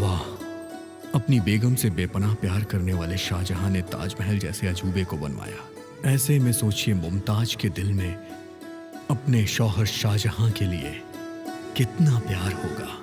वाह, अपनी बेगम से बेपनाह प्यार करने वाले शाहजहां ने ताजमहल जैसे अजूबे को बनवाया। ऐसे में सोचिए मुमताज के दिल में अपने शौहर शाहजहां के लिए कितना प्यार होगा।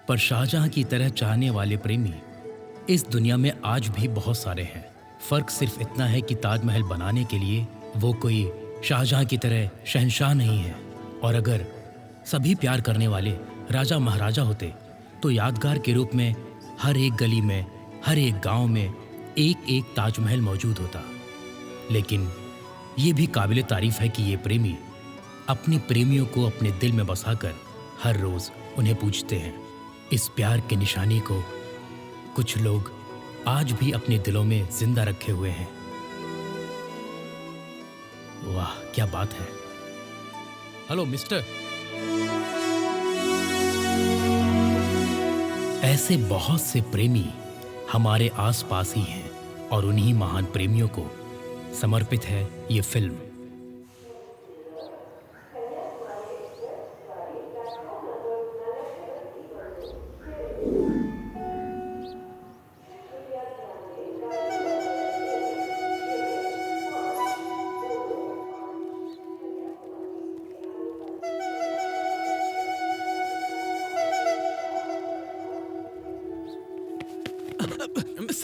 पर शाहजहां की तरह चाहने वाले प्रेमी इस दुनिया में आज भी बहुत सारे हैं। फर्क सिर्फ इतना है कि ताजमहल बनाने के लिए वो कोई शाहजहां की तरह शहंशाह नहीं है। और अगर सभी प्यार करने वाले राजा महाराजा होते तो यादगार के रूप में हर एक गली में, हर एक गांव में एक एक ताजमहल मौजूद होता। लेकिन ये भी काबिल तारीफ है कि ये प्रेमी अपनी प्रेमियों को अपने दिल में बसाकर हर रोज उन्हें पूछते हैं। इस प्यार की निशानी को कुछ लोग आज भी अपने दिलों में जिंदा रखे हुए हैं। वाह क्या बात है। Hello mister. ऐसे बहुत से प्रेमी हमारे आसपास ही हैं और उन्हीं महान प्रेमियों को समर्पित है ये फिल्म।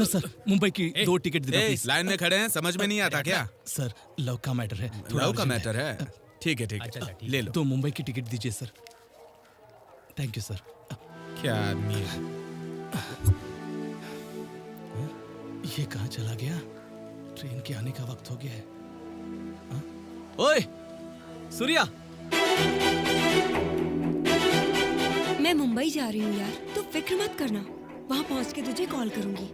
सर मुंबई की 2 टिकट दे दो प्लीज। लाइन में खड़े हैं, समझ में नहीं आता क्या? सर लव का मैटर है। लव का मैटर है? ठीक है ले लो। तो मुंबई की टिकट दीजिए सर। Thank you sir. क्या आदमी है ये, कहाँ चला गया? ट्रेन के आने का वक्त हो गया है। ओए सूर्या, मैं मुंबई जा रही हूँ यार, तो फिक्र मत करना, वहाँ पहुँच के तुझे कॉल करूंगी।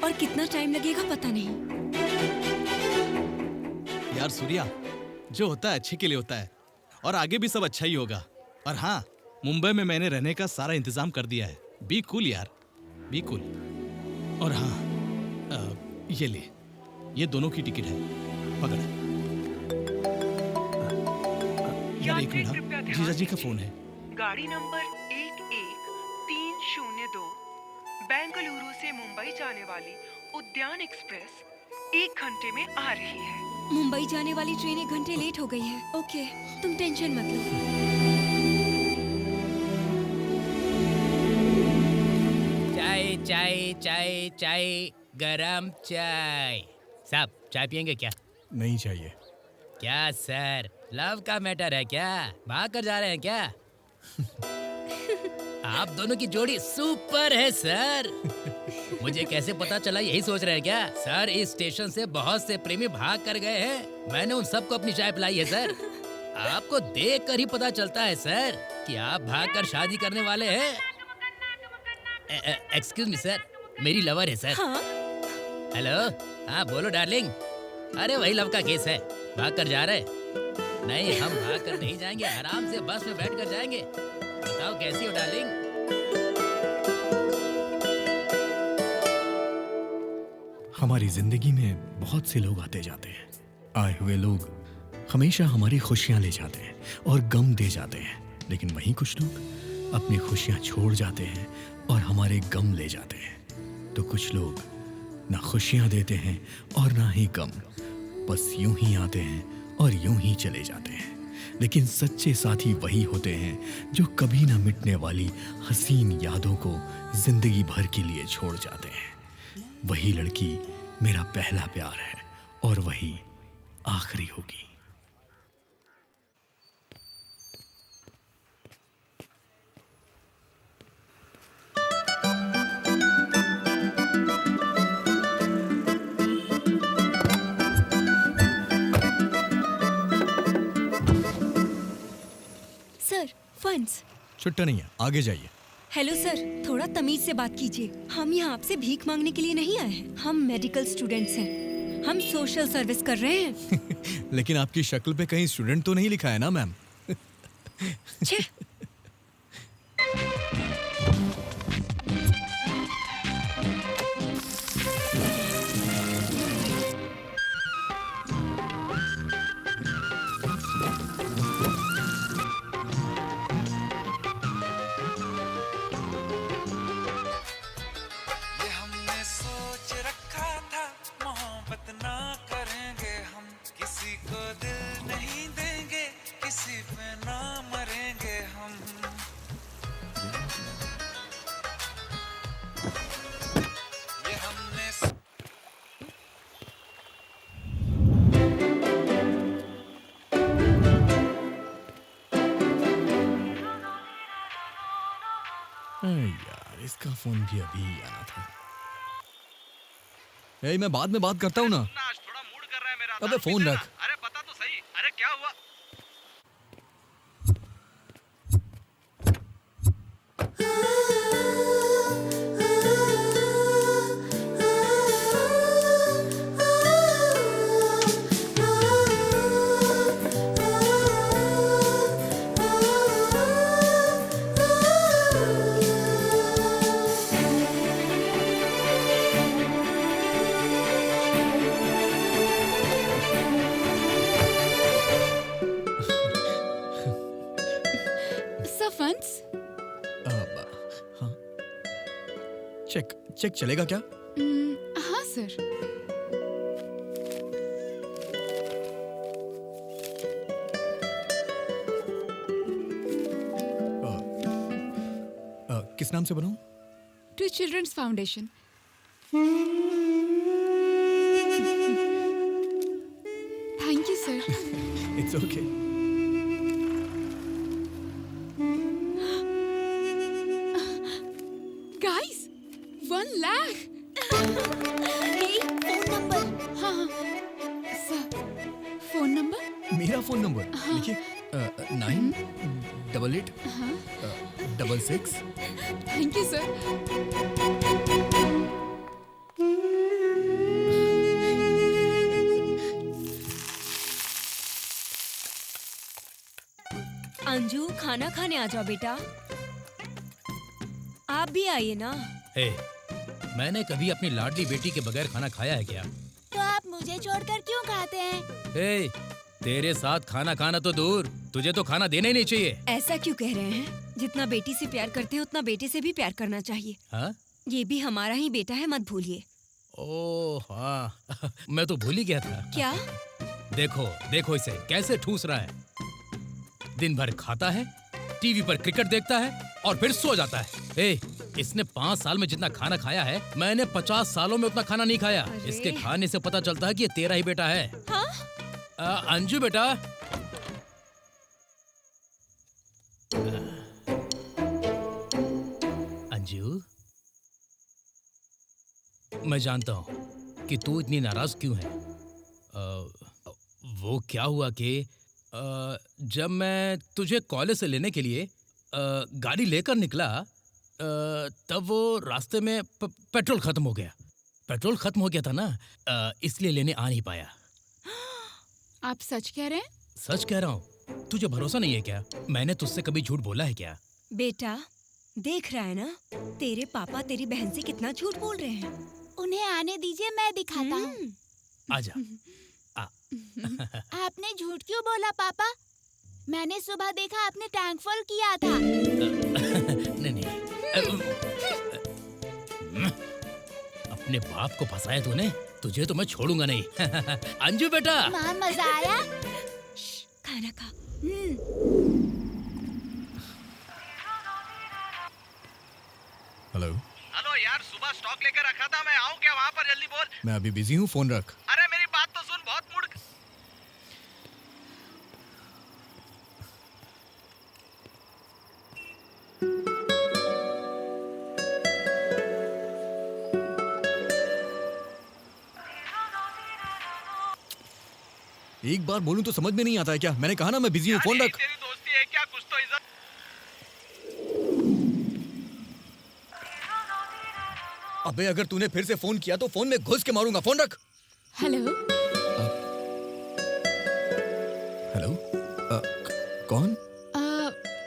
और कितना टाइम लगेगा पता नहीं। यार सूर्या, जो होता है अच्छे के लिए होता है और आगे भी सब अच्छा ही होगा। और हाँ, मुंबई में मैंने रहने का सारा इंतजाम कर दिया है। बी कूल यार, बी कूल। और हाँ, ये ले, ये दोनों की टिकट है, पकड़। यार एक मिनट, जीजा जी का फोन है। गाड़ी नंबर 11302 बेंगलुरु से मुंबई जाने वाली उद्यान एक्सप्रेस 1 घंटे में आ रही है। मुंबई जाने वाली ट्रेन 1 घंटे लेट हो गई है। ओके, तुम टेंशन मत लो। चाय चाय चाय चाय, गरम चाय। साहब चाय पियेंगे क्या? नहीं चाहिए। क्या सर, लव का मैटर है क्या? भाग कर जा रहे हैं क्या? आप दोनों की जोड़ी सुपर है सर। मुझे कैसे पता चला, यही सोच रहे हैं क्या? सर इस स्टेशन से बहुत से प्रेमी भाग कर गए हैं, मैंने उन सबको अपनी चाय पिलाई है सर। आपको देख कर ही पता चलता है सर कि आप भाग कर शादी करने वाले हैं। एक्सक्यूज मी सर, मेरी लवर है सर। हाँ? हेलो, हाँ बोलो डार्लिंग। अरे वही लव का केस है, भाग कर जा रहे? नहीं, हम भाग कर नहीं जाएंगे, आराम से बस में बैठ कर जाएंगे। बताओ कैसी हो डार्लिंग? हमारी जिंदगी में बहुत से लोग आते जाते हैं। आए हुए लोग हमेशा हमारी खुशियां ले जाते हैं और गम दे जाते हैं, लेकिन वहीं कुछ लोग अपनी खुशियां छोड़ जाते हैं और हमारे गम ले जाते हैं। तो कुछ लोग ना खुशियां देते हैं और ना ही गम, बस यूं ही आते हैं और यूं ही चले जाते हैं। लेकिन सच्चे साथी वही होते हैं जो कभी ना मिटने वाली हसीन यादों को जिंदगी भर के लिए छोड़ जाते हैं। वही लड़की मेरा पहला प्यार है और वही आखिरी होगी। छुट्टा नहीं है, आगे जाइए। हेलो सर, थोड़ा तमीज से बात कीजिए। हम यहाँ आपसे भीख मांगने के लिए नहीं आए हैं। हम मेडिकल स्टूडेंट्स हैं। हम सोशल सर्विस कर रहे हैं। लेकिन आपकी शक्ल पे कहीं स्टूडेंट तो नहीं लिखा है ना मैम? छे, ये हमने सोच रखा था, मोहब्बत ना करेंगे हम, किसी को दिल नहीं देंगे, किसी पे ना मरेंगे हम। ये हमने यार, इसका फोन भी अभी आना था। ए, मैं बाद में बात करता हूँ ना। आज थोड़ा मूड कर रहा है मेरा। अबे फोन रख। अरे बता तो सही, अरे क्या हुआ? सफंस हाँ, चेक चेक चलेगा क्या? हाँ सर। किस नाम से बनाऊं? To children's foundation. Thank you sir. It's okay. Guys, 1 lakh. Phone number. हाँ हाँ सर, फोन नंबर। मेरा फोन नंबर लिखिए, 98866। Thank you sir. अंजू, खाना खाने आ जाओ बेटा। आप भी आइए ना। हे, मैंने कभी अपनी लाडली बेटी के बगैर खाना खाया है क्या? तो आप मुझे छोड़कर क्यों खाते हैं? हे, तेरे साथ खाना खाना तो दूर, तुझे तो खाना देना ही नहीं चाहिए। ऐसा क्यों कह रहे हैं? जितना बेटी से प्यार करते हैं उतना बेटे से भी प्यार करना चाहिए। हाँ? ये भी हमारा ही बेटा है, मत भूलिए। ओह हाँ, मैं तो भूल ही गया था। क्या? देखो देखो इसे कैसे ठूस रहा है। दिन भर खाता है, टीवी पर क्रिकेट देखता है और फिर सो जाता है। ए, इसने 5 साल में जितना खाना खाया है, मैंने 50 सालों में उतना खाना नहीं खाया। अरे। इसके खाने से पता चलता है कि ये तेरा ही बेटा है। हाँ? अंजू बेटा, अंजू, मैं जानता हूँ कि तू इतनी नाराज क्यों है। वो क्या हुआ कि जब मैं तुझे कॉलेज से लेने के लिए गाड़ी लेकर निकला, तब वो रास्ते में पेट्रोल खत्म हो गया। पेट्रोल खत्म हो गया था ना, इसलिए लेने आ नहीं पाया। आप सच कह रहे हैं? सच कह रहा हूँ। तुझे भरोसा नहीं है क्या? मैंने तुझसे कभी झूठ बोला है क्या? बेटा, देख रहा है ना, तेरे पापा तेरी बहन से कितना झूठ बोल रहे हैं। उन्हें आने दीजिए, मैं दिखाता हूँ। आजा। आपने झूठ क्यों बोला पापा? मैंने सुबह देखा आपने टैंक फुल किया था। नहीं नहीं, अपने बाप को फंसाया तूने, तुझे तो मैं छोड़ूंगा नहीं। अंजू बेटा, माँ मजा आया? खाना खा। हेलो। हेलो यार, सुबह स्टॉक लेकर रखा था, मैं आऊँ क्या वहाँ पर? जल्दी बोल। मैं अभी बिजी हूँ, फोन रख। अरे मेरी बात तो सुन, बहुत मूड। एक बार बोलूं तो समझ में नहीं आता है क्या? मैंने कहा ना मैं बिजी हूँ, फोन रख। तेरी दोस्ती है क्या? कुछ तो इज्जत। अबे अगर तूने फिर से फोन किया तो फोन में घुस के मारूंगा। फोन रख। हेलो। हेलो। कौन?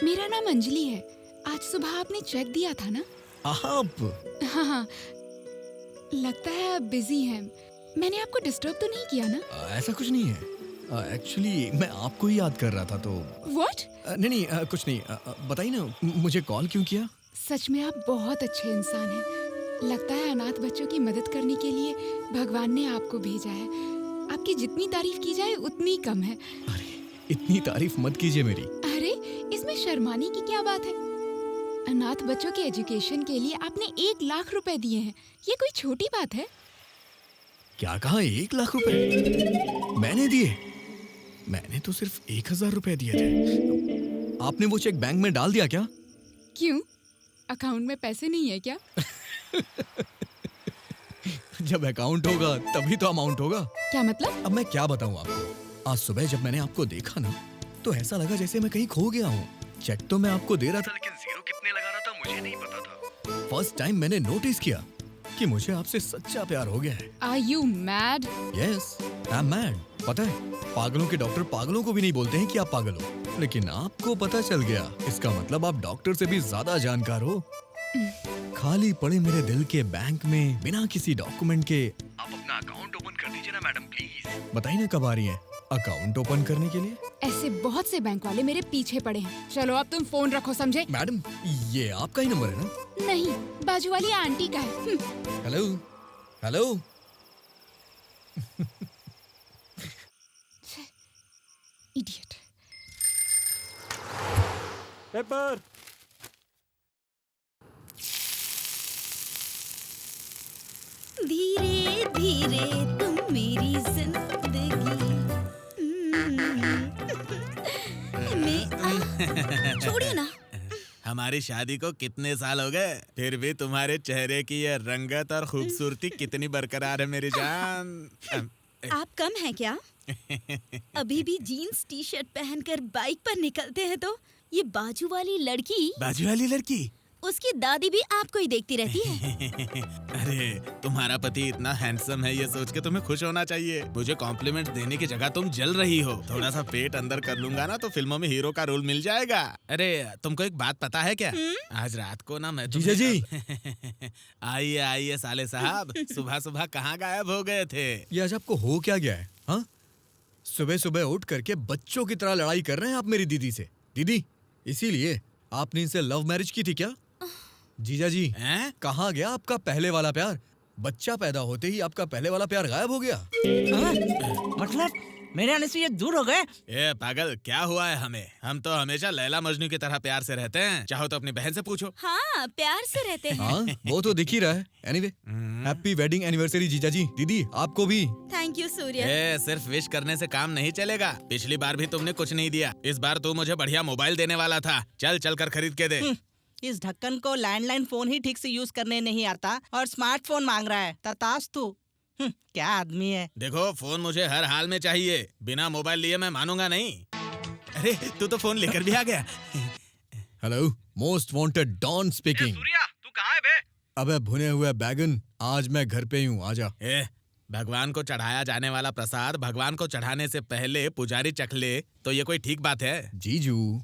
मेरा नाम अंजलि है। आज सुबह आपने चेक दिया था ना? आप? हाँ। लगता है आप बिजी हैं। मैंने आपको डिस्टर्ब तो नहीं किया ना? ऐसा कुछ नहीं है। एक्चुअली मैं आपको ही याद कर रहा था तो। What? नहीं, कुछ नहीं। बताइए ना, मुझे कॉल क्यों किया? सच में आप बहुत अच्छे इंसान हैं। लगता है अनाथ बच्चों की मदद करने के लिए भगवान ने आपको भेजा है। आपकी जितनी तारीफ की जाए उतनी कम है। अरे इतनी तारीफ मत कीजिए मेरी। अरे इसमें शर्माने की क्या बात है? अनाथ बच्चों के एजुकेशन के लिए आपने 1 लाख रुपए दिए हैं। ये कोई छोटी बात है? क्या कहा? 1 लाख रुपए मैंने दिए? मैंने तो सिर्फ 1000 रुपए दिए थे। आपने वो चेक बैंक में डाल दिया क्या? क्यों? अकाउंट में पैसे नहीं है क्या? जब अकाउंट होगा तभी तो अमाउंट होगा। क्या मतलब? अब मैं क्या बताऊं आपको। आज सुबह जब मैंने आपको देखा ना तो ऐसा लगा जैसे मैं कहीं खो गया हूँ। चेक तो मैं आपको दे रहा था लेकिन जीरो कितने लगा रहा था मुझे नहीं पता था। फर्स्ट टाइम मैंने नोटिस किया कि मुझे आपसे सच्चा प्यार हो गया है। Are you mad? Yes, I'm mad। पता है पागलों के डॉक्टर पागलों को भी नहीं बोलते हैं कि आप पागल हो, लेकिन आपको पता चल गया। इसका मतलब आप डॉक्टर से भी ज्यादा जानकार हो। खाली पड़े मेरे दिल के बैंक में बिना किसी डॉक्यूमेंट के आप अपना अकाउंट ओपन कर दीजिए ना मैडम प्लीज। बताइए ना कब आ रही है अकाउंट ओपन करने के लिए? ऐसे बहुत से बैंक वाले मेरे पीछे पड़े हैं। चलो अब तुम फोन रखो, समझे? मैडम ये आपका ही नंबर है ना? नहीं, बाजू वाली आंटी का है। Hello hello. इडियट। पेपर। धीरे धीरे तुम मेरी जिंदगी में छोड़िए ना। हमारी शादी को कितने साल हो गए, फिर भी तुम्हारे चेहरे की ये रंगत और खूबसूरती कितनी बरकरार है मेरी जान। आप कम हैं क्या? अभी भी जीन्स टी शर्ट पहनकर बाइक पर निकलते हैं तो ये बाजू वाली लड़की उसकी दादी भी आपको ही देखती रहती है। अरे तुम्हारा पति इतना हैंडसम है ये सोच के तुम्हें खुश होना चाहिए। मुझे कॉम्प्लीमेंट देने की जगह तुम जल रही हो। थोड़ा सा पेट अंदर कर लूंगा ना तो फिल्मों में हीरो का रोल मिल जाएगा। अरे तुमको एक बात पता है क्या? आज रात को ना मैं जीजा जी। आइए आइए साले साहब, सुबह सुबह कहाँ गायब हो गए थे? ये आज आपको हो क्या गया है? हाँ, सुबह सुबह उठ करके बच्चों की तरह लड़ाई कर रहे हैं आप मेरी दीदी से। दीदी इसीलिए आपने इनसे लव मैरिज की थी क्या? जीजा जी कहाँ गया आपका पहले वाला प्यार? बच्चा पैदा होते ही आपका पहले वाला प्यार गायब हो गया। मतलब मेरे आने से ये दूर हो गए? ए पागल, क्या हुआ है हमें? हम तो हमेशा लैला मजनू की तरह प्यार से रहते हैं। चाहो तो अपनी बहन से पूछो। हाँ, प्यार से रहते हैं। हाँ, वो तो दिख ही रहा है। एनीवे, हैप्पी वेडिंग एनिवर्सरी जीजा जी। दीदी आपको भी। Thank you Surya. सिर्फ विश करने से काम नहीं चलेगा। पिछली बार भी तुमने कुछ नहीं दिया, इस बार तू मुझे बढ़िया मोबाइल देने वाला था। चल कर खरीद के दे। इस ढक्कन को लैंडलाइन फोन ही ठीक से यूज करने नहीं आता और स्मार्टफोन मांग रहा है। तताश तू क्या आदमी है। देखो फोन मुझे हर हाल में चाहिए, बिना मोबाइल लिए मैं मानूंगा नहीं। अरे तू तो फोन लेकर भी आ गया। Hello, most wanted don speaking. Surya तू कहाँ है बे? अबे भुने हुए बैगन, आज मैं घर पे ही हूँ, आजा। भगवान को चढ़ाया जाने वाला प्रसाद भगवान को चढ़ाने से पहले पुजारी चख ले तो ये कोई ठीक बात है? जीजू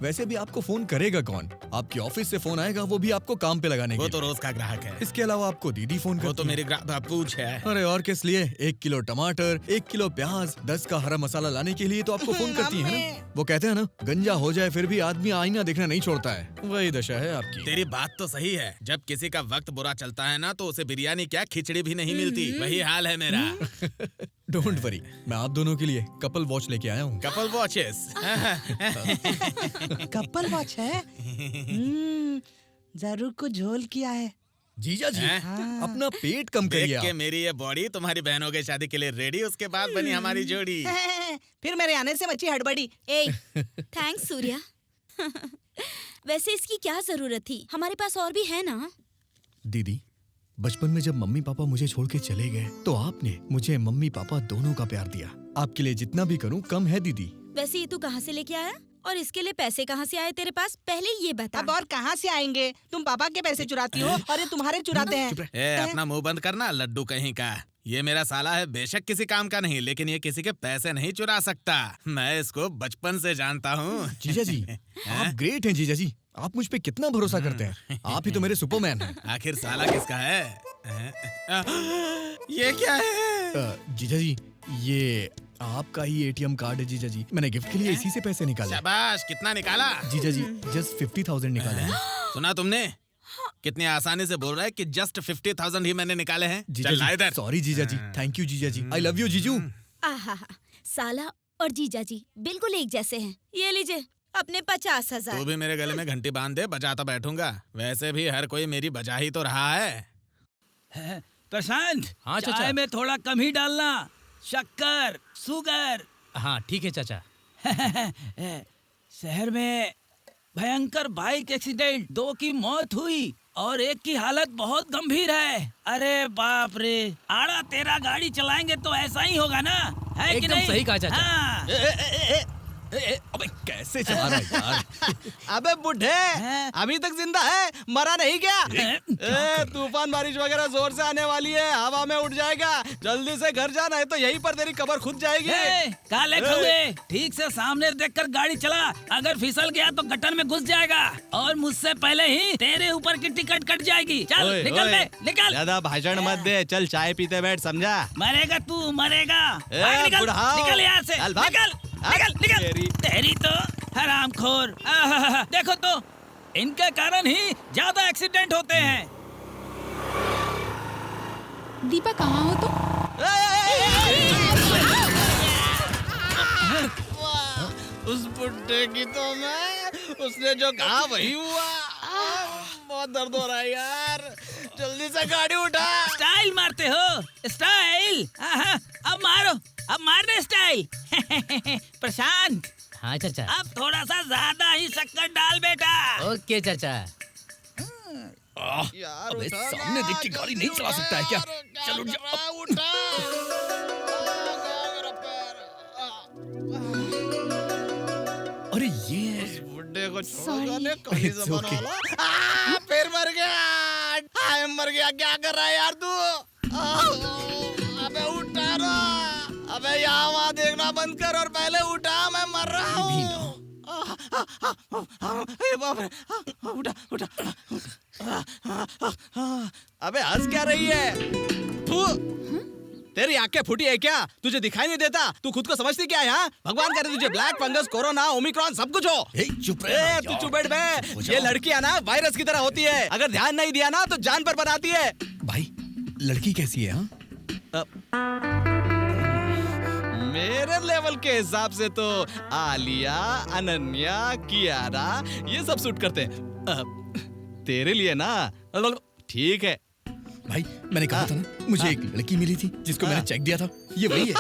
वैसे भी आपको फोन करेगा कौन? आपकी ऑफिस से फोन आएगा, वो भी आपको काम पे लगाने के लिए। वो तो रोज का ग्राहक है। इसके अलावा आपको दीदी फोन करती है। वो तो मेरी पूछ है। अरे और किस लिए? 1 किलो टमाटर, 1 किलो प्याज, 10 का हरा मसाला लाने के लिए तो आपको फोन करती है ना। वो कहते हैं ना, गंजा हो जाए फिर भी आदमी आईना देखना नहीं छोड़ता है। वही दशा है आपकी। तेरी बात तो सही है। जब किसी का वक्त बुरा चलता है ना तो उसे बिरयानी क्या खिचड़ी भी नहीं मिलती। वही हाल है मेरा। डोंट वरी, मैं आप दोनों के लिए कपल वॉच लेके आया हूँ। Couple watches? कपल वॉच है? जरूर को झोल किया है। जीजा जी अपना पेट कम करिए। देख के मेरी ये बॉडी तुम्हारी बहनों के शादी के लिए रेडी, उसके बाद बनी हमारी जोड़ी। फिर मेरे आने से मची हड़बड़ी। थैंक्स सूर्या। वैसे इसकी क्या जरूरत थी? हमारे पास और भी है ना। दीदी, बचपन में जब मम्मी पापा मुझे छोड़ के चले गए तो आपने मुझे मम्मी पापा दोनों का प्यार दिया। आपके लिए जितना भी करूं कम है दीदी। वैसे ये तू कहाँ से लेके आया और इसके लिए पैसे कहाँ से आए तेरे पास? पहले ये बता। अब और कहाँ से आएंगे? तुम पापा के पैसे चुराती हो और ये तुम्हारे चुराते हैं। ए, अपना मुंह बंद करना लड्डू कहीं का। ये मेरा साला है, बेशक किसी काम का नहीं, लेकिन ये किसी के पैसे नहीं चुरा सकता। मैं इसको बचपन से जानता हूँ। जीजा जी, आप ग्रेट हैं जीजा जी। आप मुझ पे कितना भरोसा करते हैं। आप ही तो मेरे सुपरमैन हैं। आखिर साला किसका है? ये क्या है? जीजा जी, ये आपका ही एटीएम कार्ड है जीजा जी। मैंने गिफ्ट के लिए इसी से पैसे निकाले। शाबाश, कितना निकाला? जीजा जी, जस्ट 50,000 निकाले हैं। सुना तुमने? कितनी आसानी से बोल रहा है कि जस्ट 50,000 ही मैंने निकाले हैं। चल ला इधर। सॉरी जीजा जी, थैंक यू जीजा जी, आई लव यू जीजू। आहा, साला और जीजा जी बिल्कुल एक जैसे हैं। ये लीजिए अपने 50,000। तू भी मेरे गले में घंटी बांध दे, बजाता बैठूंगा। वैसे भी हर कोई मेरी बजा ही तो रहा है। प्रशांत, हाँ चाचा। चाय में थोड़ा कम ही डालना, शक्कर, शुगर। हाँ ठीक है चाचा। शहर में भयंकर बाइक एक्सीडेंट, 2 की मौत हुई और एक की हालत बहुत गंभीर है। अरे बाप रे, आड़ा तेरा गाड़ी चलाएंगे तो ऐसा ही होगा ना, है कि नहीं? एकदम सही कहा चाचा। हाँ। अबे कैसे चला रहा है यार? अबे बुढ़े, अभी तक जिंदा है, मरा नहीं क्या? तूफान बारिश वगैरह जोर से आने वाली है, हवा में उड़ जाएगा। जल्दी से घर जाना है तो यहीं पर तेरी कब्र खुद जाएगी। काले कौवे, ठीक से सामने देखकर गाड़ी चला, अगर फिसल गया तो गटर में घुस जाएगा और मुझसे पहले ही तेरे ऊपर की टिकट कट जाएगी। चल निकल बे, निकल। ज्यादा भाषण मत दे, चल चाय पीते बैठ, समझा? मरेगा तू, मरेगा। निकल, निकल यहाँ से, निकल, निकल, निकल। तेरी तो हरामखोर। देखो तो, इनके कारण ही ज्यादा एक्सीडेंट होते हैं। दीपा कहाँ हो तुम? उस बुड्ढे की तो मैं, उसने जो कहा वही हुआ। बहुत दर्द हो रहा है यार, जल्दी से गाड़ी उठा। स्टाइल मारते हो, स्टाइल। अब मारो, अब मारने स्टाइल। प्रशांत। हाँ चाचा। अब थोड़ा सा ज्यादा ही शक्कर डाल बेटा। ओके चाचा। यार अबे सामने देख के गाड़ी नहीं चला सकता है क्या? चल उठ जा। उठा। अरे ये बुड्ढे को Sorry. फिर मर गया। मर गया, क्या कर रहा है यार तू? अबे उठा ना। अबे यहाँ वहाँ देखना बंद कर और पहले उठा, मैं मर रहा हूँ। बाप रे, उठा उठा। अबे हंस क्या रही है? तू तेरी आंखें फूटी है क्या? तुझे दिखाई नहीं देता? तू खुद को समझती क्या है? हाँ, भगवान करे तुझे ब्लैक फंगस, कोरोना, ओमिक्रॉन सब कुछ हो। चुप रह, तू चुप बैठ बे। ये लड़कियां ना वायरस की तरह होती है, अगर ध्यान नहीं दिया ना तो जान पर बनाती है। भाई लड़की कैसी है? हाँ, मेरे लेवल के हिसाब से तो आलिया, अनन्या, कियारा ये सब सूट करते हैं। तेरे लिए ना ठीक है। भाई मैंने कहा था ना, मुझे एक लड़की मिली थी जिसको मैंने चेक दिया था, ये वही है।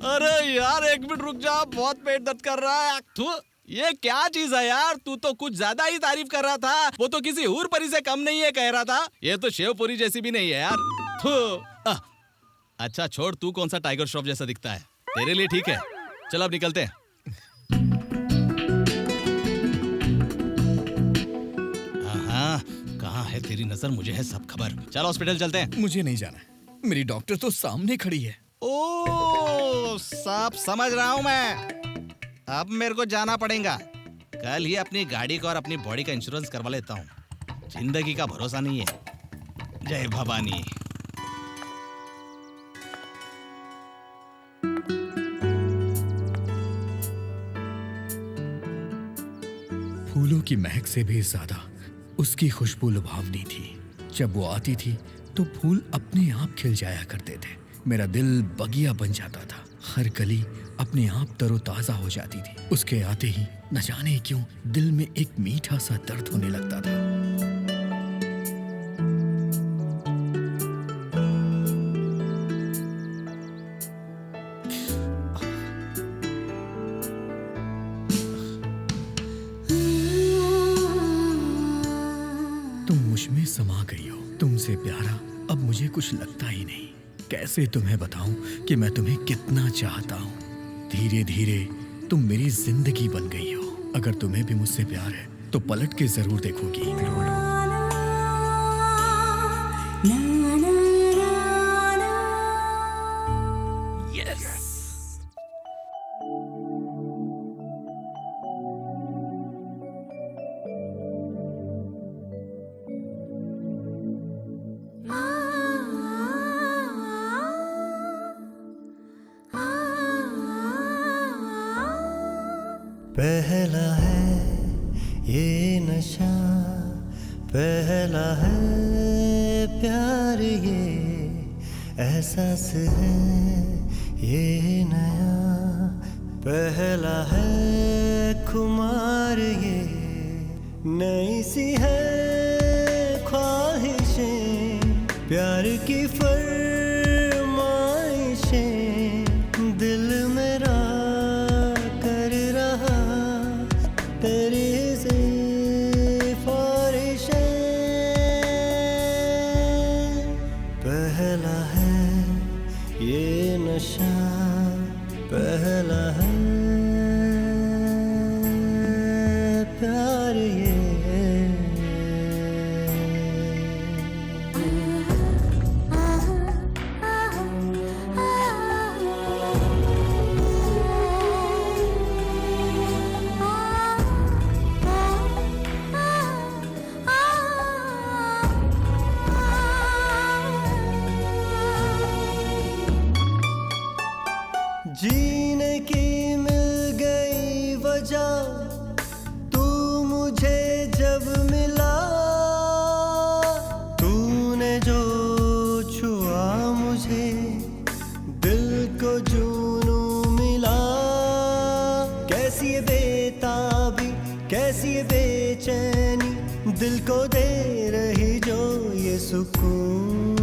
अरे यार एक मिनट रुक जा, बहुत पेट दर्द कर रहा है। तू ये क्या चीज है यार? तू तो कुछ ज्यादा ही तारीफ कर रहा था। वो तो किसी हूर परी से कम नहीं है कह रहा था। ये तो शेवपुरी जैसी भी नहीं है यार। तू अच्छा छोड़, तू कौन सा टाइगर श्रॉफ जैसा दिखता है? तेरे लिए ठीक है, चल अब निकलते हैं। हाँ, कहाँ है तेरी नजर? मुझे है सब खबर। चल हॉस्पिटल चलते हैं। मुझे नहीं जाना, मेरी डॉक्टर तो सामने खड़ी है। ओ सब समझ रहा हूँ मैं। अब मेरे को जाना पड़ेगा। कल ही अपनी गाड़ी का और अपनी बॉडी का इंश्योरेंस करवा लेता हूँ। जिंदगी का भरोसा नहीं है। जय भवानी। फूलों की महक से भी ज्यादा उसकी खुशबू लुभावनी थी। जब वो आती थी तो फूल अपने आप खिल जाया करते थे। मेरा दिल बगिया बन जाता था, हर कली अपने आप तरोताजा हो जाती थी। उसके आते ही न जाने क्यों दिल में एक मीठा सा दर्द होने लगता था। तुम मुझ में समा गई हो, तुमसे प्यारा अब मुझे कुछ लगता ही नहीं। कैसे तुम्हें बताऊं कि मैं तुम्हें कितना चाहता हूं। धीरे धीरे तुम मेरी जिंदगी बन गई हो। अगर तुम्हें भी मुझसे प्यार है तो पलट के जरूर देखोगी। पहला है ये नशा, पहला है प्यार, ये एहसास है ये नया। पहला है खुमार, ये नई सी है ख्वाहिशें, प्यार की फरमाइशें। दिल मेरा कर रहा तेरी सिफारिशें। पहला है ये नशा, पहला है प्यार, ये जीने की मिल गई वजह, तू मुझे जब मिला। तूने जो छुआ मुझे, दिल को जुनू मिला। कैसी ये बेताबी, कैसी ये बेचैनी, दिल को दे रही जो ये सुकून।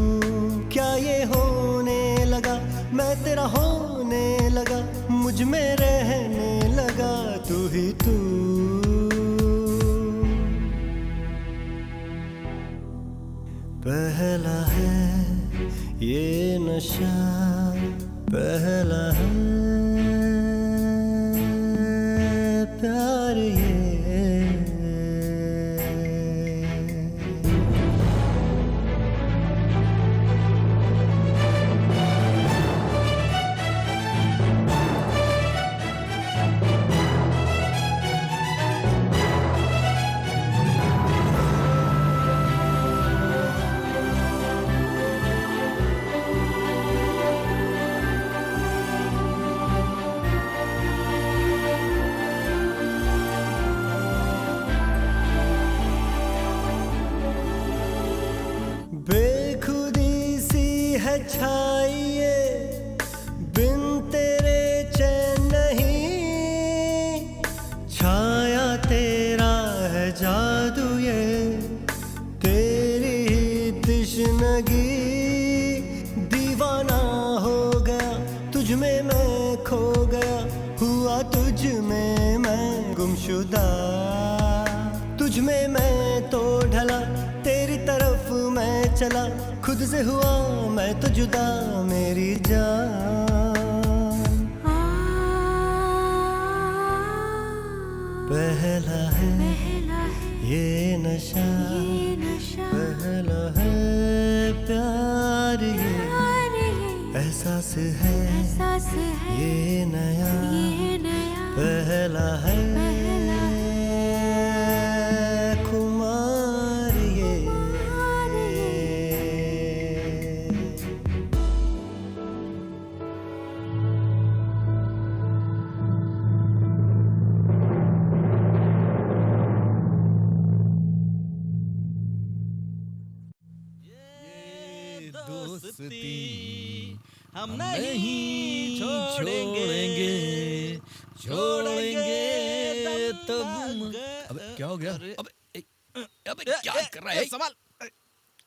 क्या ये होने लगा, मैं तेरा होने लगा, मुझ में रहने लगा तू ही तू। पहला है ये नशा, पहला है प्यार, ये बेखुदी सी है छाइए, बिन तेरे चैन नहीं। छाया तेरा है जादू, ये तेरी ही तिश्नगी। दीवाना हो गया तुझ में मैं खो गया, हुआ तुझ में मैं गुमशुदा। तुझ में मैं तो ढला, तेरी तरफ मैं चला, खुद से हुआ मैं तो जुदा मेरी जान। पहला है ये नशा, पहला है प्यार, ये एहसास है ये नया। पहला है खुमार, ये दोस्ती हम नहीं छोड़ेंगे, छोड़ेंगे तब। अबे क्या हो गया? अबे क्या कर रहा है? संभाल।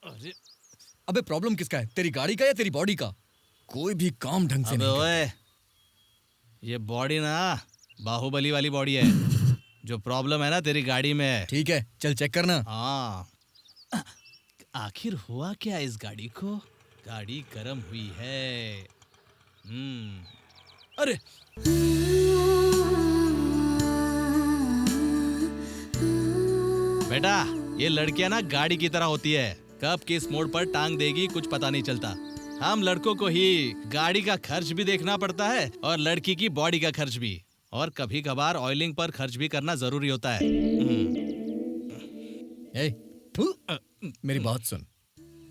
अरे अबे प्रॉब्लम किसका है, तेरी गाड़ी का या तेरी बॉडी का? कोई भी काम ढंग से नहीं ओए, ये बॉडी ना बाहुबली वाली बॉडी है। जो प्रॉब्लम है ना तेरी गाड़ी में है। ठीक है चल चेक करना। हाँ, आखिर हुआ क्या इस गाड़ी को? गाड़ी गर्म हुई है। अरे बेटा ये लड़कियां ना गाड़ी की तरह होती है, कब किस मोड़ पर टांग देगी कुछ पता नहीं चलता। हम लड़कों को ही गाड़ी का खर्च भी देखना पड़ता है और लड़की की बॉडी का खर्च भी, और कभी कभार ऑयलिंग पर खर्च भी करना जरूरी होता है। मेरी बात सुन,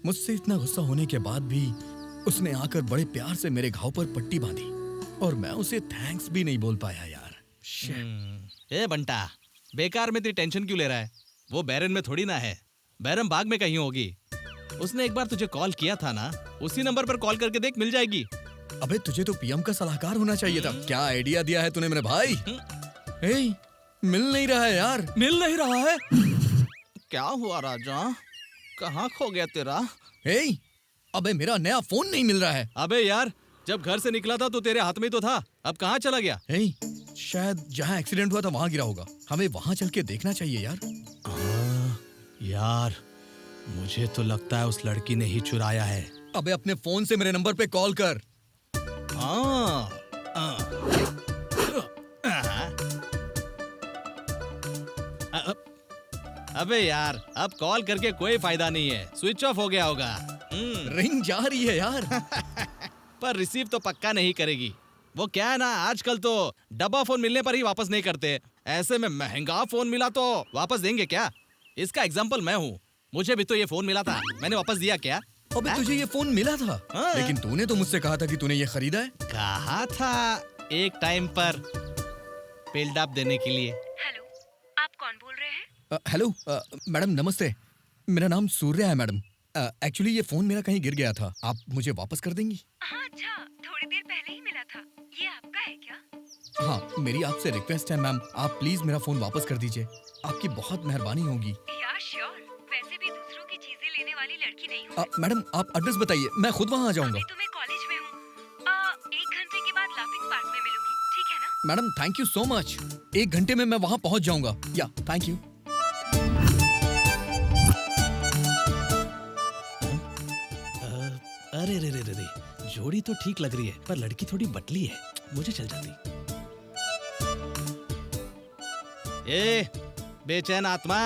मुझसे इतना गुस्सा होने के बाद भी उसने आकर बड़े प्यार से मेरे घाव पर पट्टी बांधी और मैं उसे थैंक्स भी नहीं बोल पाया यार। ए बंटा, बेकार में तेरी टेंशन क्यों ले रहा है? वो बैरन में थोड़ी ना है, बैरम बाग में कहीं होगी। उसने एक बार तुझे कॉल किया था ना, उसी नंबर पर कॉल करके देख, मिल जाएगी। अबे तुझे तो पीएम का सलाहकार होना चाहिए था। क्या आइडिया दिया है तूने मेरे भाई? ए, मिल नहीं रहा है यार। मिल नहीं रहा है? क्या हुआ राजा, कहाँ खो गया तेरा? ए, अबे मेरा नया फोन नहीं मिल रहा है। अबे यार, जब घर से निकला था तो तेरे हाथ में ही तो था, अब कहाँ चला गया? शायद जहाँ एक्सीडेंट हुआ था वहाँ गिरा होगा। हमें वहाँ चल के देखना चाहिए यार। यार मुझे तो लगता है उस लड़की ने ही चुराया है। अबे अपने फोन से मेरे नंबर पे कॉल कर। अबे यार, अब कॉल करके कोई फायदा नहीं है, स्विच ऑफ हो गया होगा। रिंग जा रही है यार। पर रिसीव तो पक्का नहीं करेगी। वो क्या है ना, आजकल तो डब्बा फोन मिलने पर ही वापस नहीं करते, ऐसे में महंगा फोन मिला तो वापस देंगे क्या? इसका एग्जाम्पल मैं हूँ, मुझे भी तो ये फोन मिला था, मैंने वापस दिया क्या? अबे तुझे ये फोन मिला था? लेकिन तूने तो मुझसे कहा था कि तूने ये खरीदा है। कहा था एक टाइम पर बिल्ड अप देने के लिए। हेलो, आप कौन बोल रहे हैं? हेलो मैडम, नमस्ते। मेरा नाम सूर्या है मैडम। एक्चुअली ये फोन मेरा कहीं गिर गया था, आप मुझे वापस कर देंगी? हाँ अच्छा, थोड़ी देर पहले ही मिला था। ये आपका है क्या? हाँ, मेरी आपसे रिक्वेस्ट है मैम, आप प्लीज मेरा फोन वापस कर दीजिए, आपकी बहुत मेहरबानी होगी। या श्योर, वैसे भी दूसरों की चीजें लेने वाली लड़की नहीं हूँ। मैडम आप एड्रेस बताइए, मैं खुद वहाँ आ जाऊंगा। तो मैं कॉलेज में हूँ, 1 घंटे के बाद लाफिंग पार्क में मिलूंगी, ठीक है ना? Madam thank you so much, 1 घंटे में मैं वहाँ पहुँच जाऊंगा। या थैंक यू। अरे रे रे रे रे, जोड़ी तो ठीक लग रही है पर लड़की थोड़ी बटली है, मुझे चल जाती। ए बेचैन आत्मा,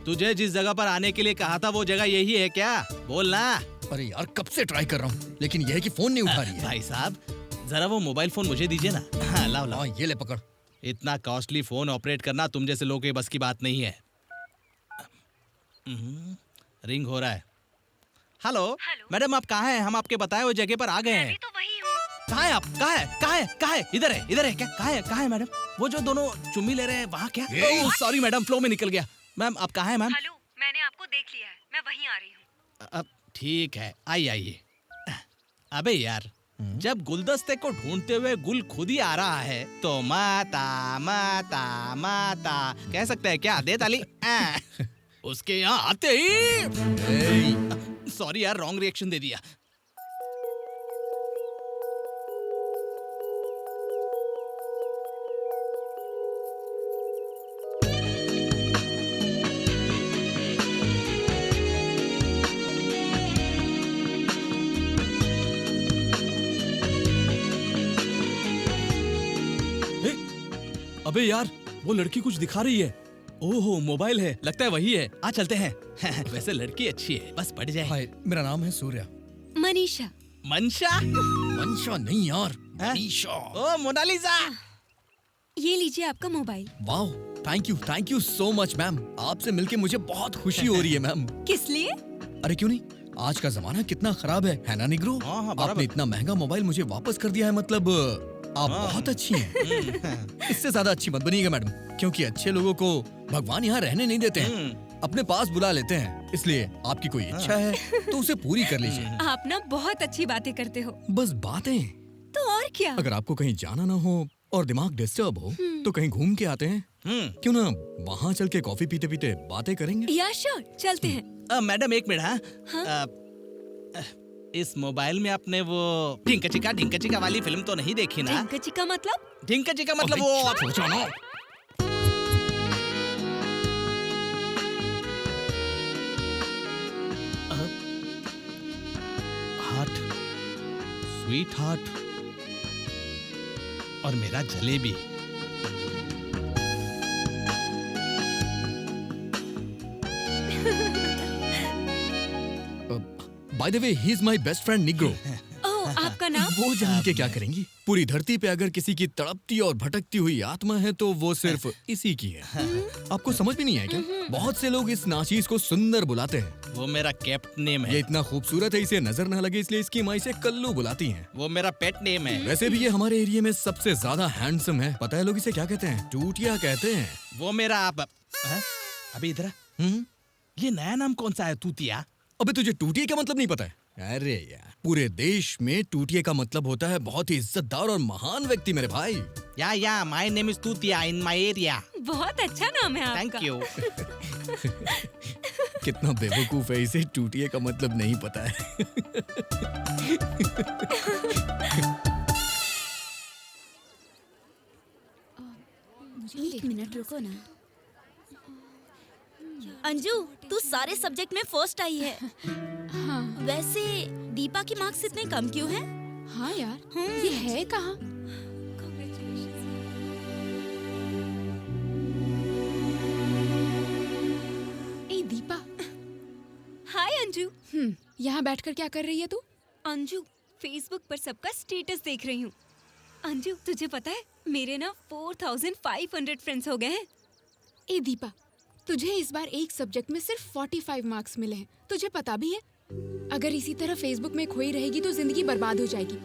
तुझे जिस जगह पर आने के लिए कहा था वो जगह यही है क्या? बोल ना। अरे यार कब से ट्राई कर रहा हूँ, लेकिन यह है कि फोन नहीं उठा रही है। भाई साहब जरा वो मोबाइल फोन मुझे दीजिए ना। हाँ, लाओ लाओ। ये ले पकड़। इतना कॉस्टली फोन ऑपरेट करना तुम जैसे लोगों के बस की बात नहीं है। रिंग हो रहा है। हेलो मैडम, आप कहाँ हैं? हम आपके बताए हुए जगह पर आ गए हैं। तो वही हूँ। कहाँ है आप? कहाँ है? कहाँ है? कहाँ है? इधर है क्या? कहाँ है मैडम? वो जो दोनों चुम्मी ले रहे हैं वहाँ क्या? सॉरी मैडम, फ्लो में निकल गया। मैम आप कहाँ हैं मैम? हेलो, मैंने आपको देख लिया है, मैं वहीं आ रही हूँ। अब ठीक है, आइए। अबे यार, जब गुलदस्ते को ढूंढते हुए गुल खुद ही आ रहा है तो माता माता माता कह सकते हैं क्या? दे ताली। उसके यहाँ आते ही सॉरी यार, रॉन्ग रिएक्शन दे दिया। अबे यार, वो लड़की कुछ दिखा रही है। ओहो, मोबाइल है, लगता है वही है। आ चलते हैं। वैसे लड़की अच्छी है, बस पड़ जाए। हाय, मेरा नाम है सूर्या। मनीषा। मनशा? मनशा नहीं यार, मनीषा। ओ मोनालिसा। ये लीजिए आपका मोबाइल। वाह, thank you so much ma'am. आपसे मिलके मुझे बहुत खुशी हो रही है मैम। किस लिए? अरे क्यों नहीं, आज का जमाना कितना खराब है ना निग्रो? आपने इतना महंगा मोबाइल मुझे वापस कर दिया है, मतलब आप बहुत अच्छी हैं। इससे ज्यादा अच्छी मत बनिएगा मैडम, क्योंकि अच्छे लोगों को भगवान यहाँ रहने नहीं देते हैं, अपने पास बुला लेते हैं। इसलिए आपकी कोई इच्छा है तो उसे पूरी कर लीजिए। आप ना बहुत अच्छी बातें करते हो। बस बातें? तो और क्या? अगर आपको कहीं जाना ना हो और दिमाग डिस्टर्ब हो तो कहीं घूम के आते हैं। क्यों ना वहाँ चल के कॉफी पीते पीते बातें करेंगे? या श्योर, चलते हैं। मैडम एक मिनट। हाँ? इस मोबाइल में आपने वो ढिंका चिका वाली फिल्म तो नहीं देखी ना? ढिंका चिका मतलब? ढिंका चिका मतलब वो हार्ट, स्वीट हार्ट और मेरा jalebi. By the way, he is my best friend negro. Oh, आपका नाम? वो जान के क्या करेंगी? पूरी धरती पे अगर किसी की तड़पती और भटकती हुई आत्मा है तो वो सिर्फ इसी की है। आपको समझ में नहीं आया क्या? बहुत से लोग इस नाचीज को सुंदर बुलाते हैं। वो मेरा कैप्ट नेम है। ये इतना खूबसूरत है, इसे नजर न लगे इसलिए इसकी माँ इसे कल्लू बुलाती हैं। वो मेरा पेट नेम है। वैसे भी ये हमारे एरिया में सबसे ज्यादा हैंडसम है। पता है लोग इसे क्या कहते हैं? टूटिया कहते हैं। वो मेरा आप अभी इधर ये नया नाम कौन सा है? तूतिया? अबे तुझे टूटिया का मतलब नहीं पता है? अरे यार, पूरे देश में टूटिया का मतलब होता है बहुत ही इज्जतदार और महान व्यक्ति मेरे भाई। या माय नेम इज तूतिया इन माय एरिया। बहुत अच्छा नाम है आपका। Thank you. कितना बेवकूफ है, इसे टूटिया का मतलब नहीं पता है। एक मिनट रुको ना। अंजू, तू सारे सब्जेक्ट में फर्स्ट आई है। हाँ। वैसे दीपा के मार्क्स इतने कम क्यों हैं? हाँ यार, ये है कहाँ? ए दीपा। हाय अंजू। यहाँ बैठकर क्या कर रही है तू? अंजू, फेसबुक पर सबका स्टेटस देख रही हूँ। अंजू, तुझे पता है मेरे ना 4500 फ्रेंड्स हो गए हैं। ए दीपा, तुझे इस बार एक सब्जेक्ट में सिर्फ 45 मार्क्स मिले हैं। तुझे पता भी है अगर इसी तरह फेसबुक में खोई रहेगी तो जिंदगी बर्बाद हो जाएगी।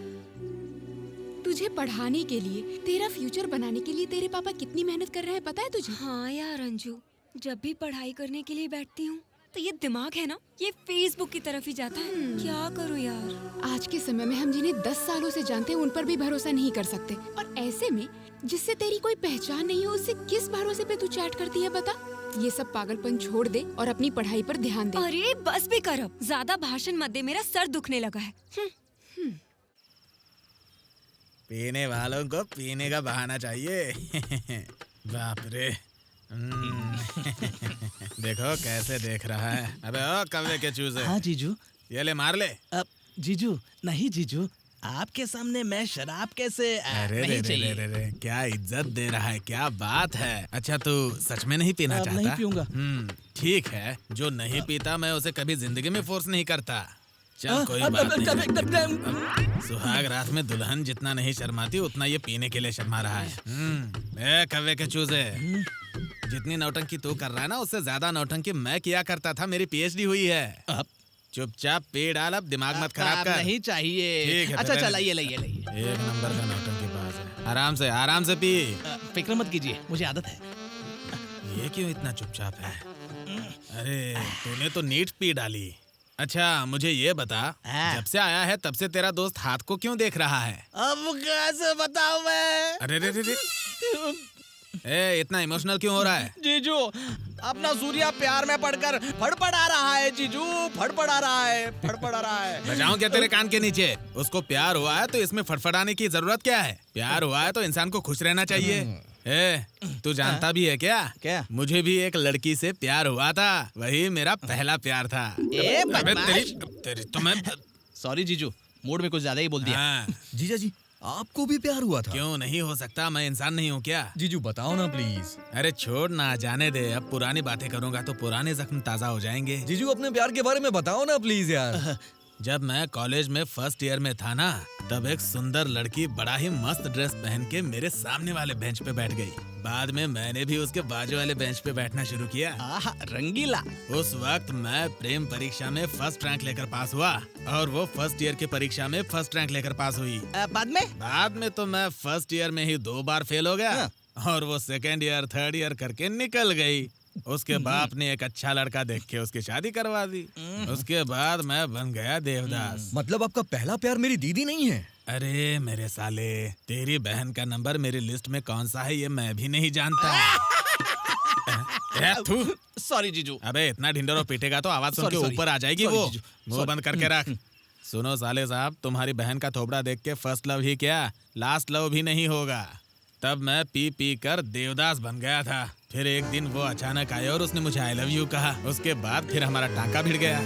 तुझे पढ़ाने के लिए, तेरा फ्यूचर बनाने के लिए तेरे पापा कितनी मेहनत कर रहे हैं पता है तुझे? हाँ यार अंजू, जब भी पढ़ाई करने के लिए बैठती हूँ तो ये दिमाग है ना, ये फेसबुक की तरफ ही जाता है। क्या करूँ यार। आज के समय में हम जिन्हें 10 सालों से जानते हैं उन पर भी भरोसा नहीं कर सकते। और ऐसे में जिससे तेरी कोई पहचान नहीं हो उससे किस भरोसे पे तू चैट करती है बता? ये सब पागलपन छोड़ दे और अपनी पढ़ाई पर ध्यान दे। अरे बस भी कर, अब ज्यादा भाषण मत दे, मेरा सर दुखने लगा है। पीने वालों को पीने का बहाना चाहिए। बाप रे। देखो कैसे देख रहा है। अबे ओ कौवे के चूजे। हाँ जीजू। ये ले मार ले। अब जीजू नहीं जीजू, आपके सामने मैं शराब कैसे? अरे नहीं रे चाहिए। रे रे, क्या इज्जत दे रहा है, क्या बात है। अच्छा तू सच में नहीं पीना अब चाहता? नहीं पीऊंगा। ठीक है, जो नहीं पीता मैं उसे कभी जिंदगी में फोर्स नहीं करता। चल कोई बात नहीं। सुहाग रात में दुल्हन जितना नहीं शर्माती उतना ये पीने के लिए शर्मा रहा है। ए कौवे के चूजे, जितनी नौटंकी तू कर रहा है ना उससे ज्यादा नौटंकी मैं किया करता था। मेरी पीएचडी हुई है। अब चुपचाप पी डाल, अब दिमाग मत खराब कर। नहीं चाहिए। ठीक है, अच्छा फिर चला, ये ले। एक नंबर का नौटंकी बाज है। आराम से पी। फिक्र मत कीजिए, मुझे आदत है। ये क्यों इतना चुपचाप है? अरे तूने तो नीट पी डाली। अच्छा मुझे ये बता, जब से आया है तब से तेरा दोस्त हाथ को क्यों देख रहा है? अब कैसे बताऊं मैं? अरे रे रे रे। ए इतना इमोशनल क्यों हो रहा है? जीजू, अपना सूर्या प्यार में पड़कर फड़फड़ा रहा है। जीजू फड़फड़ा रहा है। बजाऊं क्या तेरे कान के नीचे? उसको प्यार हुआ है तो इसमें फड़फड़ाने की जरूरत क्या है? प्यार हुआ है तो इंसान को खुश रहना चाहिए। ए तू जानता भी है क्या? क्या? मुझे भी एक लड़की से प्यार हुआ था, वही मेरा पहला प्यार था। अबे तेरी तो मैं सॉरी जीजू, मूड में कुछ ज्यादा ही बोल दिया। हाँ। जीजा जी, आपको भी प्यार हुआ था? क्यों नहीं हो सकता, मैं इंसान नहीं हूँ क्या? जीजू बताओ ना प्लीज। अरे छोड़ ना, जाने दे। अब पुरानी बातें करूंगा तो पुराने जख्म ताजा हो जाएंगे। जीजू अपने प्यार के बारे में बताओ ना प्लीज यार। जब मैं कॉलेज में फर्स्ट ईयर में था ना, तब एक सुंदर लड़की बड़ा ही मस्त ड्रेस पहन के मेरे सामने वाले बेंच पे बैठ गई। बाद में मैंने भी उसके बाजू वाले बेंच पे बैठना शुरू किया। रंगीला। उस वक्त मैं प्रेम परीक्षा में फर्स्ट रैंक लेकर पास हुआ और वो फर्स्ट ईयर की परीक्षा में फर्स्ट रैंक लेकर पास हुई। बाद में तो मैं फर्स्ट ईयर में ही 2 बार फेल हो गया और वो सेकेंड ईयर थर्ड ईयर करके निकल गई। उसके बाप ने एक अच्छा लड़का देख के उसकी शादी करवा दी। उसके बाद मैं बन गया देवदास। मतलब आपका पहला प्यार मेरी दीदी नहीं है? अरे मेरे साले, तेरी बहन का नंबर मेरी लिस्ट में कौन सा है ये मैं भी नहीं जानता। सॉरी जीजू। अबे इतना ढिंडोरा पीटेगा तो आवाज सुन के ऊपर आ जाएगी। वो मुंह बंद करके रख। सुनो साले साहब, तुम्हारी बहन का थोबड़ा देख के फर्स्ट लव ही क्या, लास्ट लव भी नहीं होगा। तब मैं पी पी कर देवदास बन गया था। फिर एक दिन वो अचानक आए और उसने मुझे आई लव यू कहा। उसके बाद फिर हमारा टांका भिड़ गया।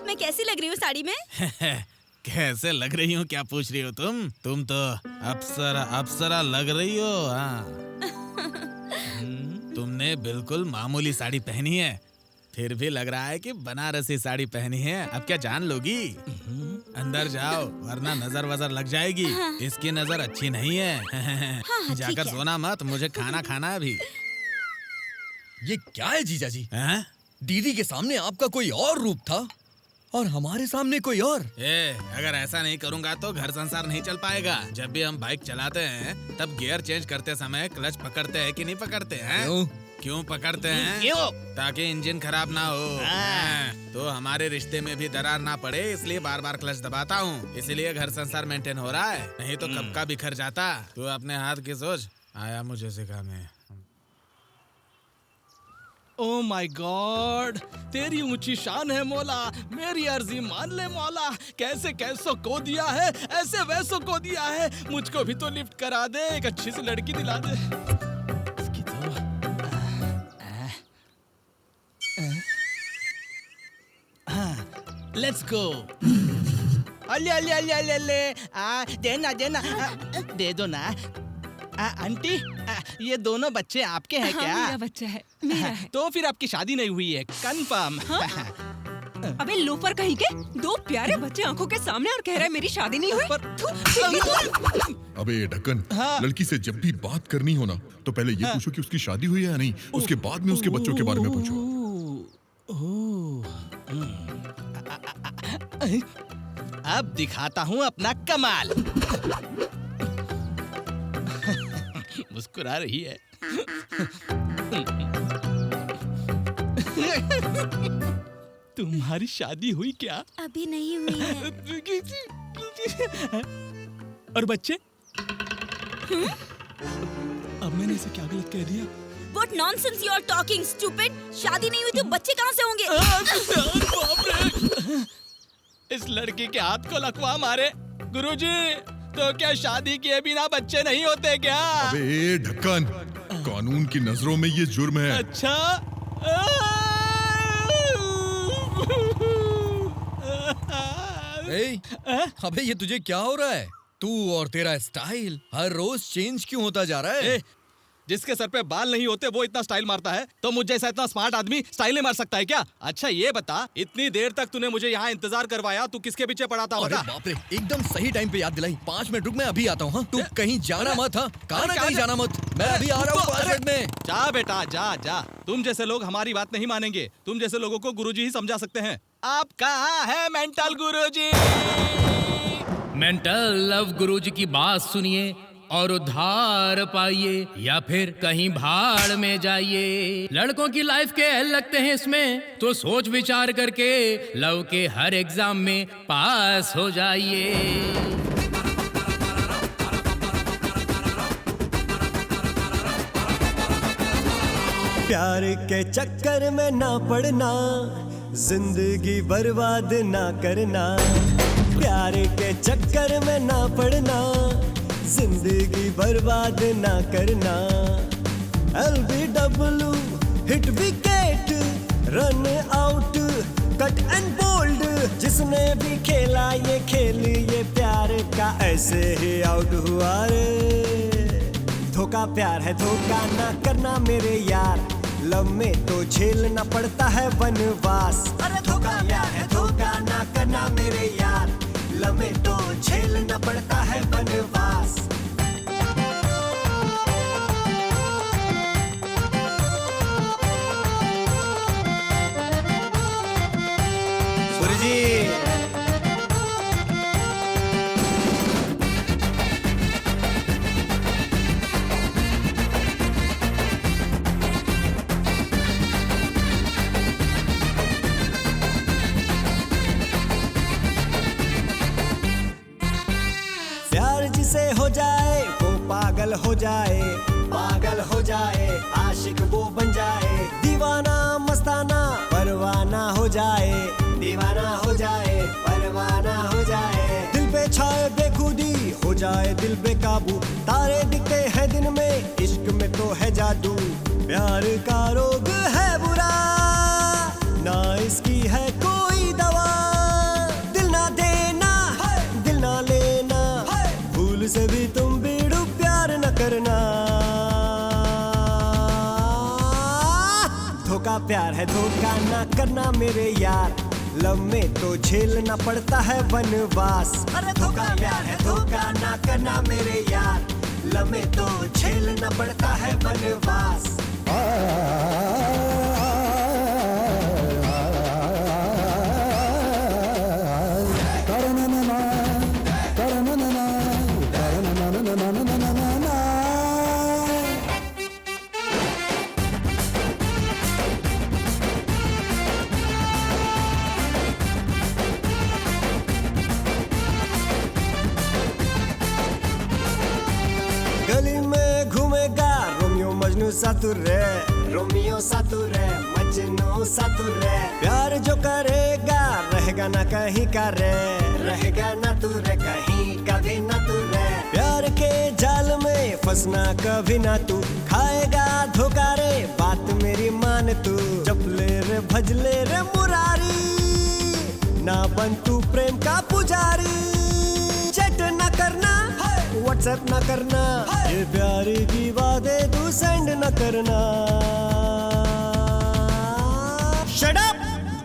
मैं कैसी लग रही हूँ साड़ी में? कैसे लग रही हूँ क्या पूछ रही हो तुम तो अप्सरा लग रही हो। हाँ तुमने बिल्कुल मामूली साड़ी पहनी है फिर भी लग रहा है कि बनारसी साड़ी पहनी है। अब क्या जान लोगी? अंदर जाओ वरना नजर वजर लग जाएगी। इसकी नजर अच्छी नहीं है। जाकर सोना मत, मुझे खाना खाना है अभी। ये क्या है जीजा जी? हैं? दीदी के सामने आपका कोई और रूप था और हमारे सामने कोई और। अगर ऐसा नहीं करूंगा तो घर संसार नहीं चल पाएगा। जब भी हम बाइक चलाते हैं तब गियर चेंज करते समय क्लच पकड़ते हैं कि नहीं पकड़ते हैं? क्यों पकड़ते हैं? क्यों? ताकि इंजन खराब ना हो। तो हमारे रिश्ते में भी दरार ना पड़े, इसलिए बार बार क्लच दबाता हूँ। इसलिए घर संसार मेंटेन हो रहा है, नहीं तो कब का बिखर जाता। तू अपने हाथ की सोच। आया मुझे सिखाने। ओ माय गॉड, तेरी ऊंची शान है मौला, मेरी अर्जी मान ले मौला। कैसे कैसों को दिया है, ऐसे वैसों को दिया है। मुझको भी तो लिफ्ट करा दे, एक अच्छी सी लड़की दिला दे। इसकी तो लेट्स गो। अले अले अले अले अले, देना देना, दे दो ना। आंटी, ये दोनों बच्चे आपके हैं क्या? मेरा बच्चा है, मेरा है। तो फिर आपकी शादी नहीं हुई है, कंफर्म। अबे लोफर कहीं के, दो प्यारे बच्चे आंखों के सामने और कह रहा है मेरी शादी नहीं हुई। अबे ढक्कन, लड़की से जब भी बात करनी हो ना तो पहले ये पूछो कि उसकी शादी हुई है या नहीं, उसके बाद में उसके बच्चों के बारे में पूछो। अब दिखाता हूँ अपना कमाल। मुस्कुरा रही है। तुम्हारी शादी हुई क्या? अभी नहीं हुई है। और बच्चे? अब मैंने इसे क्या गलत कह दिया? What nonsense you are talking, stupid! शादी नहीं हुई तो बच्चे कहाँ से होंगे? इस लड़की के हाथ को लकवा मारे। गुरुजी, तो क्या शादी किए बिना बच्चे नहीं होते क्या? अबे ढक्कन, कानून की नजरों में ये जुर्म है। अच्छा? अबे ये तुझे क्या हो रहा है? तू और तेरा स्टाइल हर रोज चेंज क्यों होता जा रहा है? जिसके सर पे बाल नहीं होते वो इतना स्टाइल मारता है, तो मुझ जैसा इतना स्मार्ट आदमी स्टाइल नहीं मार सकता है क्या? अच्छा ये बता, इतनी देर तक तूने मुझे यहाँ इंतजार करवाया, तू किसके पीछे पड़ा था? अरे बाप रे, एकदम सही टाइम पे याद दिलाई। 5 मिनट रुक, मैं अभी आता हूँ। तू कहीं जाना मत। कहीं जाना मत, मैं अभी आ रहा हूँ 5 मिनट में। जा बेटा, जा जा। तुम जैसे लोग हमारी बात नहीं मानेंगे। तुम जैसे लोगों को गुरुजी ही समझा सकते हैं। आप कहाँ है मेंटल गुरुजी? मेंटल लव गुरुजी की बात सुनिए और उद्धार पाइए, या फिर कहीं भाड़ में जाइए। लड़कों की लाइफ के एल लगते हैं इसमें, तो सोच विचार करके लव के हर एग्जाम में पास हो जाइए। प्यार के चक्कर में ना पड़ना, जिंदगी बर्बाद ना करना। प्यार के चक्कर में ना पड़ना, जिंदगी बर्बाद ना करना। LBW hit wicket, run out, caught and bowled, जिसने भी खेला ये खेल ये प्यार का ऐसे ही आउट हुआ रे। धोखा प्यार है, धोखा ना करना मेरे यार, लव में तो झेलना पड़ता है वनवास। अरे धोखा प्यार है, धोखा ना करना मेरे यार, लव में तो झेलना पड़ता है वनवास। गुरुजी, प्यार जिसे हो जाए वो पागल हो जाए, पागल हो जाए, आशिक वो बन जाए, दीवाना मस्ताना परवाना हो जाए, दीवाना हो जाए, परवाना हो जाए। दिल पे छाए बेखुदी, हो जाए दिल बेकाबू, तारे दिखते हैं दिन में, इश्क में तो है जादू। प्यार का रोग है बुरा, ना इसकी है कोई दवा। दिल ना देना, दिल ना लेना, भूल से भी तुम बेड़ू प्यार न करना। धोखा धोखा प्यार है धोखा ना करना मेरे यार, लव में तो झेलना पड़ता है वनवास। अरे धोखा प्यार है धोखा ना करना मेरे यार, लव में तो झेलना पड़ता है वनवास। गली में घूमेगा रोमियो मजनू सातुरे, रोमियो सातुरे मजनू सातुरे, प्यार जो करेगा रहेगा ना कहीं का रे, रहेगा ना तू रे कहीं कभी ना तू रे, प्यार के जाल में फंसना कभी ना तू, खाएगा धोखा रे बात मेरी मान तू, जपले रे भजले रे मुरारी, ना बन तू प्रेम का पुजारी, चैट ना करना व्हाट्सएप ना करना, ये प्यार की बातें तू सेंड ना करना। Shut up!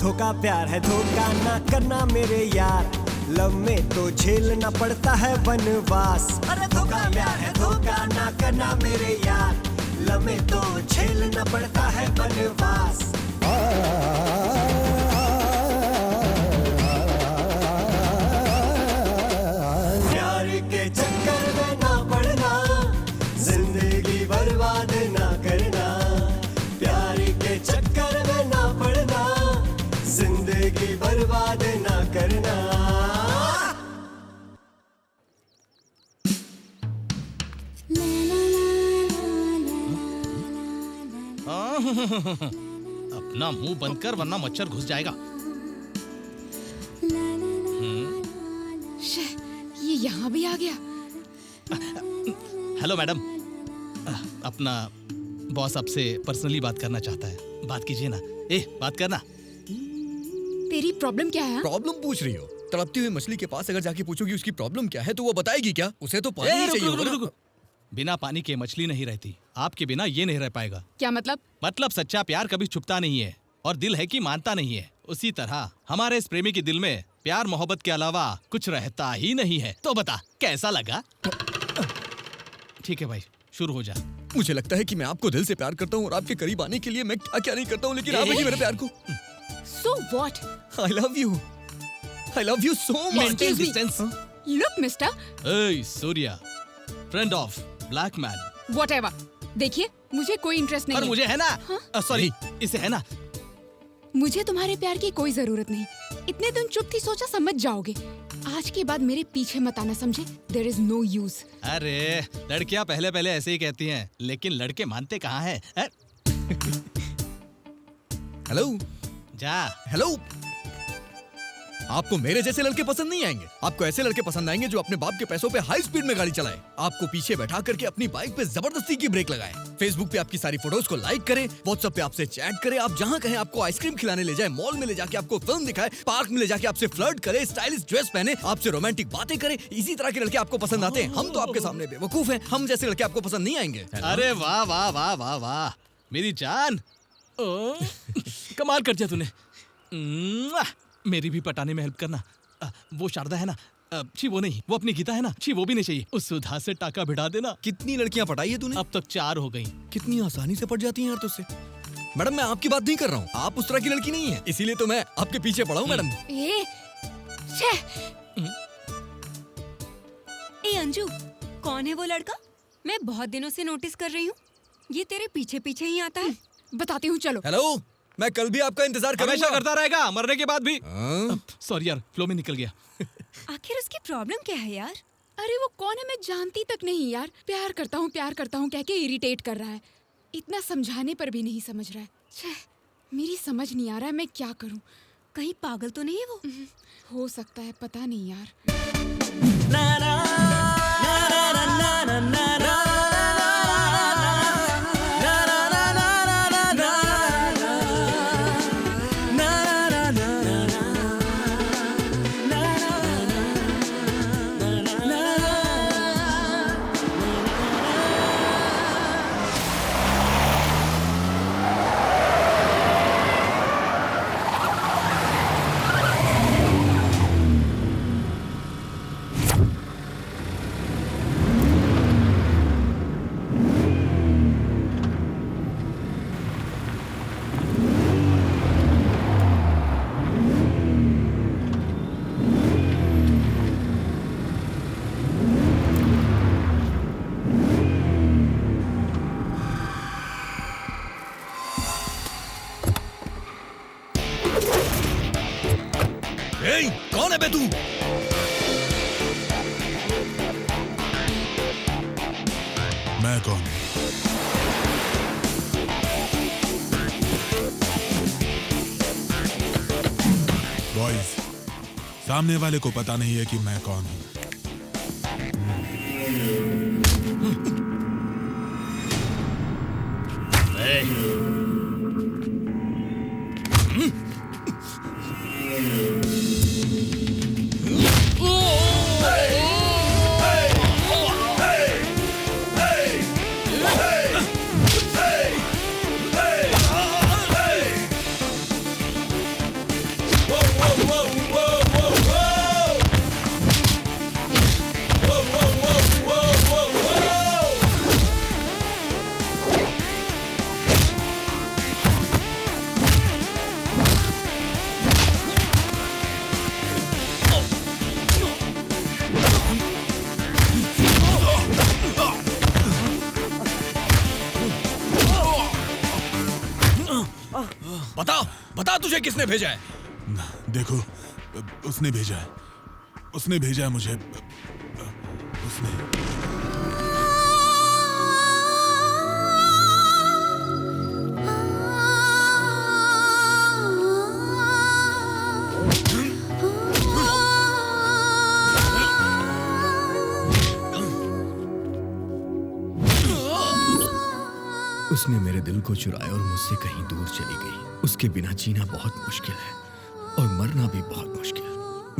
धोखा प्यार है धोखा ना करना मेरे यार, लव में तो झेलना पड़ता है वनवास। अरे धोखा प्यार है धोखा ना करना मेरे यार, लव में तो झेलना पड़ता है वनवास। प्यार के चक्कर में ना पड़ना, जिंदगी बर्बाद ना करना, प्यार के चक्कर में ना पड़ना, जिंदगी बर्बाद ना करना। अपना मुंह बंद कर वरना मच्छर घुस जाएगा। ये यहाँ भी आ गया। हेलो मैडम, अपना बॉस आपसे पर्सनली बात करना चाहता है, बात कीजिए ना। बात करना। तेरी प्रॉब्लम क्या है? प्रॉब्लम पूछ रही हो? तड़पती हुई मछली के पास अगर जाके पूछोगी उसकी प्रॉब्लम क्या है तो वो बताएगी क्या? उसे तो पानी ही चाहिए होगा ना। बिना पानी के मछली नहीं रहती, आपके बिना ये नहीं रह पाएगा। क्या मतलब? मतलब सच्चा प्यार कभी छुपता नहीं है और दिल है कि मानता नहीं है। उसी तरह हमारे इस प्रेमी के दिल में प्यार मोहब्बत के अलावा कुछ रहता ही नहीं है। तो बता कैसा लगा? ठीक है भाई, शुरू हो जा। मुझे लगता है कि मैं आपको दिल से प्यार करता हूँ और आपके करीब आने के लिए मैं क्या नहीं करता हूँ, लेकिन आप ही मेरे प्यार को। So what? I love you. I love you so much. Maintain distance. Look, mister. Hey, Surya, friend of black man. Whatever. देखिए, मुझे कोई इंटरेस्ट नहीं पर है। मुझे है ना। सॉरी, इसे है ना। मुझे तुम्हारे प्यार की कोई जरूरत नहीं। इतने दिन चुप थी, सोचा समझ जाओगे। आज के बाद मेरे पीछे मत आना, समझे? There is no use. अरे लड़कियां पहले पहले ऐसे ही कहती हैं, लेकिन लड़के मानते कहाँ हैं? हेलो जा। हेलो, आपको मेरे जैसे लड़के पसंद नहीं आएंगे। आपको ऐसे लड़के पसंद आएंगे जो अपने बाप के पैसों पे हाई स्पीड में गाड़ी चलाए, आपको पीछे बैठा करके अपनी बाइक पे जबरदस्ती की ब्रेक लगाए, फेसबुक पे आपकी सारी फोटोज को लाइक करे, व्हाट्सएप पे आपसे चैट करे, आप जहाँ कहें आपको आइसक्रीम खिलाने ले जाए, मॉल में ले जाके आपको फिल्म दिखाए, पार्क में ले जाके आपसे फ्लर्ट करे, स्टाइलिश ड्रेस पहने, आपसे रोमांटिक बातें करे। इसी तरह के लड़के आपको पसंद आते हैं। हम तो आपके सामने बेवकूफ हैं, हम जैसे लड़के आपको पसंद नहीं आएंगे। अरे वाह वाह वाह वाह वाह, मेरी जान। कमाल कर दिया तूने। मेरी भी पटाने में हेल्प करना। वो शारदा है ना, छी वो नहीं, वो अपनी गीता है ना, छी वो भी नहीं चाहिए। उस सुधा से टाका भिड़ा देना। कितनी लड़कियां पटाई है तूने? अब तक 4 हो गई। कितनी आसानी से पट जाती हैं यार तुझसे। मैडम, मैं आपकी बात नहीं कर रहा हूँ, आप उस तरह की लड़की नहीं है, इसीलिए तो मैं आपके पीछे पड़ा हूँ मैडम। अंजू, कौन है वो लड़का? मैं बहुत दिनों से नोटिस कर रही हूँ, ये तेरे पीछे पीछे ही आता है। बताती हूँ, चलो। हेलो, मैं कल भी आपका इंतजार करूंगा। हमेशा करता रहेगा, मरने के बाद भी। सॉरी यार, फ्लो में निकल गया। आखिर उसकी प्रॉब्लम क्या है यार? अरे वो कौन है मैं जानती तक नहीं यार। प्यार करता हूँ कह के इरिटेट कर रहा है। इतना समझाने पर भी नहीं समझ रहा है। छह, मेरी समझ नहीं आ रहा है मैं क्या करूँ। कहीं पागल तो नहीं है वो? हो सकता है, पता नहीं यार। ए, कौन है बे तू? मैं कौन हूं? बॉयज, सामने वाले को पता नहीं है कि मैं कौन हूं। बता तुझे किसने भेजा है? देखो, उसने भेजा है। उसने भेजा है मुझे। उसने। उसने मेरे दिल को चुराया और मुझसे कहीं दूर चली गई। उसके बिना जीना बहुत मुश्किल है और मरना भी बहुत मुश्किल।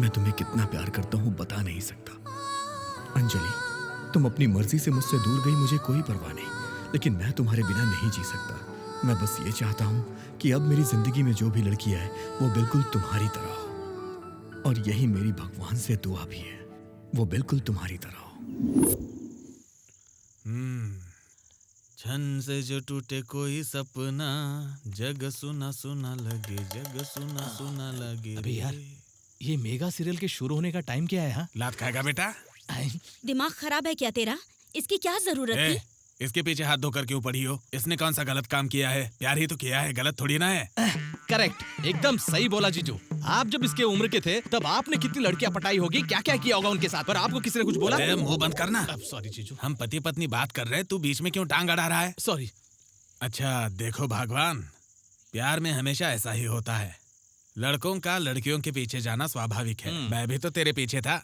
मैं तुम्हें कितना प्यार करता हूँ बता नहीं सकता। अंजलि, तुम अपनी मर्जी से मुझसे दूर गई, मुझे कोई परवाह नहीं, लेकिन मैं तुम्हारे बिना नहीं जी सकता। मैं बस ये चाहता हूँ कि अब मेरी जिंदगी में जो भी लड़की आए वो बिल्कुल तुम्हारी तरह हो, और यही मेरी भगवान से दुआ भी है, वो बिल्कुल तुम्हारी तरह हो। छन से जो टूटे कोई सपना, जग सुना सुना लगे, जग सुना सुना लगे। अबे यार, ये मेगा सीरियल के शुरू होने का टाइम क्या है? हाँ, लात खाएगा बेटा? दिमाग खराब है क्या तेरा? इसकी क्या जरूरत थी? इसके पीछे हाथ धोकर क्यों पड़ी हो? इसने कौन सा गलत काम किया है? प्यार ही तो किया है, गलत थोड़ी ना है। करेक्ट, एकदम सही बोला जीजू। आप जब इसके उम्र के थे तब आपने कितनी लड़कियां पटाई होगी, क्या क्या किया होगा उनके साथ, पर आपको किसी ने कुछ बोला? मुंह बंद करना। सॉरी जीजू। हम पति पत्नी बात कर रहे हैं, तू बीच में क्यों टांग अड़ा रहा है? सॉरी। अच्छा देखो भगवान, प्यार में हमेशा ऐसा ही होता है। लड़कों का लड़कियों के पीछे जाना स्वाभाविक है। मैं भी तो तेरे पीछे था।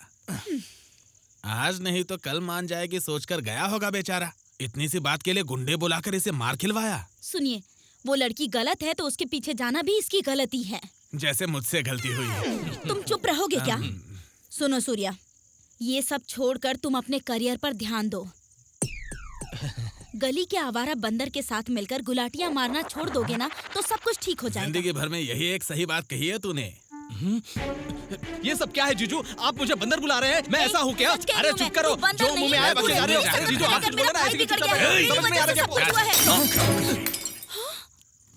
आज नहीं तो कल मान जाएगी सोचकर गया होगा बेचारा। इतनी सी बात के लिए गुंडे बुलाकर इसे मार खिलवाया। सुनिए, वो लड़की गलत है तो उसके पीछे जाना भी इसकी गलती है। जैसे मुझसे गलती हुई है। तुम चुप रहोगे क्या? सुनो सूर्या, ये सब छोड़कर तुम अपने करियर पर ध्यान दो। गली के आवारा बंदर के साथ मिलकर गुलाटियां मारना छोड़ दोगे ना तो सब कुछ ठीक हो जाएगा। जिंदगी भर में यही एक सही बात कही है तूने। ये सब क्या है जीजू? आप मुझे बंदर बुला रहे हैं? मैं ऐसा हूँ क्या? अरे चुप करो, जो मुंह में आया बके जा रहे हो। जीजू आप कुछ बोलो ना, ऐसे क्यों चुप रहे हो? समझ नहीं आ रहा क्या?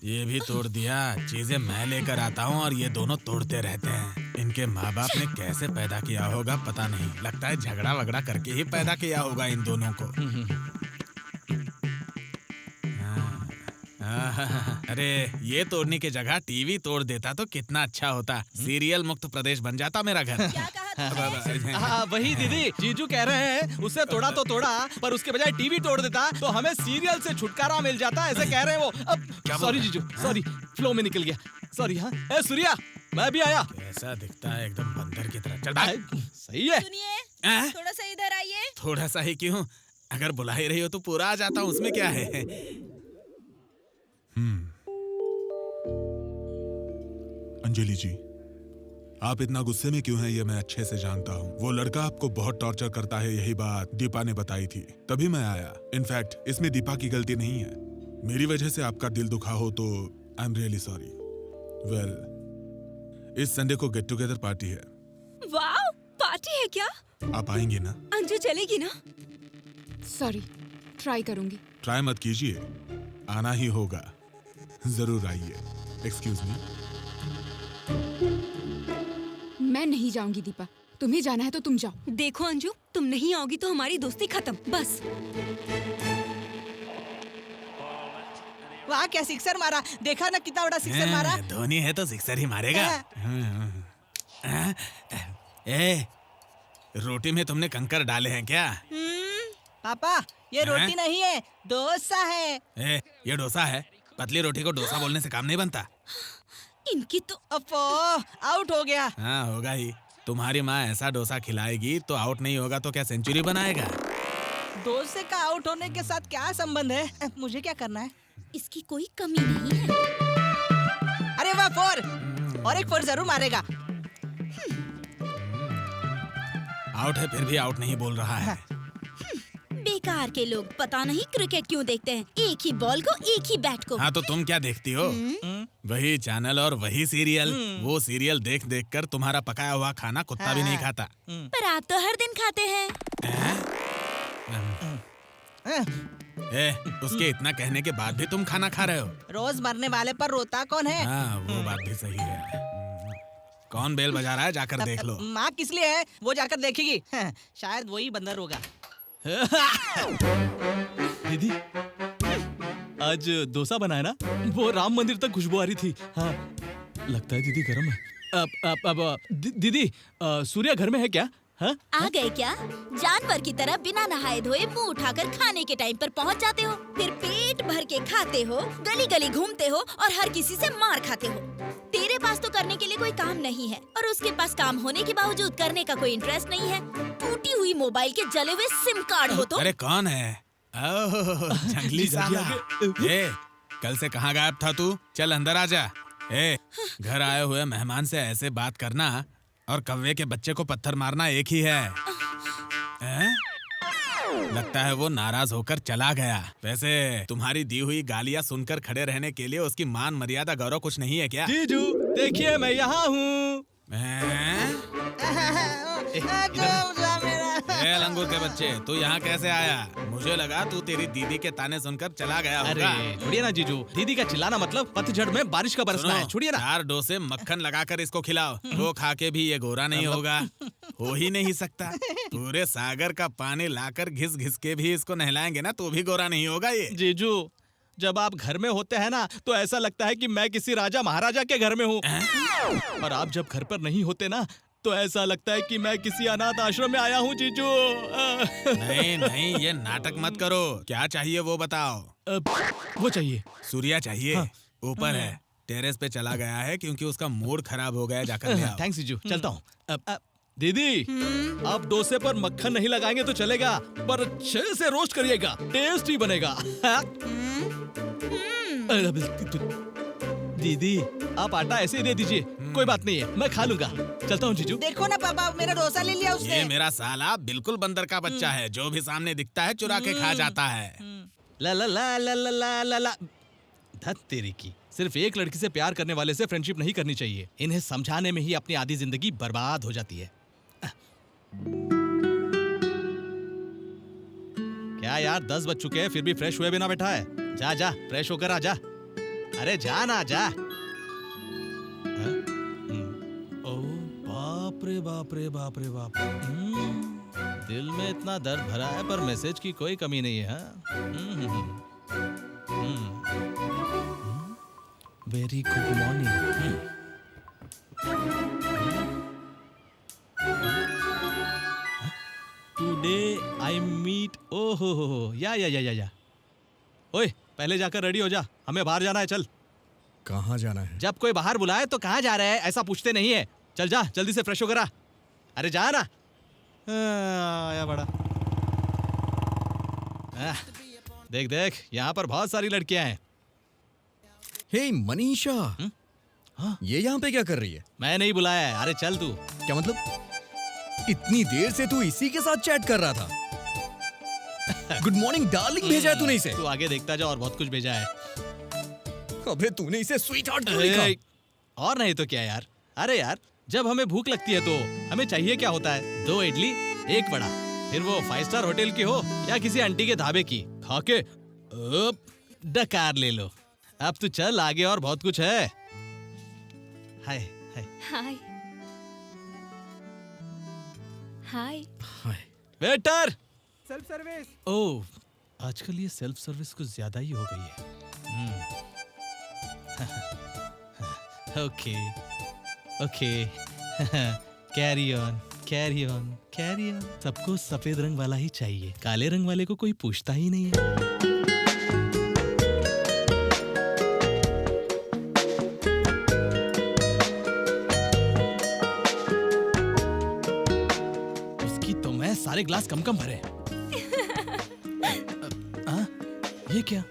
ये भी तोड़ दिया। चीजें मैं लेकर आता हूँ और ये दोनों तोड़ते रहते हैं। इनके माँ बाप ने कैसे पैदा किया होगा पता नहीं, लगता है झगड़ा वगड़ा करके ही पैदा किया होगा इन दोनों को। अरे ये तोड़ने की जगह टीवी तोड़ देता तो कितना अच्छा होता। सीरियल मुक्त प्रदेश बन जाता मेरा घर। क्या कहा? वही दीदी, जीजू कह रहे हैं उसे तोड़ा तो तोड़ा, पर उसके बजाय टीवी तोड़ देता तो हमें सीरियल से छुटकारा मिल जाता, ऐसे कह रहे हैं वो। अब सॉरी जीजू, सॉरी, फ्लो में निकल गया, सॉरी। हाँ ए सूर्या, मैं भी आया। कैसा दिखता है, एकदम बंदर की तरह। चल भाई। सही है। सुनिए, थोड़ा सा इधर आइए। थोड़ा सा ही क्यों, अगर बुला ही रही हो तो पूरा आ जाता हूँ, उसमें क्या है। अंजलि जी, आप इतना गुस्से में क्यों हैं ये मैं अच्छे से जानता हूँ। वो लड़का आपको बहुत टॉर्चर करता है, यही बात दीपा ने बताई थी, तभी मैं आया। इनफैक्ट इसमें दीपा की गलती नहीं है। मेरी वजह से आपका दिल दुखा हो तो I am really sorry. Well, इस संडे को गेट टुगेदर पार्टी है। वाओ, पार्टी है क्या? आप आएंगी ना? अंजू चलेगी ना? सॉरी, ट्राई करूंगी। ट्राई मत कीजिए, आना ही होगा। जरूर आइए। Excuse me. मैं नहीं जाऊंगी दीपा, तुम्हें जाना है तो तुम जाओ। देखो अंजू, तुम नहीं आओगी तो हमारी दोस्ती खत्म, बस। वाह, क्या सिक्सर मारा, देखा ना कितना बड़ा सिक्सर मारा। धोनी है तो सिक्सर ही मारेगा। ए, रोटी में तुमने कंकर डाले हैं क्या? पापा ये रोटी नहीं है, डोसा है। ए, ये डोसा है? पतली रोटी को डोसा बोलने से काम नहीं बनता। इनकी तो अफो, आउट हो गया। हाँ होगा ही। तुम्हारी माँ ऐसा डोसा खिलाएगी तो आउट नहीं होगा तो क्या सेंचुरी बनाएगा? डोसे का आउट होने के साथ क्या संबंध है? मुझे क्या करना है? इसकी कोई कमी नहीं है। अरे वाह, 4 और एक 4 जरूर मारेगा। आउट है फिर भी आउट नहीं बोल रहा है। बेकार के लोग, पता नहीं क्रिकेट क्यों देखते हैं। एक ही बॉल को एक ही बैट को। हाँ तो तुम क्या देखती हो? वही चैनल और वही सीरियल। वो सीरियल देख देख कर तुम्हारा पकाया हुआ खाना कुत्ता भी नहीं खाता। पर आप तो हर दिन खाते हैं। उसके इतना कहने के बाद भी तुम खाना खा रहे हो। रोज मरने वाले पर रोता कौन है? हाँ वो बात भी सही है। कौन बेल बजा रहा है जाकर देख लो। माँ किस लिए है वो जाकर देखेगी। शायद वही बंदर होगा। दीदी आज डोसा बनाया ना, वो राम मंदिर तक खुशबू आ रही थी। हाँ लगता है दीदी गर्म है। अब दीदी सूर्या घर में है क्या? हाँ? आ गए क्या? जानवर की तरह बिना नहाए धोए मुंह उठाकर खाने के टाइम पर पहुंच जाते हो, फिर पेट भर के खाते हो, गली गली घूमते हो और हर किसी से मार खाते हो। तेरे पास तो करने के लिए कोई काम नहीं है और उसके पास काम होने के बावजूद करने का कोई इंटरेस्ट नहीं है। टूटी हुई मोबाइल के जले हुए सिम कार्ड हो तो। अरे कौन है? जंगली साला। ए, कल से कहाँ गायब था तू? चल अंदर आ जा। ए, घर आए हुए मेहमान से ऐसे बात करना और कौवे के बच्चे को पत्थर मारना एक ही है। लगता है वो नाराज होकर चला गया। वैसे तुम्हारी दी हुई गालियाँ सुनकर खड़े रहने के लिए उसकी मान मर्यादा गौरव कुछ नहीं है क्या? जीजू देखिए मैं यहाँ हूँ। लंगूर के बच्चे, तू यहाँ कैसे आया? मुझे लगा तू तेरी दीदी के ताने सुनकर चला गया होगा। अरे छोड़िए ना जीजू, दीदी का चिल्लाना मतलब पतझड़ में बारिश का बरसना है। छोड़िए ना। 4 डोसे मक्खन लगाकर इसको खिलाओ, वो खा के भी ये गोरा नहीं होगा। हो ही नहीं सकता। पूरे सागर का पानी लाकर घिस घिस के भी इसको नहलाएंगे ना तो भी गोरा नहीं होगा ये। जीजू जब आप घर में होते हैं ना तो ऐसा लगता है कि मैं किसी राजा महाराजा के घर में हूँ, और आप जब घर पर नहीं होते ना तो ऐसा लगता है कि मैं किसी अनाथ आश्रम में आया हूँ जीजू। नहीं नहीं ये नाटक मत करो। क्या चाहिए वो बताओ। वो चाहिए। सूर्या चाहिए। हाँ। ऊपर है, टेरेस पे चला गया है क्योंकि उसका मूड खराब हो गया। जाकर ले आओ। थैंक्स जीजू, चलता हूँ। दीदी आप डोसे पर मक्खन नहीं लगाएंगे तो चलेगा, पर अच्छे से रोस्ट करिएगा, टेस्टी बनेगा। दीदी आप आटा ऐसे ही दे दीजिए, कोई बात नहीं है, मैं खा लूंगा। चलता हूँ जीजू। देखो ना पापा, मेरा डोसा ले लिया उसने। ये मेरा साला बिल्कुल बंदर का बच्चा है, जो भी सामने दिखता है चुरा के खा जाता है। ला ला ला ला ला ला ला ला। धत तेरी की, सिर्फ एक लड़की से प्यार करने वाले से फ्रेंडशिप नहीं करनी चाहिए। इन्हें समझाने में ही अपनी आधी जिंदगी बर्बाद हो जाती है। क्या यार 10 बज चुके हैं फिर भी फ्रेश हुए बिना बैठा है? जा जा फ्रेश होकर आ जा। अरे जा ना जा। ओ बाप रे बाप रे बाप रे बाप। दिल में इतना दर्द भरा है पर मैसेज की कोई कमी नहीं है। Very good morning. Today I meet. ओहो या। ओए पहले जाकर रेडी हो जा, हमें बाहर जाना है। चल। कहाँ जाना है? जब कोई बाहर बुलाए तो कहाँ जा रहे हैं ऐसा पूछते नहीं है। चल जा जल्दी से फ्रेश होकर आ। अरे जा ना। आया बड़ा। देख देख यहाँ पर बहुत सारी लड़कियां हैं। हे मनीषा, हाँ? ये यहाँ पे क्या कर रही है? मैं नहीं बुलाया है। अरे चल तू। क्या मतलब? इतनी देर से तू इसी के साथ चैट कर रहा था? गुड मॉर्निंग डार्लिंग भेजा है तूने इसे? तू आगे देखता जा, और बहुत कुछ भेजा है। अबे तूने इसे स्वीट हार्ट क्यों लिखा? और नहीं तो क्या यार। अरे यार जब हमें भूख लगती है तो हमें चाहिए क्या होता है? 2 इडली 1 वड़ा, फिर वो 5 स्टार होटल की हो या किसी आंटी के ढाबे की, खा के डकार ले लो। अब तू चल आगे, और बहुत कुछ है। Hi hi hi hi hi. Waiter. Self service. Oh आजकल ये सेल्फ सर्विस कुछ ज्यादा ही हो गई है। Okay okay. Carry on carry on carry on. सबको सफेद रंग वाला ही चाहिए, काले रंग वाले को कोई पूछता ही नहीं है। उसकी तो मैं सारे ग्लास कम कम भरे। ये क्या?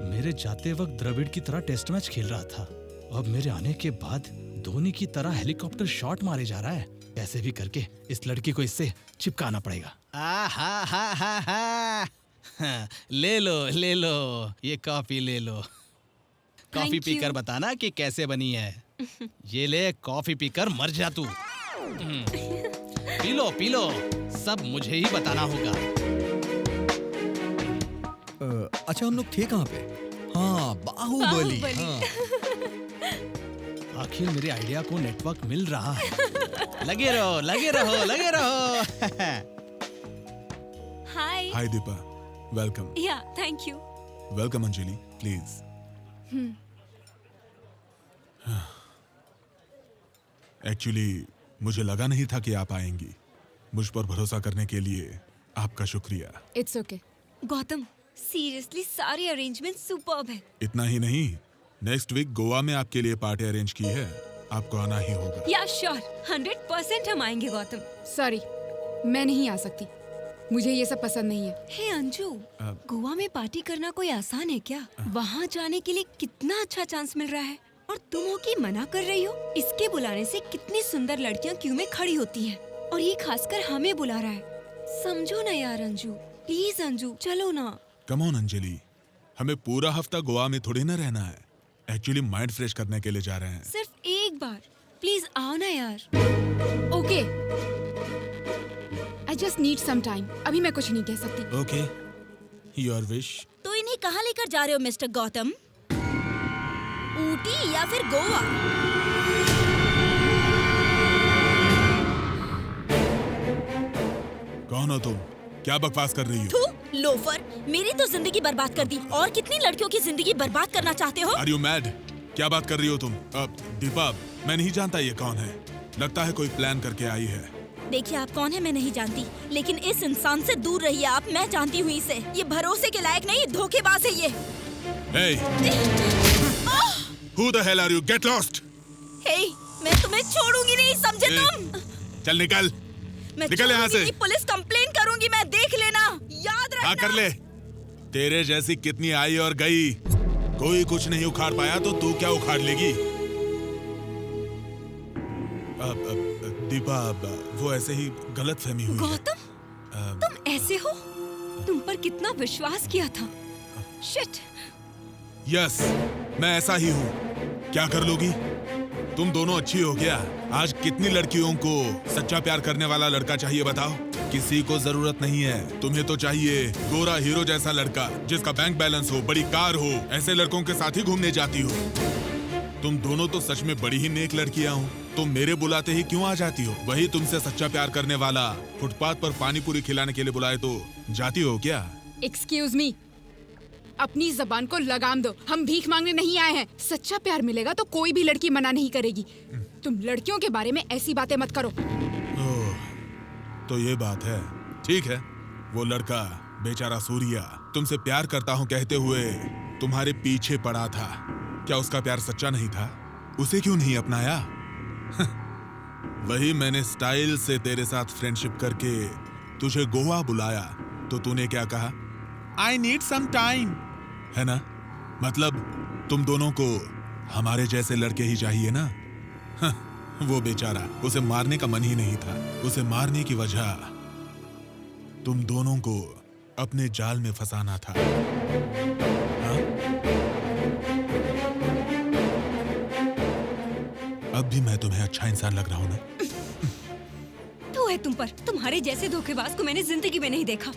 मेरे जाते वक्त द्रविड़ की तरह टेस्ट मैच खेल रहा था, अब मेरे आने के बाद धोनी की तरह हेलीकॉप्टर शॉट मारे जा रहा है। कैसे भी करके इस लड़की को इससे चिपकाना पड़ेगा। ले लो ये कॉफी ले लो। कॉफी पीकर बताना कि कैसे बनी है। ये ले कॉफी पीकर मर जा तू। पी लो सब मुझे ही बताना होगा। अच्छा हम लोग थे कहाँ पे? हाँ बाहुबली। हाँ। आखिर मेरे आइडिया को नेटवर्क मिल रहा है। लगे रहो। हाय। हाय दीपा, वेलकम। या thank you. Welcome Anjali, please. Actually मुझे लगा नहीं था कि आप आएंगी। मुझ पर भरोसा करने के लिए आपका शुक्रिया। It's okay. गौतम सीरियसली सारे अरेंजमेंट सुपर्ब है। इतना ही नहीं, नेक्स्ट वीक गोवा में आपके लिए पार्टी अरेंज की है, आपको आना ही होगा। या श्योर 100% हम आएंगे गौतम। सॉरी मैं नहीं आ सकती, मुझे ये सब पसंद नहीं है। हे अंजू, गोवा में पार्टी करना कोई आसान है क्या? वहाँ जाने के लिए कितना अच्छा चांस मिल रहा है और तुम हो कि मना कर रही हो। इसके बुलाने से कितनी सुंदर लड़कियाँ क्यू में खड़ी होती हैं और ये खासकर हमें बुला रहा है। समझो ना यार अंजू, प्लीज अंजू चलो ना। कम ऑन अंजलि, हमें पूरा हफ्ता गोवा में थोड़ी ना रहना है। एक्चुअली माइंड फ्रेश करने के लिए जा रहे हैं। सिर्फ एक बार प्लीज आओ ना यार। Okay, I just need some time. अभी मैं कुछ नहीं कह सकती। Okay, your wish. तो इन्हें कहाँ लेकर जा रहे हो मिस्टर गौतम? ऊटी या फिर गोवा? कौन हो तुम? क्या बकवास कर रही हो? थू, लोफर, मेरी तो जिंदगी बर्बाद कर दी और कितनी लड़कियों की जिंदगी बर्बाद करना चाहते हो? Are you mad? क्या बात कर रही हो तुम? दीपा, मैं नहीं जानता ये कौन है। लगता है कोई प्लान करके आई है। देखिए आप कौन है मैं नहीं जानती, लेकिन इस इंसान से दूर रहिए आप। मैं जानती हूँ इसे, ये भरोसे के लायक नहीं, धोखेबाज है ये। Hey! Who the hell are you? Get lost! Hey, मैं तुम्हें छोड़ूंगी नहीं, समझे तुम? चल निकल, मैं निकल यहाँ से। पुलिस कंप्लेन करूंगी मैं, देख लेना, याद रखना। हाँ कर ले। तेरे जैसी कितनी आई और गई, कोई कुछ नहीं उखाड़ पाया तो तू क्या उखाड़ लेगी? दीपा, वो ऐसे ही गलत फहमी हुई। गौतम, तुम ऐसे हो? तुम पर कितना विश्वास किया था। शिट। यस, मैं ऐसा ही हूँ। क्या कर लोगी? तुम दोनों अच्छी हो क्या? आज कितनी लड़कियों को सच्चा प्यार करने वाला लड़का चाहिए बताओ? किसी को जरूरत नहीं है। तुम्हें तो चाहिए गोरा हीरो जैसा लड़का जिसका बैंक बैलेंस हो, बड़ी कार हो। ऐसे लड़कों के साथ ही घूमने जाती हो। तुम दोनों तो सच में बड़ी ही नेक लड़कियां हो। तुम मेरे बुलाते ही क्यों आ जाती हो? वही तुमसे सच्चा प्यार करने वाला फुटपाथ पर पानी पूरी खिलाने के लिए बुलाए तो जाती हो क्या? एक्सक्यूज मी, अपनी जबान को लगाम दो। हम भीख मांगने नहीं आए हैं। सच्चा प्यार मिलेगा तो कोई भी लड़की मना नहीं करेगी। तुम लड़कियों के बारे में ऐसी बातें मत करो। ओह, तो ये बात है। ठीक है, वो लड़का बेचारा सूर्या तुमसे प्यार करता हूँ कहते हुए तुम्हारे पीछे पड़ा था। क्या उसका प्यार सच्चा नहीं था? उसे क्यों नहीं अपनाया? वही मैंने स्टाइल से तेरे साथ फ्रेंडशिप करके तुझे गोवा बुलाया तो तूने क्या कहा? I need some time, है ना? मतलब तुम दोनों को हमारे जैसे लड़के ही चाहिए ना? वो बेचारा, उसे मारने का मन ही नहीं था। उसे मारने की वजह तुम दोनों को अपने जाल में फंसाना था। हाँ? अब भी मैं तुम्हें अच्छा इंसान लग रहा हूँ ना? तू है तुम पर। तुम्हारे जैसे धोखेबाज को मैंने जिंदगी में नहीं देखा।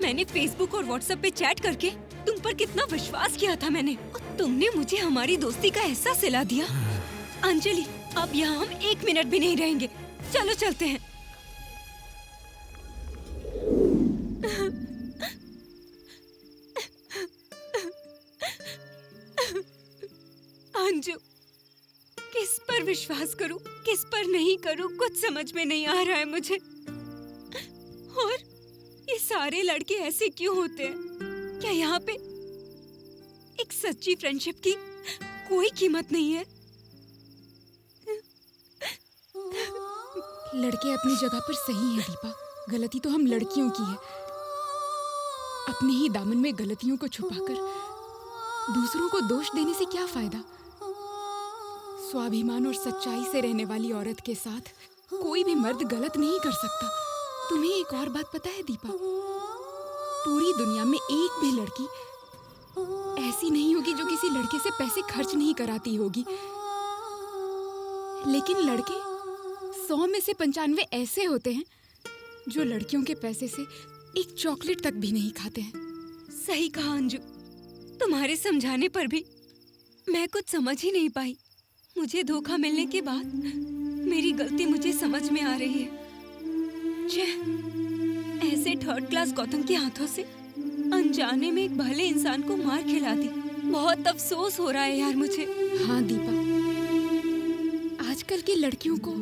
मैंने फेसबुक और व्हाट्सएप पे चैट करके तुम पर कितना विश्वास किया था मैंने, और तुमने मुझे हमारी दोस्ती का एहसास दिला दिया। अंजलि, अब यहाँ हम 1 मिनट भी नहीं रहेंगे। चलो चलते हैं। अंजू, किस पर विश्वास विश्वास करूं, किस पर नहीं करूं, कुछ समझ में नहीं आ रहा है मुझे। और ये सारे लड़के ऐसे क्यों होते हैं? क्या यहाँ पे एक सच्ची फ्रेंडशिप की कोई कीमत नहीं है? लड़के अपनी जगह पर सही है दीपा, गलती तो हम लड़कियों की है। अपने ही दामन में गलतियों को छुपाकर दूसरों को दोष देने से क्या फायदा? स्वाभिमान और सच्चाई से रहने वाली औरत के साथ कोई भी मर्द गलत नहीं कर सकता। तुम्हें एक और बात पता है दीपा? पूरी दुनिया में एक भी लड़की ऐसी नहीं होगी जो किसी लड़के से पैसे खर्च नहीं कराती होगी, लेकिन लड़के 100 में से 95 ऐसे होते हैं जो लड़कियों के पैसे से एक चॉकलेट तक भी नहीं खाते हैं। सही कहा अंजू, तुम्हारे समझाने पर भी मैं कुछ समझ ही नहीं पाई। मुझे धोखा मिलने के बाद मेरी गलती मुझे समझ में आ रही है। ऐसे थर्ड क्लास गौतम के हाथों से अनजाने में एक भले इंसान को मार खिला दी। बहुत अफसोस हो रहा है यार मुझे। हाँ दीपा, आजकल की लड़कियों को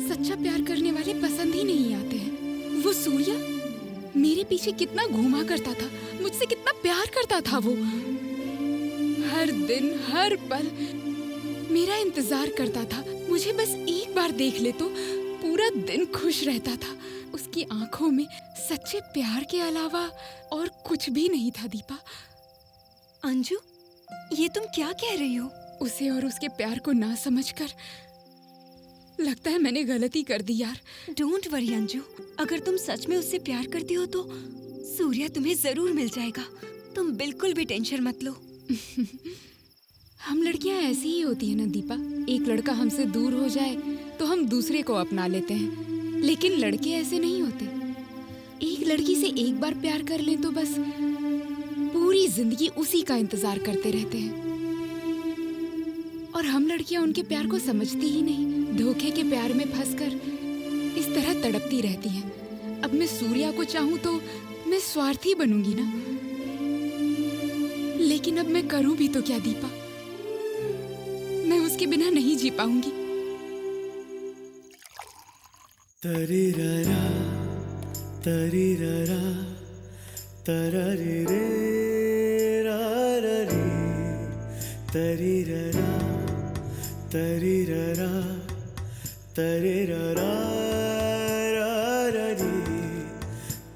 सच्चा प्यार करने वाले पसंद ही नहीं आते हैं। वो सूर्या मेरे पीछे कितना घूमा करता था, मुझसे कितना प्यार करता था। वो हर दिन हर पल मेरा इंतजार करता था। मुझे बस एक बार देख ले तो पूरा दिन खुश रहता था। उसकी आंखों में सच्चे प्यार के अलावा और कुछ भी नहीं था दीपा। अंजू, ये तुम क्या कह रही हो? उसे और उसके प्यार को ना समझकर लगता है मैंने गलती कर दी यार। डोंट वरी अंजू, अगर तुम सच में उससे प्यार करती हो तो सूर्या तुम्हें जरूर मिल जाएगा। तुम बिल्कुल भी टेंशन मत लो। हम लड़कियां ऐसी ही होती है ना दीपा। एक लड़का हमसे दूर हो जाए तो हम दूसरे को अपना लेते हैं, लेकिन लड़के ऐसे नहीं होते। एक लड़की से एक बार प्यार कर लें तो बस पूरी जिंदगी उसी का इंतजार करते रहते हैं। और हम लड़कियां उनके प्यार को समझती ही नहीं, धोखे के प्यार में फंसकर इस तरह तड़पती रहती हैं। अब मैं सूर्या को चाहूं तो मैं स्वार्थी बनूंगी ना, लेकिन अब मैं करूं भी तो क्या दीपा? मैं उसके बिना नहीं जी पाऊंगी। तरीररा तरीररा तररिरे राररी तरीररा तरीररा तरीररा राररी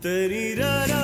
तरीररा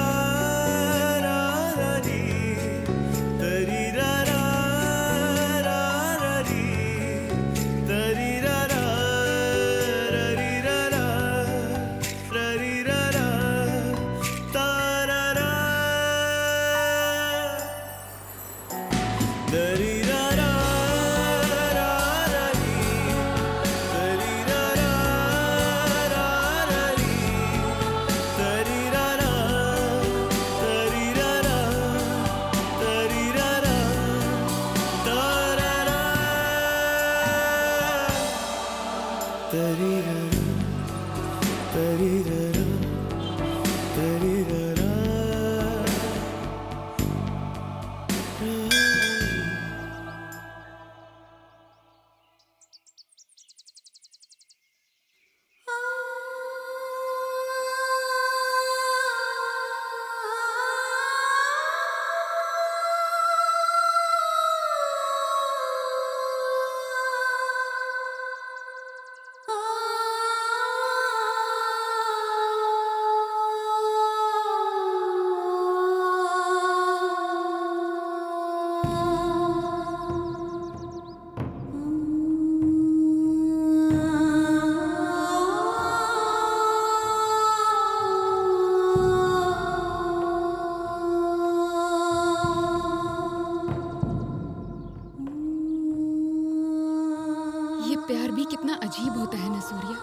अजीब होता है ना सूर्या।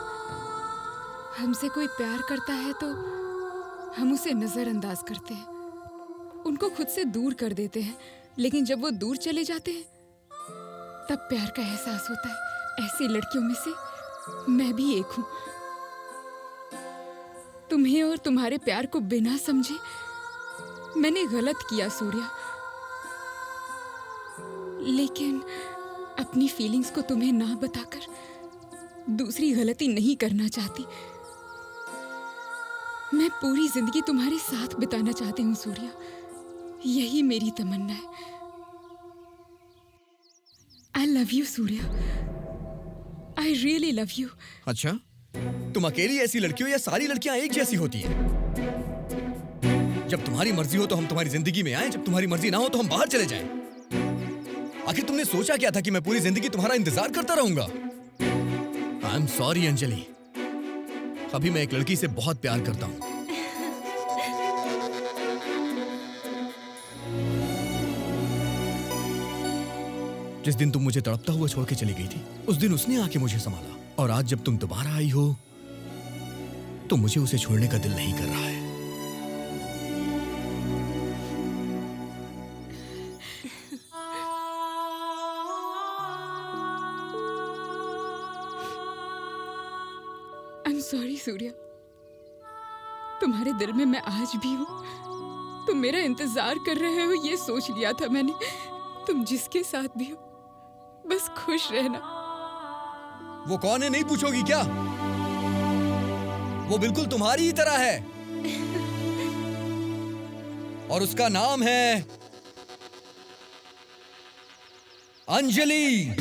हमसे कोई प्यार करता है तो हम उसे नजरअंदाज करते हैं, उनको खुद से दूर कर देते हैं, लेकिन जब वो दूर चले जाते हैं तब प्यार का एहसास होता है। ऐसी लड़कियों में से मैं भी एक हूं। तुम्हें और तुम्हारे प्यार को बिना समझे मैंने गलत किया सूर्या, लेकिन अपनी फीलिंग्स को तुम्हें ना बताकर दूसरी गलती नहीं करना चाहती। मैं पूरी जिंदगी तुम्हारे साथ बिताना चाहती हूँ सूर्या, यही मेरी तमन्ना है। I love you Surya, I really love you. अच्छा, तुम अकेली ऐसी लड़की हो या सारी लड़कियां एक जैसी होती हैं? जब तुम्हारी मर्जी हो तो हम तुम्हारी जिंदगी में आए, जब तुम्हारी मर्जी ना हो तो हम बाहर चले जाएं। आखिर तुमने सोचा क्या था कि मैं पूरी जिंदगी तुम्हारा इंतजार करता रहूंगा? आई एम सॉरी अंजलि, अभी मैं एक लड़की से बहुत प्यार करता हूं। जिस दिन तुम मुझे तड़पता हुआ छोड़ के चली गई थी, उस दिन उसने आके मुझे संभाला, और आज जब तुम दोबारा आई हो तो मुझे उसे छोड़ने का दिल नहीं कर रहा है। आई एम सॉरी सूर्या, तुम्हारे दिल में मैं आज भी हूँ। तुम मेरा इंतजार कर रहे हो ये सोच लिया था मैंने। तुम जिसके साथ भी हो बस खुश रहना। वो कौन है नहीं पूछोगी क्या? वो बिल्कुल तुम्हारी ही तरह है, और उसका नाम है अंजलि।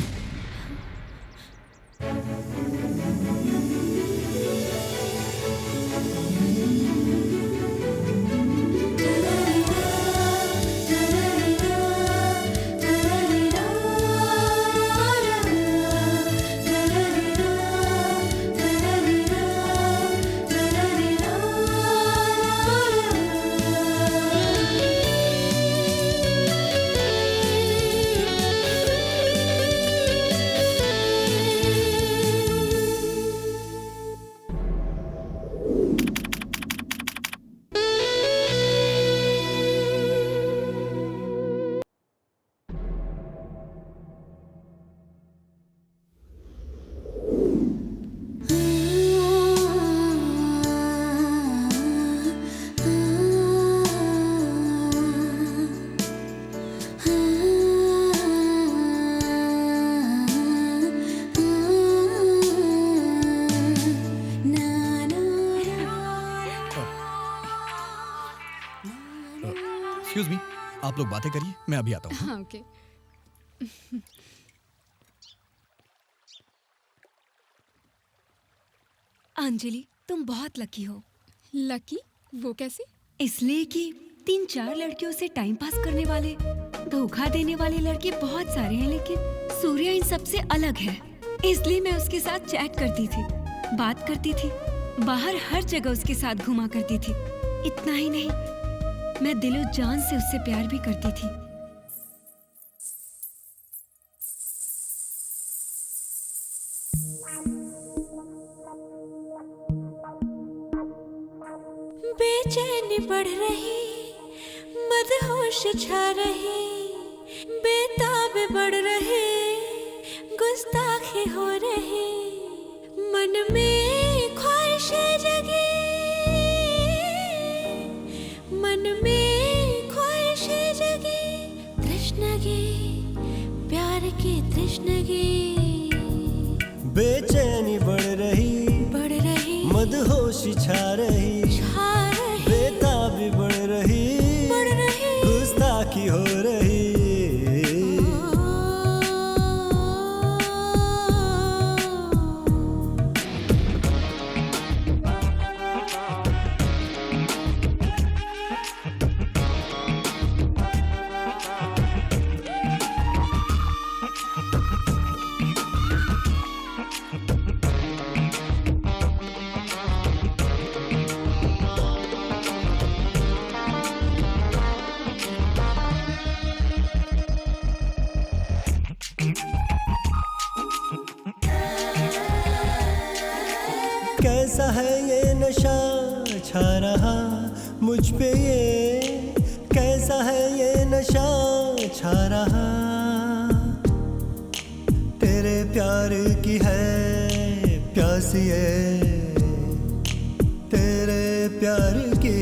एक्सक्यूज मी, आप लोग बातें करिए, मैं अभी आता हूँ। हाँ, ओके। अंजलि, तुम बहुत लकी हो। लकी? वो कैसे? इसलिए कि 3-4 लड़कियों से टाइम पास करने वाले, धोखा देने वाले लड़के बहुत सारे हैं, लेकिन सूर्या इन सबसे अलग है। इसलिए मैं उसके साथ चैट करती थी, बात करती थी, बाहर हर जगह उसके साथ घुमा करती थी। इतना ही नहीं, मैं दिलो जान से उससे प्यार भी करती थी। बेचैनी बढ़ रही, मदहोश छा रही, बेताब बढ़ रहे, गुस्ताखी हो रही, मन में ख्वाहिशें जगी, मन में ख्वाहिशें जगी, तृष्णगी, प्यार की तृष्णगी। बेचैनी बढ़ रही, मदहोशी छा रही, बेताबी बढ़ रही, गुस्ताखी हो रही। कैसा है ये नशा छा रहा मुझ पे, ये कैसा है ये नशा छा रहा। तेरे प्यार की है प्यासी है, तेरे प्यार की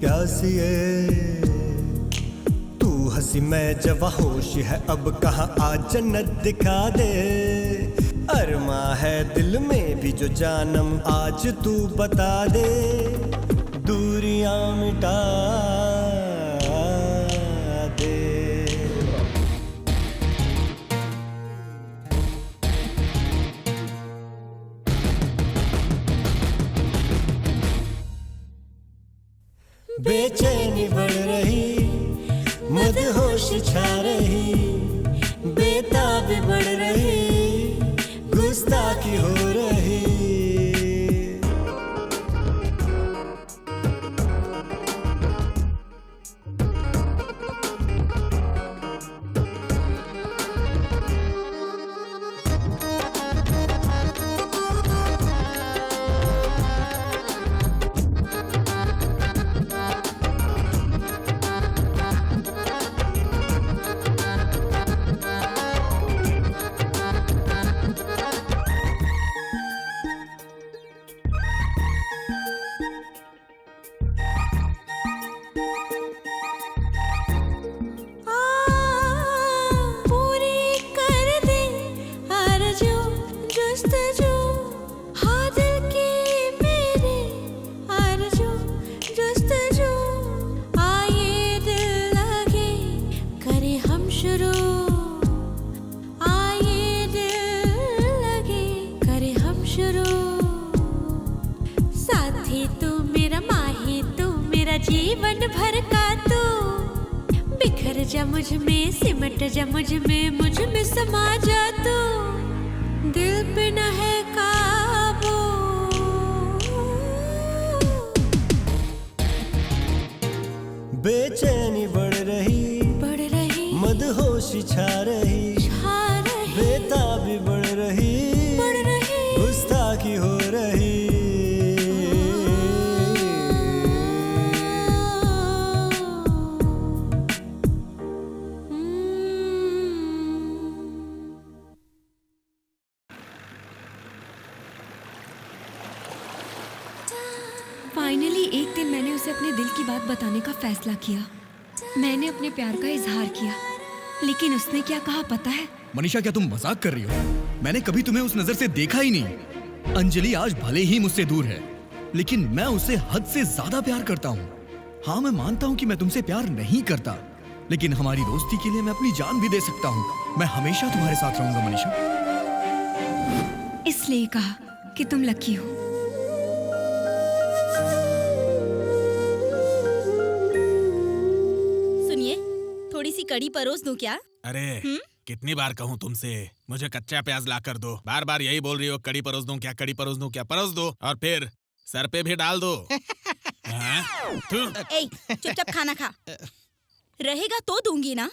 प्यासी है। तू हंसी मैं जवां होश है, अब कहाँ आ जन्नत दिखा दे। अरमा है दिल में भी जो जानम, आज तू बता दे, दूरियां मिटा दे। बेचैनी बढ़ रही, मदहोश छा रही, बेताब बढ़ रही, गुस्ताखी हो रही। जीवन भर का तू बिखर जा मुझ में, सिमट जा मुझ में समा जा तू, दिल पे न है काबू। बेचैनी बढ़ रही, मदहोशी छा रही, बेताबी बढ़ रही, गुस्ताखी हो रही। फाइनली एक दिन मैंने उसे अपने दिल की बात बताने का फैसला किया। मैंने अपने प्यार का इजहार किया, लेकिन उसने क्या कहा पता है? मनीषा, क्या तुम मजाक कर रही हो? मैंने कभी तुम्हें उस नजर से देखा ही नहीं। अंजलि आज भले ही मुझसे दूर है, लेकिन मैं उसे हद से ज्यादा प्यार करता हूँ। हाँ, मैं मानता हूँ कि मैं तुमसे प्यार नहीं करता, लेकिन हमारी दोस्ती के लिए मैं अपनी जान भी दे सकता हूँ। मैं हमेशा तुम्हारे साथ रहूंगा मनीषा। इसलिए कहा कि तुम लकी हो। थोड़ी सी कड़ी परोस दूं क्या? अरे कितनी बार कहूँ तुमसे, मुझे कच्चा प्याज ला कर दो। बार बार यही बोल रही हो, कड़ी परोस दूं क्या, कड़ी परोस दूं क्या। परोस दो और फिर सर पे भी डाल दो। चुपचाप खाना खा। रहेगा तो दूंगी ना।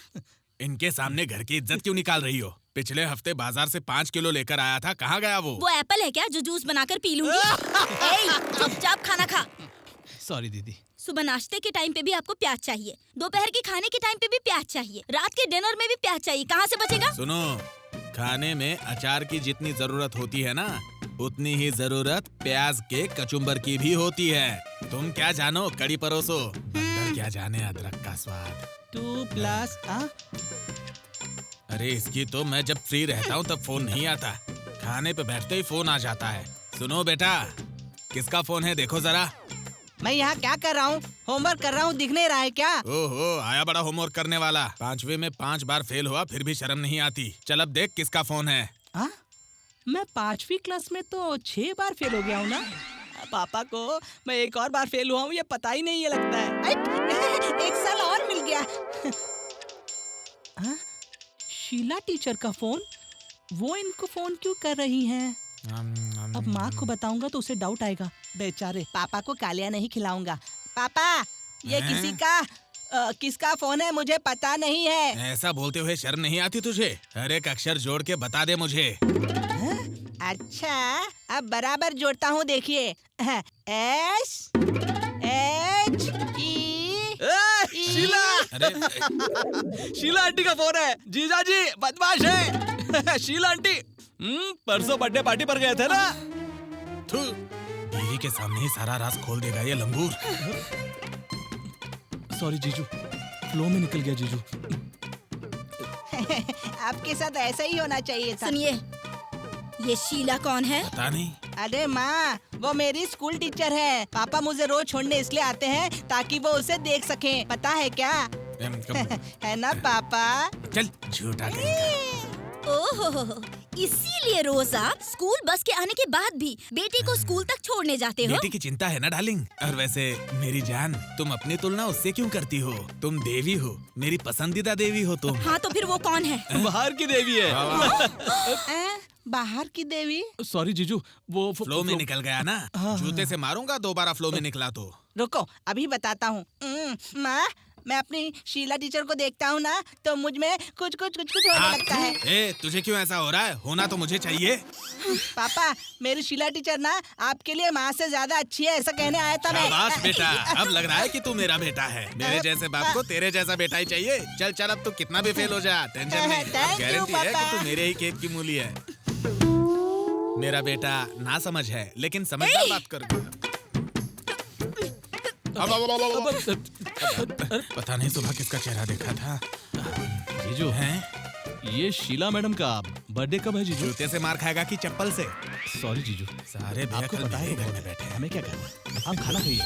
इनके सामने घर की इज्जत क्यों निकाल रही हो? पिछले हफ्ते बाजार से 5 किलो लेकर आया था, कहाँ गया वो? वो एप्पल है क्या जो जूस बनाकर पी लूंगी? चुपचाप खाना खा। सॉरी दीदी। सुबह नाश्ते के टाइम पे भी आपको प्याज चाहिए, दोपहर के खाने के टाइम पे भी प्याज चाहिए, रात के डिनर में भी प्याज चाहिए। कहाँ से बचेगा? सुनो, खाने में अचार की जितनी जरूरत होती है ना, उतनी ही जरूरत प्याज के कचुम्बर की भी होती है। तुम क्या जानो कड़ी परोसो, बंदर क्या जाने अदरक का स्वाद। 2+, अरे इसकी तो मैं जब फ्री रहता हूँ तब फोन नहीं आता, खाने पे बैठते ही फोन आ जाता है। सुनो बेटा, किसका फोन है देखो जरा। मैं यहाँ क्या कर रहा हूँ? होमवर्क कर रहा हूँ, दिख नहीं रहा है क्या? ओहो, आया बड़ा होमवर्क करने वाला। 5वीं में 5 बार फेल हुआ, फिर भी शर्म नहीं आती। चल अब देख किसका फोन है। मैं 5वीं क्लास में तो 6 बार फेल हो गया हूँ ना। पापा को मैं एक और बार फेल हुआ हूँ ये पता ही नहीं है लगता है। एक साल और मिल गया। शीला टीचर का फोन, वो इनको फोन क्यों कर रही हैं? अब माँ को बताऊंगा तो उसे डाउट आएगा। बेचारे पापा को कालिया नहीं खिलाऊंगा। पापा, ये किसका फोन है मुझे पता नहीं है। ऐसा बोलते हुए शर्म नहीं आती तुझे? हर एक अक्षर जोड़ के बता दे मुझे। अच्छा, अब बराबर जोड़ता हूँ, देखिए। S H E Sheela. Sheela aunty का फोन है। जीजा जी बदमाश है। शीला आंटी परसों बर्थडे पार्टी पर गए थे ना। दीदी के सामने ही सारा राज खोल देगा ये लंगूर। सॉरी जीजू, फ्लो में निकल गया जीजू। आपके साथ ऐसा ही होना चाहिए था। सुनिए, ये शीला कौन है? पता नहीं। अरे माँ, वो मेरी स्कूल टीचर है। पापा मुझे रोज छोड़ने इसलिए आते हैं ताकि वो उसे देख सकें। पता है क्या? है ना पापा? चल झूठा। ओहो, इसीलिए रोज आप स्कूल बस के आने के बाद भी बेटी को स्कूल तक छोड़ने जाते हो? बेटी की चिंता है ना डार्लिंग। और वैसे मेरी जान, तुम अपनी तुलना उससे क्यों करती हो? तुम देवी हो, मेरी पसंदीदा देवी हो तुम। हाँ तो फिर वो कौन है? बाहर की देवी है। बाहर की देवी? सॉरी जीजू, वो फ्लो में निकल गया ना। जूते से मारूंगा दोबारा फ्लो में निकला तो। रुको, अभी बताता हूँ। माँ, मैं अपनी शीला टीचर को देखता हूँ ना तो मुझ में कुछ होने लगता है। ए, तुझे क्यों ऐसा हो रहा है? होना तो मुझे चाहिए। पापा, मेरी शीला टीचर ना आपके लिए माँ से ज्यादा अच्छी है, ऐसा कहने आया था मैं। शाबाश बेटा, अब लग रहा है कि तू मेरा बेटा है। मेरे जैसे बाप को तेरे जैसा बेटा ही चाहिए। चल चल, अब तू कितना भी फेल हो जा, टेंशन नहीं। गारंटी है कि तू मेरे ही खेत की मूली है। मेरा बेटा ना समझ है, लेकिन समझदार बात कर। पता नहीं सुबह किसका चेहरा देखा था। जीजू हैं? ये शीला मैडम का बर्थडे कब है जीजू? जूते से मार खाएगा कि चप्पल से? सॉरी जीजू, सारे आपको पता है घर में बैठे हैं, हमें क्या करना? आप खाना खाइए।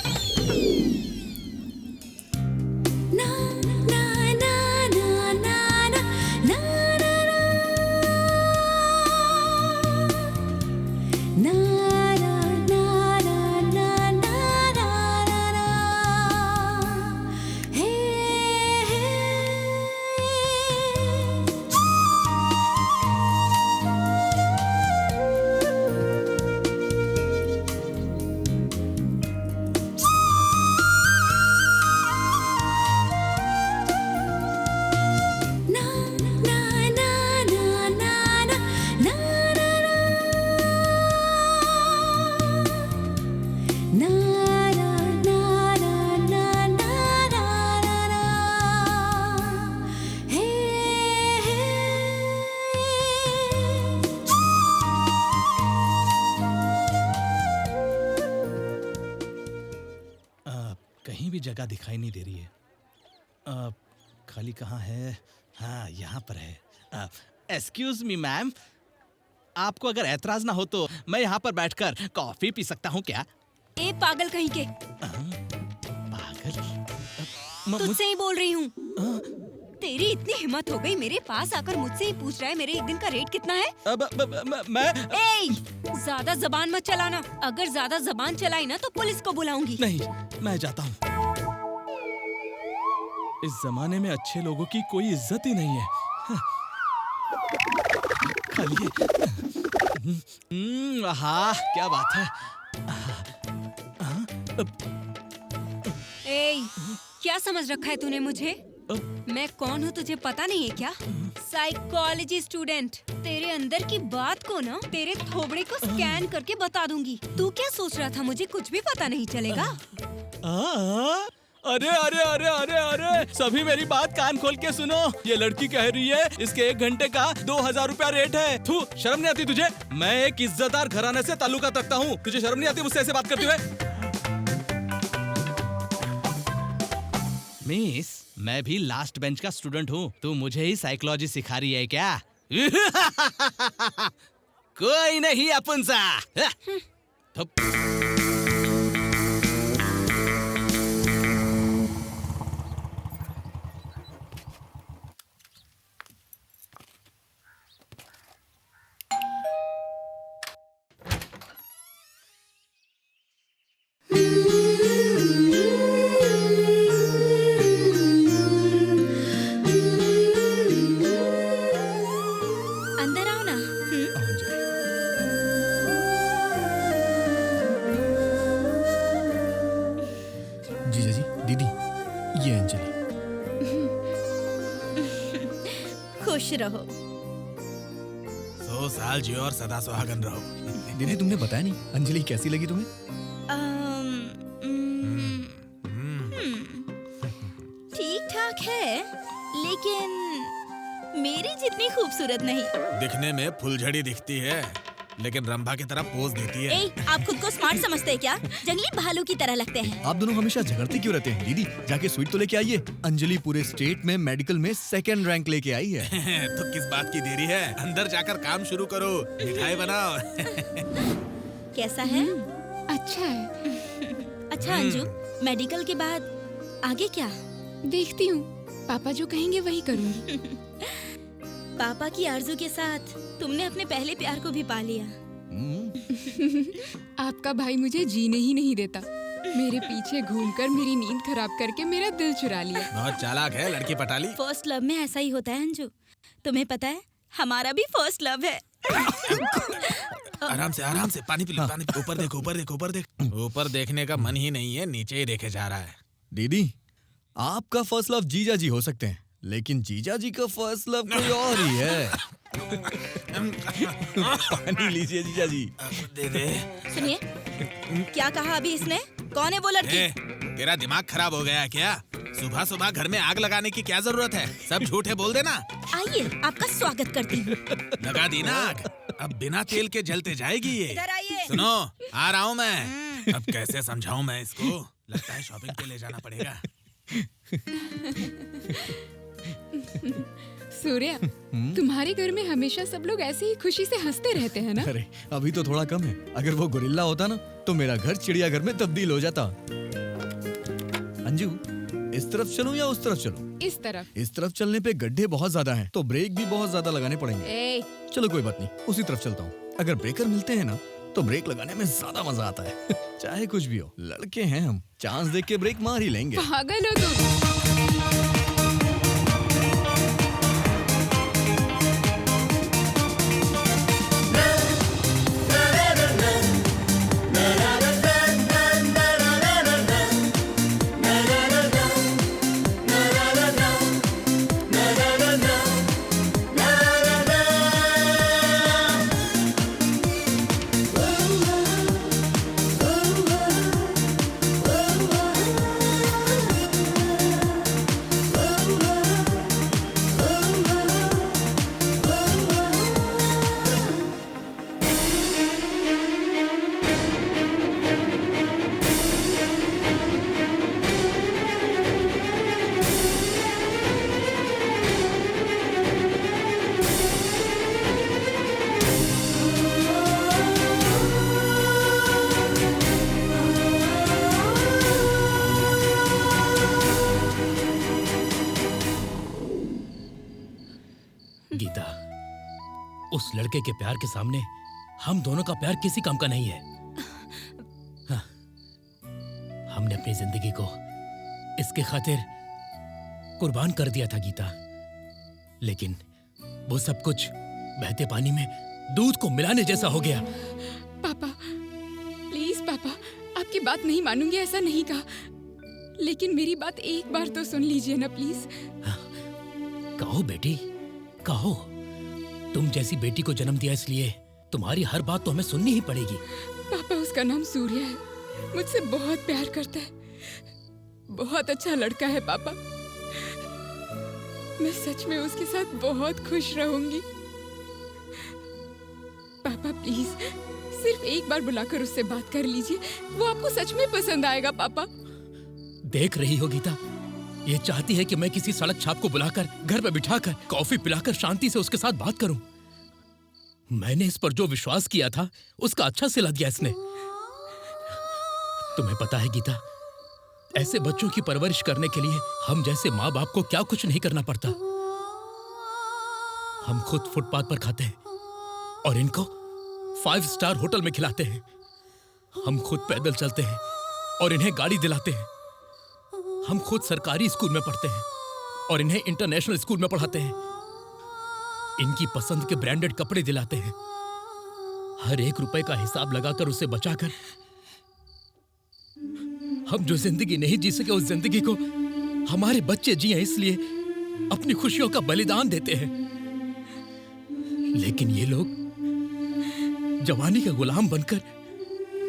जगह दिखाई नहीं दे रही है। खाली कहाँ है? हाँ, यहाँ पर है। एक्सक्यूज मी मैम, आपको अगर ऐतराज ना हो तो मैं यहाँ पर बैठकर कॉफी पी सकता हूँ क्या? ए पागल कहीं के। पागल? तुझसे ही बोल रही हूँ। तेरी इतनी हिम्मत हो गई मेरे पास आकर मुझसे ही पूछ रहा है मेरे एक दिन का रेट कितना है? ज्यादा जबान मत चलाना। अगर ज्यादा जबान चलाई ना तो पुलिस को बुलाऊंगी। नहीं, मैं जाता हूँ। इस जमाने में अच्छे लोगों की कोई इज्जत ही नहीं है। हाँ, क्या बात है। क्या समझ रखा है तूने मुझे? मैं कौन हूँ तुझे पता नहीं है क्या? Psychology student. तेरे अंदर की बात को ना तेरे थोबड़े को स्कैन करके बता दूंगी। तू क्या सोच रहा था मुझे कुछ भी पता नहीं चलेगा? अरे अरे अरे अरे अरे, सभी मेरी बात कान खोल के सुनो। ये लड़की कह रही है इसके 1 घंटे का 2000 रुपया रेट है। थू, शर्म नहीं आती तुझे? मैं एक इज्जतदार घराने से ताल्लुकात रखता हूँ, तुझे शर्म नहीं आती मुझसे ऐसे बात करते हुए? मिस, मैं भी लास्ट बेंच का स्टूडेंट हूँ। तू मुझे ही साइकोलॉजी सिखा रही है क्या? कोई नहीं अपन सा। खुश रहो। 100 साल जियो और सदा सुहागन रहो। दीदी, तुमने बताया नहीं अंजलि कैसी लगी तुम्हें? ठीक ठाक है, लेकिन मेरी जितनी खूबसूरत नहीं। दिखने में फुलझड़ी दिखती है, लेकिन रंभा की तरह पोज देती है। ए, आप खुद को स्मार्ट समझते हैं क्या? जंगली भालू की तरह लगते हैं। आप दोनों हमेशा झगड़ते क्यों रहते हैं? दीदी जाके स्वीट तो लेके आइए। अंजलि पूरे स्टेट में मेडिकल में 2nd रैंक लेके आई है। तो किस बात की देरी है? अंदर जाकर काम शुरू करो, मिठाई बनाओ। कैसा है? अच्छा है। अच्छा अंजू, मेडिकल के बाद आगे क्या? देखती हूँ, पापा जो कहेंगे वही करूँगी। पापा की आरज़ू के साथ तुमने अपने पहले प्यार को भी पा लिया। आपका भाई मुझे जीने ही नहीं देता। मेरे पीछे घूमकर मेरी नींद खराब करके मेरा दिल चुरा लिया। बहुत चालाक है लड़की पटाली। फर्स्ट लव में ऐसा ही होता है अंजू। तुम्हें पता है, हमारा भी फर्स्ट लव है। आराम से पानी पी लो, पानी पी। ऊपर देख, ऊपर देख, ऊपर देख। ऊपर देखने का मन ही नहीं है, नीचे ही देखे जा रहा है। दीदी आपका फर्स्ट लव जीजा जी हो सकते हैं, लेकिन जीजा जी का फर्स्ट लव कोई और ही है। पानी लीजिए जीजा जी। दे दे। सुनिए, क्या कहा अभी इसने? कौन है वो लड़की? तेरा दिमाग खराब हो गया क्या? सुबह सुबह घर में आग लगाने की क्या जरूरत है? सब झूठे बोल देना। आइए, आपका स्वागत करती हूँ। लगा दी ना आग, अब बिना तेल के जलते जाएगी ये। इधर आइए। सुनो, आ रहा हूँ मैं। अब कैसे समझाऊं मैं इसको? लगता है शॉपिंग पे ले जाना पड़ेगा। सूर्या, तुम्हारे घर में हमेशा सब लोग ऐसे ही खुशी से हंसते रहते हैं ना? अरे अभी तो थोड़ा कम है। अगर वो गोरिल्ला होता ना तो मेरा घर चिड़ियाघर में तब्दील हो जाता। अंजू, इस तरफ चलूं या उस तरफ चलूं? इस तरफ। इस तरफ चलने पे गड्ढे बहुत ज्यादा हैं, तो ब्रेक भी बहुत ज्यादा लगाने पड़ेंगे। चलो कोई बात नहीं, उसी तरफ चलता हूँ। अगर ब्रेकर मिलते हैं ना तो ब्रेक लगाने में ज्यादा मजा आता है। चाहे कुछ भी हो, लड़के हैं हम, चांस देख के ब्रेक मार ही लेंगे। पागल हो तुम। गीता, उस लड़के के प्यार के सामने हम दोनों का प्यार किसी काम का नहीं है। हाँ, हमने अपनी जिंदगी को इसके खातिर कुर्बान कर दिया था गीता, लेकिन वो सब कुछ बहते पानी में दूध को मिलाने जैसा हो गया। पापा, प्लीज पापा, आपकी बात नहीं मानूंगी, ऐसा नहीं कहा, लेकिन मेरी बात एक बार तो सुन लीजिए ना प्लीज। कहो बेटी, कहो। तुम जैसी बेटी को जन्म दिया, इसलिए तुम्हारी हर बात तो हमें सुननी ही पड़ेगी। पापा, उसका नाम सूर्या है, मुझसे बहुत प्यार करता है, बहुत अच्छा लड़का है पापा। मैं सच में उसके साथ बहुत खुश रहूंगी। पापा प्लीज, सिर्फ एक बार बुलाकर उससे बात कर लीजिए, वो आपको सच में पसंद आएगा पापा। देख रही हो गीता, ये चाहती है कि मैं किसी सड़क छाप को बुलाकर घर पे बिठाकर कॉफी पिलाकर शांति से उसके साथ बात करूं। मैंने इस पर जो विश्वास किया था उसका अच्छा सिला दिया इसने। तुम्हें पता है गीता, ऐसे बच्चों की परवरिश करने के लिए हम जैसे माँ बाप को क्या कुछ नहीं करना पड़ता। हम खुद फुटपाथ पर खाते हैं और इनको 5 स्टार होटल में खिलाते हैं। हम खुद पैदल चलते हैं और इन्हें गाड़ी दिलाते हैं। हम खुद सरकारी स्कूल में पढ़ते हैं और इन्हें इंटरनेशनल स्कूल में पढ़ाते हैं। इनकी पसंद के ब्रांडेड कपड़े दिलाते हैं। हर 1 रुपए का हिसाब लगाकर उसे बचाकर हम जो जिंदगी नहीं जी सके उस जिंदगी को हमारे बच्चे जिए, इसलिए अपनी खुशियों का बलिदान देते हैं। लेकिन ये लोग जवानी का गुलाम बनकर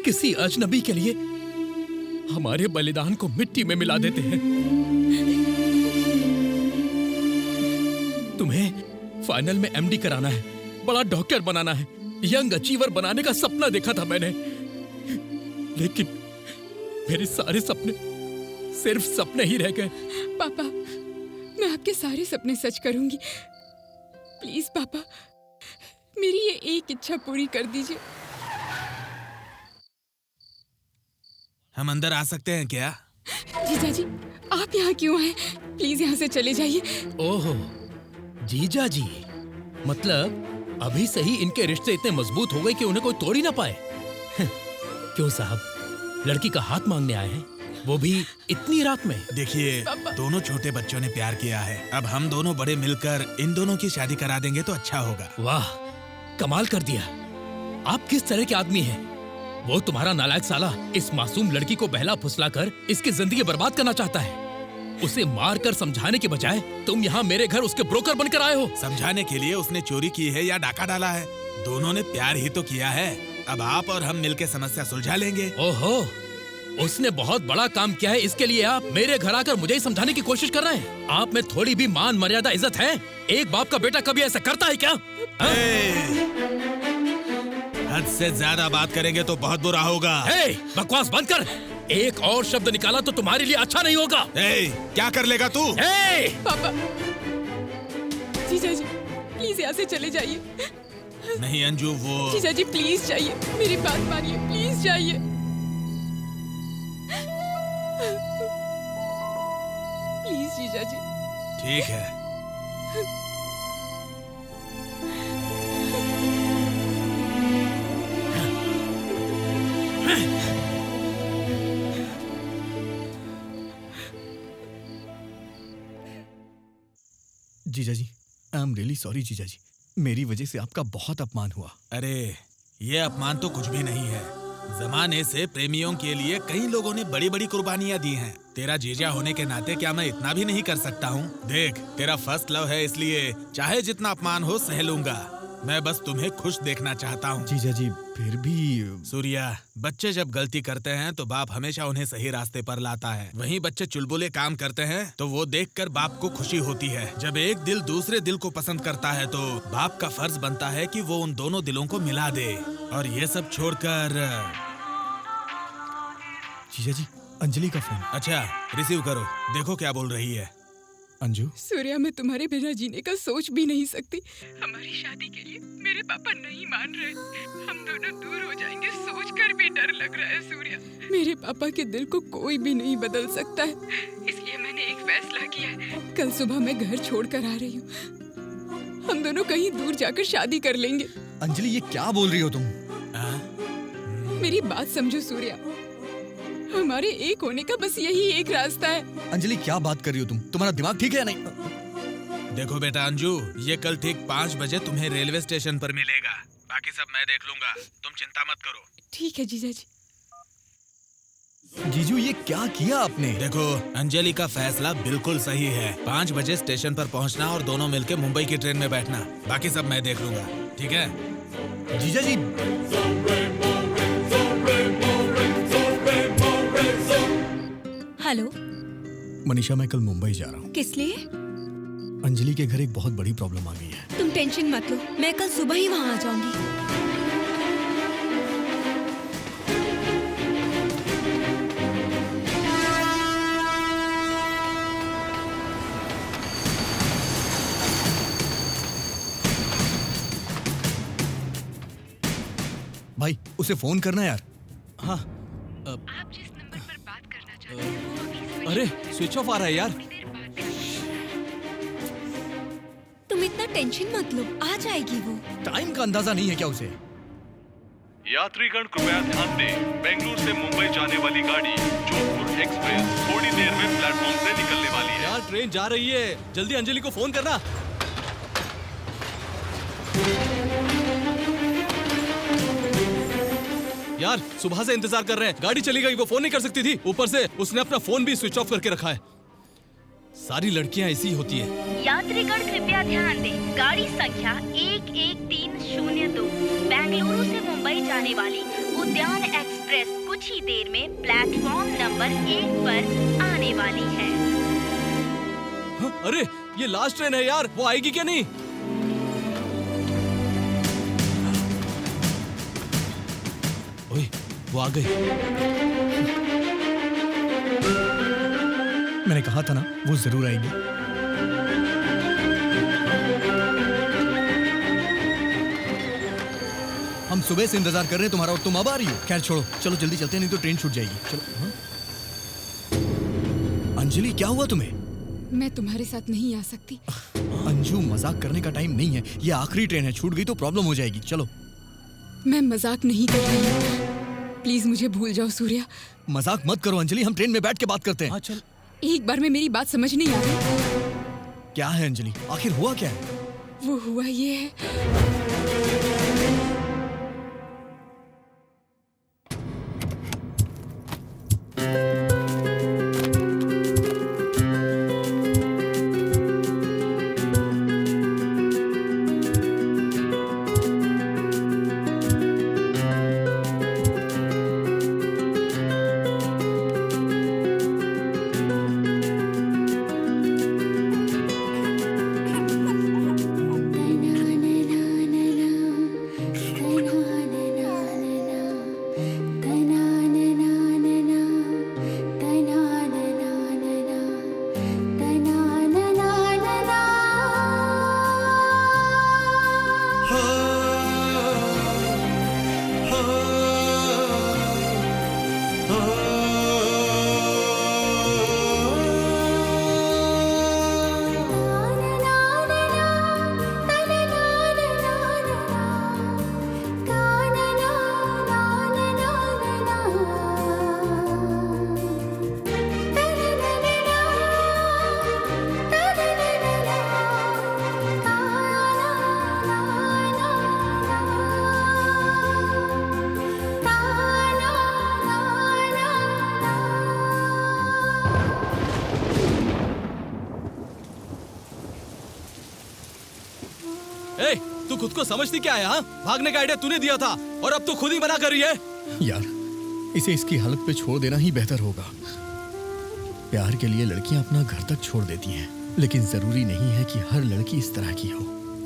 किसी अजनबी के लिए हमारे बलिदान को मिट्टी में मिला देते हैं। तुम्हें फाइनल में एमडी कराना है, बड़ा डॉक्टर बनाना है, यंग अचीवर बनाने का सपना देखा था मैंने, लेकिन मेरे सारे सपने सिर्फ सपने ही रह गए। पापा, मैं आपके सारे सपने सच करूंगी। प्लीज पापा, मेरी ये एक इच्छा पूरी कर दीजिए। हम अंदर आ सकते हैं क्या? जीजा जी, आप यहाँ क्यों आए? प्लीज यहाँ से चले जाइए। ओहो, जीजा जी, मतलब अभी से ही इनके रिश्ते इतने मजबूत हो गए कि उन्हें कोई तोड़ ही ना पाए। क्यों साहब, लड़की का हाथ मांगने आए हैं, वो भी इतनी रात में? देखिए, दोनों छोटे बच्चों ने प्यार किया है, अब हम दोनों बड़े मिलकर इन दोनों की शादी करा देंगे तो अच्छा होगा। वाह, कमाल कर दिया। आप किस तरह के आदमी हैं? वो तुम्हारा नालायक साला इस मासूम लड़की को बहला फुसलाकर इसकी जिंदगी बर्बाद करना चाहता है। उसे मारकर समझाने के बजाय तुम यहाँ मेरे घर उसके ब्रोकर बनकर आए हो। समझाने के लिए उसने चोरी की है या डाका डाला है, दोनों ने प्यार ही तो किया है। अब आप और हम मिलकर समस्या सुलझा लेंगे। ओहो, उसने बहुत बड़ा काम किया है, इसके लिए आप मेरे घर आकर मुझे ही समझाने की कोशिश कर रहे हैं? आप में थोड़ी भी मान मर्यादा इज्जत है? एक बाप का बेटा कभी ऐसा करता है क्या? हद से ज्यादा बात करेंगे तो बहुत बुरा होगा। बकवास बंद कर। एक और शब्द निकाला तो तुम्हारे लिए अच्छा नहीं होगा। क्या कर लेगा तू? पापा, जीजा जी, प्लीज यहाँ से चले जाइए। नहीं अंजू, वो जीजा जी प्लीज जाइए, मेरी बात मानिए, प्लीज जाइए। प्लीज जीजा जी। ठीक है। जीजा जी, आई एम रियली सॉरी जीजा जी, मेरी वजह से आपका बहुत अपमान हुआ। अरे ये अपमान तो कुछ भी नहीं है। जमाने से प्रेमियों के लिए कई लोगों ने बड़ी बड़ी कुर्बानियां दी हैं। तेरा जीजा होने के नाते क्या मैं इतना भी नहीं कर सकता हूँ? देख, तेरा फर्स्ट लव है, इसलिए चाहे जितना अपमान हो सह लूंगा। मैं बस तुम्हें खुश देखना चाहता हूँ। जीजा जी, फिर भी सूर्या, बच्चे जब गलती करते हैं तो बाप हमेशा उन्हें सही रास्ते पर लाता है। वहीं बच्चे चुलबुले काम करते हैं तो वो देखकर बाप को खुशी होती है। जब एक दिल दूसरे दिल को पसंद करता है तो बाप का फर्ज बनता है कि वो उन दोनों दिलों को मिला दे। और ये सब छोड़कर जीजा जी, अंजलि का फोन। अच्छा, रिसीव करो, देखो क्या बोल रही है। अंजू, सूर्या, मैं तुम्हारे बिना जीने का सोच भी नहीं सकती। हमारी शादी के लिए मेरे पापा नहीं मान रहे। हम दोनों दूर हो जाएंगे सोचकर भी डर लग रहा है सूर्या। मेरे पापा के दिल को कोई भी नहीं बदल सकता है, इसलिए मैंने एक फैसला किया है। कल सुबह मैं घर छोड़कर आ रही हूँ। हम दोनों कहीं दूर जाकर शादी कर लेंगे। अंजलि, ये क्या बोल रही हो तुम? मेरी बात समझो सूर्या, हमारे एक होने का बस यही एक रास्ता है। अंजलि, क्या बात कर रही हो तुम? तुम्हारा दिमाग ठीक है या नहीं? देखो बेटा अंजू, ये कल ठीक 5 बजे तुम्हें रेलवे स्टेशन पर मिलेगा। बाकी सब मैं देख लूंगा, तुम चिंता मत करो। ठीक है जीजा जी। जीजू, ये क्या किया आपने? देखो, अंजलि का फैसला बिल्कुल सही है। 5 बजे स्टेशन पर पहुंचना और दोनों मिलकर मुंबई की ट्रेन में बैठना। बाकी सब मैं देख लूंगा, ठीक है? जीजा जी, हेलो मनीषा, मैं कल मुंबई जा रहा हूँ। किस लिए? अंजलि के घर एक बहुत बड़ी प्रॉब्लम आ गई है। तुम टेंशन मत लो, मैं कल सुबह ही वहाँ आ जाऊंगी। भाई, उसे फोन करना यार। हाँ। आप जिस नंबर पर बात करना चाहते हैं वो अरे स्विच ऑफ आ रहा है यार। तुम इतना टेंशन मत लो, आ जाएगी वो। टाइम का अंदाजा नहीं है क्या उसे? यात्रीगण कृपया ध्यान दें, बेंगलुरु से मुंबई जाने वाली गाड़ी जोधपुर एक्सप्रेस थोड़ी देर में प्लेटफॉर्म से निकलने वाली है। यार ट्रेन जा रही है, जल्दी अंजलि को फोन करना। यार सुबह से इंतजार कर रहे हैं, गाड़ी चली गई, वो फोन नहीं कर सकती थी। ऊपर से उसने अपना फोन भी स्विच ऑफ करके रखा है। सारी लड़कियां ऐसी होती है। यात्रीगण कृपया ध्यान दें, गाड़ी संख्या 11302 बेंगलुरु से मुंबई जाने वाली उद्यान एक्सप्रेस कुछ ही देर में प्लेटफॉर्म नंबर 1 पर आने वाली है। हाँ, अरे ये लास्ट ट्रेन है यार, वो आएगी क्या नहीं? ओए, वो आ गई। मैंने कहा था ना, वो जरूर आएगी। हम सुबह से इंतजार कर रहे हैं तुम्हारा और तुम अब आ रही हो। खैर छोड़ो, चलो जल्दी चलते हैं, नहीं तो ट्रेन छूट जाएगी। चलो। हाँ? अंजलि, क्या हुआ तुम्हें? मैं तुम्हारे साथ नहीं आ सकती। अंजू, मजाक करने का टाइम नहीं है। ये आखिरी ट्रेन है, छूट गई तो प्रॉब्लम हो जाएगी। चलो। मैं मजाक नहीं कर रही हूँ। प्लीज मुझे भूल जाओ सूर्या। मजाक मत करो अंजलि, हम ट्रेन में बैठ के बात करते हैं। चल। एक बार में मेरी बात समझ नहीं आ रही। क्या है अंजलि, आखिर हुआ क्या है? वो हुआ ये है, तू खुद को समझती क्या है? हाँ, भागने का आइडिया तूने दिया था और अब तू खुद ही मना कर रही है। यार, इसे इसकी हालत पे छोड़ देना ही बेहतर होगा। प्यार के लिए लड़कियां अपना घर तक छोड़ देती हैं, लेकिन जरूरी नहीं है कि हर लड़की इस तरह की हो।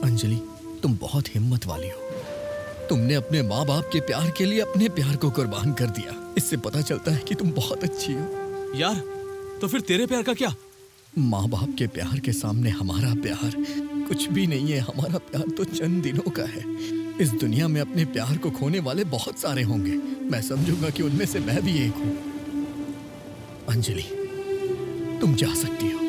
अंजलि, तुम बहुत हिम्मत वाली हो। तुमने अपने माँ बाप के प्यार के लिए अपने प्यार को कुर्बान कर दिया। इससे पता चलता है कि तुम बहुत अच्छी हो। यार, तो फिर तेरे प्यार का क्या? माँ बाप के प्यार के सामने हमारा प्यार कुछ भी नहीं है। हमारा प्यार तो चंद दिनों का है। इस दुनिया में अपने प्यार को खोने वाले बहुत सारे होंगे। मैं समझूंगा कि उनमें से मैं भी एक हूँ। अंजलि, तुम जा सकती हो।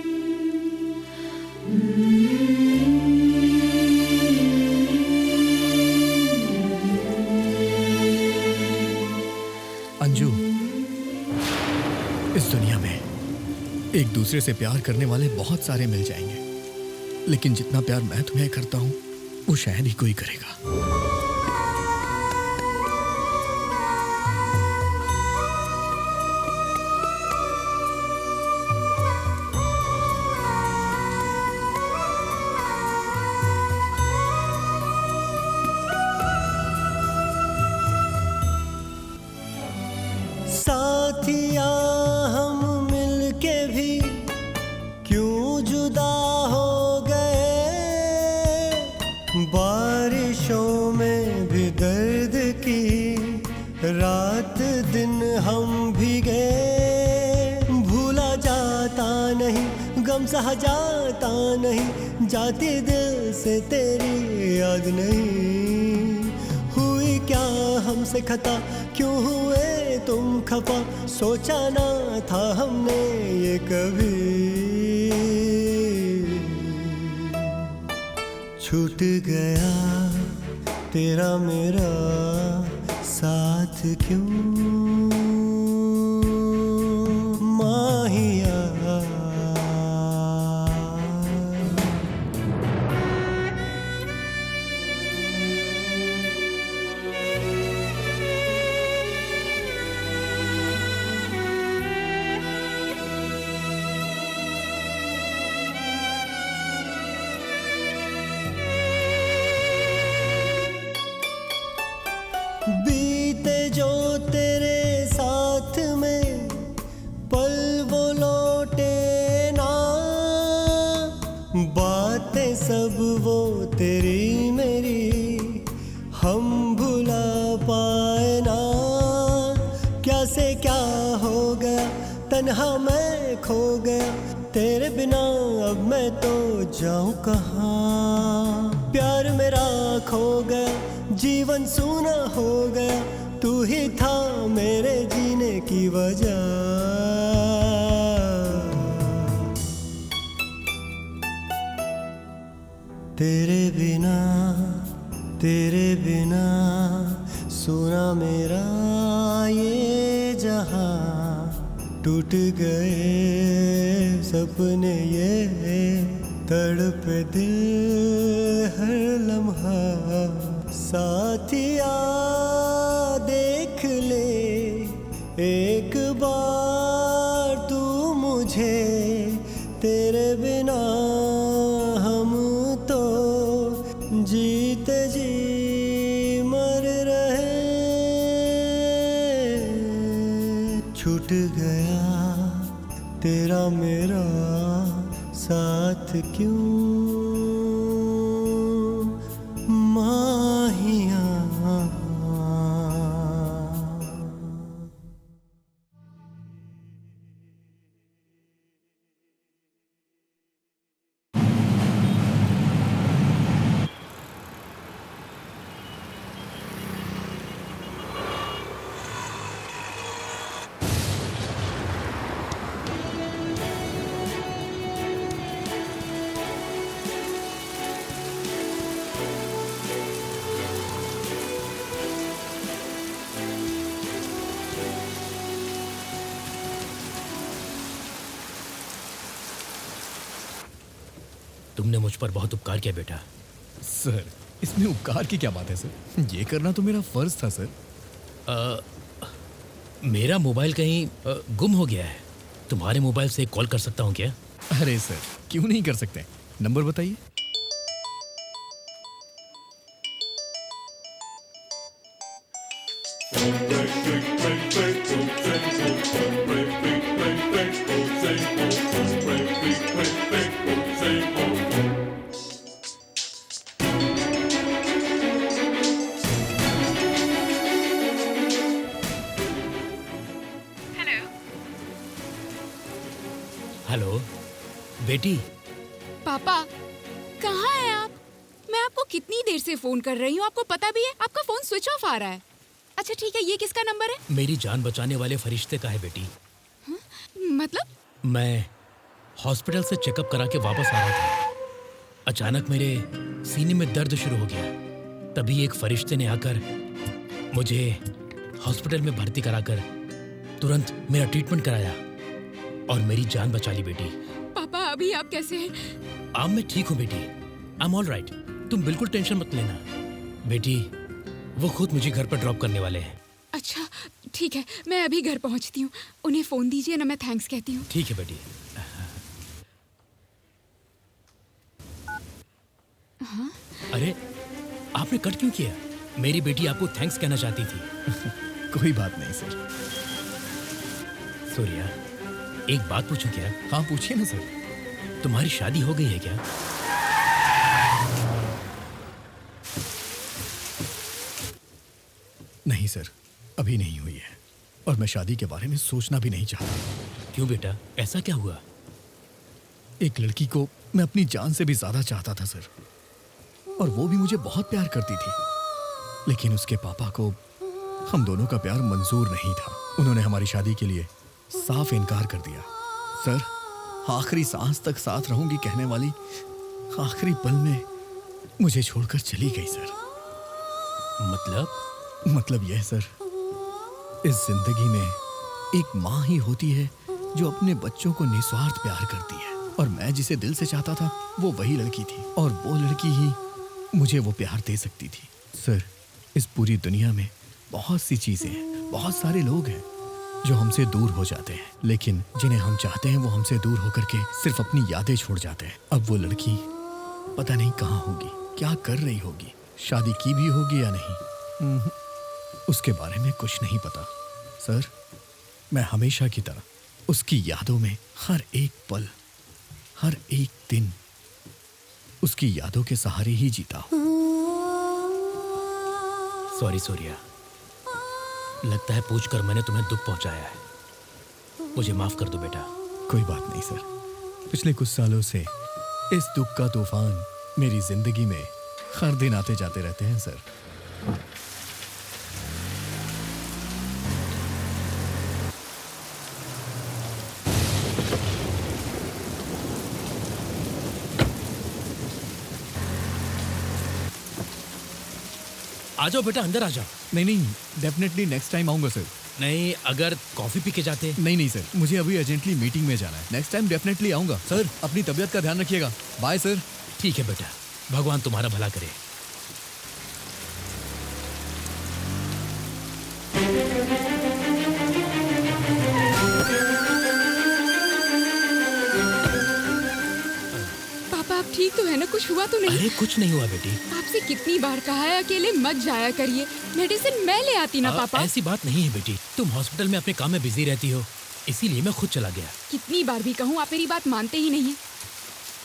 अंजू, इस दुनिया में एक दूसरे से प्यार करने वाले बहुत सारे मिल जाएंगे, लेकिन जितना प्यार मैं तुम्हें करता हूं वो शायद ही कोई करेगा। साथिया हम मिलके भी क्यों जुदा हो गए, बारिशों में भी दर्द की रात दिन हम भीगे। भूला जाता नहीं, गम सहा जाता नहीं, जाती दिल से तेरी याद नहीं। हुई क्या हमसे खता, क्यों हुए तुम खफा, सोचा ना था हमने ये कभी। छूट गया तेरा मेरा साथ क्यों माहिया। बीते जो तेरे साथ में पल वो लौटे ना, बातें सब वो तेरी मेरी हम भुला पाए ना। तन्हा मैं खो गया, तेरे बिना अब मैं तो जाऊं कहाँ। प्यार मेरा खो गया, जीवन सूना हो गया, तू ही था मेरे जीने की वजह। तेरे बिना सुना मेरा ये जहां, टूट गए सपने ये, तड़पे दिल हर लम्हा। साथिया देख ले एक बार तू मुझे, तेरे बिना हम तो जीते जी मर रहे। छूट गया तेरा मेरा साथ क्यों माहिया। तुमने मुझ पर बहुत उपकार किया बेटा। सर, इसमें उपकार की क्या बात है सर? ये करना तो मेरा फर्ज था सर। मेरा मोबाइल कहीं गुम हो गया है। तुम्हारे मोबाइल से कॉल कर सकता हूँ क्या? अरे सर, क्यों नहीं कर सकते? नंबर बताइए। हेलो बेटी। पापा, कहाँ हैं आप? मैं आपको कितनी देर से फोन कर रही हूँ, आपको पता भी है आपका फोन स्विच ऑफ आ रहा है। अच्छा ठीक है, ये किसका नंबर है? मेरी जान बचाने वाले फरिश्ते का है बेटी। मतलब? मैं हॉस्पिटल से चेकअप करा के वापस आ रहा था। अचानक मेरे सीने में दर्द शुरू हो गया। तभी एक फरिश्ते ने आकर मुझे हॉस्पिटल में भर्ती कराकर तुरंत मेरा ट्रीटमेंट कराया और मेरी जान बचा ली बेटी। पापा, अभी आप कैसे हैं? अब मैं ठीक हूँ बेटी। I am all right. तुम बिल्कुल टेंशन मत लेना बेटी। वो खुद मुझे घर पर ड्रॉप करने वाले हैं। अच्छा ठीक है, मैं अभी घर पहुंचती हूँ। उन्हें फोन दीजिए ना, मैं थैंक्स कहती हूँ। ठीक है बेटी। हाँ? अरे आपने कट क्यों किया? मेरी बेटी आपको थैंक्स कहना चाहती थी। कोई बात नहीं सर। सूर्या, एक बात पूछूं क्या? हाँ पूछिए ना सर। तुम्हारी शादी हो गई है क्या? नहीं सर, अभी नहीं हुई है और मैं शादी के बारे में सोचना भी नहीं चाहता। क्यों बेटा, ऐसा क्या हुआ? एक लड़की को मैं अपनी जान से भी ज्यादा चाहता था सर, और वो भी मुझे बहुत प्यार करती थी। लेकिन उसके पापा को हम दोनों का प्यार मंजूर नहीं था। उन्होंने हमारी शादी के लिए साफ इनकार कर दिया। सर, आखिरी सांस तक साथ रहूंगी कहने वाली आखिरी पल में मुझे छोड़कर चली गई सर। मतलब यह सर, इस जिंदगी में एक माँ ही होती है जो अपने बच्चों को निस्वार्थ प्यार करती है, और मैं जिसे दिल से चाहता था वो वही लड़की थी, और वो लड़की ही मुझे वो प्यार दे सकती थी। सर, इस पूरी दुनिया में बहुत सी चीजें हैं, बहुत सारे लोग हैं जो हमसे दूर हो जाते हैं, लेकिन जिन्हें हम चाहते हैं वो हमसे दूर होकर के सिर्फ अपनी यादें छोड़ जाते हैं। अब वो लड़की पता नहीं कहाँ होगी, क्या कर रही होगी, शादी की भी होगी या नहीं, उसके बारे में कुछ नहीं पता। सर, मैं हमेशा की तरह उसकी यादों में हर एक पल, हर एक दिन उसकी यादों के सहारे ही जीता हूँ। सॉरी सूर्या, लगता है पूछकर मैंने तुम्हें दुख पहुंचाया है। मुझे माफ कर दो बेटा। कोई बात नहीं सर। पिछले कुछ सालों से इस दुख का तूफान मेरी जिंदगी में हर दिन आते जाते रहते हैं सर। आ जाओ बेटा, अंदर आ जाओ। नहीं, डेफिनेटली नेक्स्ट टाइम आऊंगा सर। नहीं, अगर कॉफी पी के जाते। नहीं सर, मुझे अभी अर्जेंटली मीटिंग में जाना है। नेक्स्ट टाइम डेफिनेटली आऊंगा सर। अपनी तबीयत का ध्यान रखिएगा। Bye sir. ठीक है बेटा, भगवान तुम्हारा भला करे। पापा आप ठीक तो है ना? कुछ हुआ तो नहीं? अरे कुछ नहीं हुआ बेटी। आपसे कितनी बार कहा है अकेले मत जाया करिए। मेडिसिन मैं ले आती ना पापा। ऐसी बात नहीं है बेटी, तुम हॉस्पिटल में अपने काम में बिजी रहती हो, इसीलिए मैं खुद चला गया। कितनी बार भी कहूँ आप मेरी बात मानते ही नहीं है।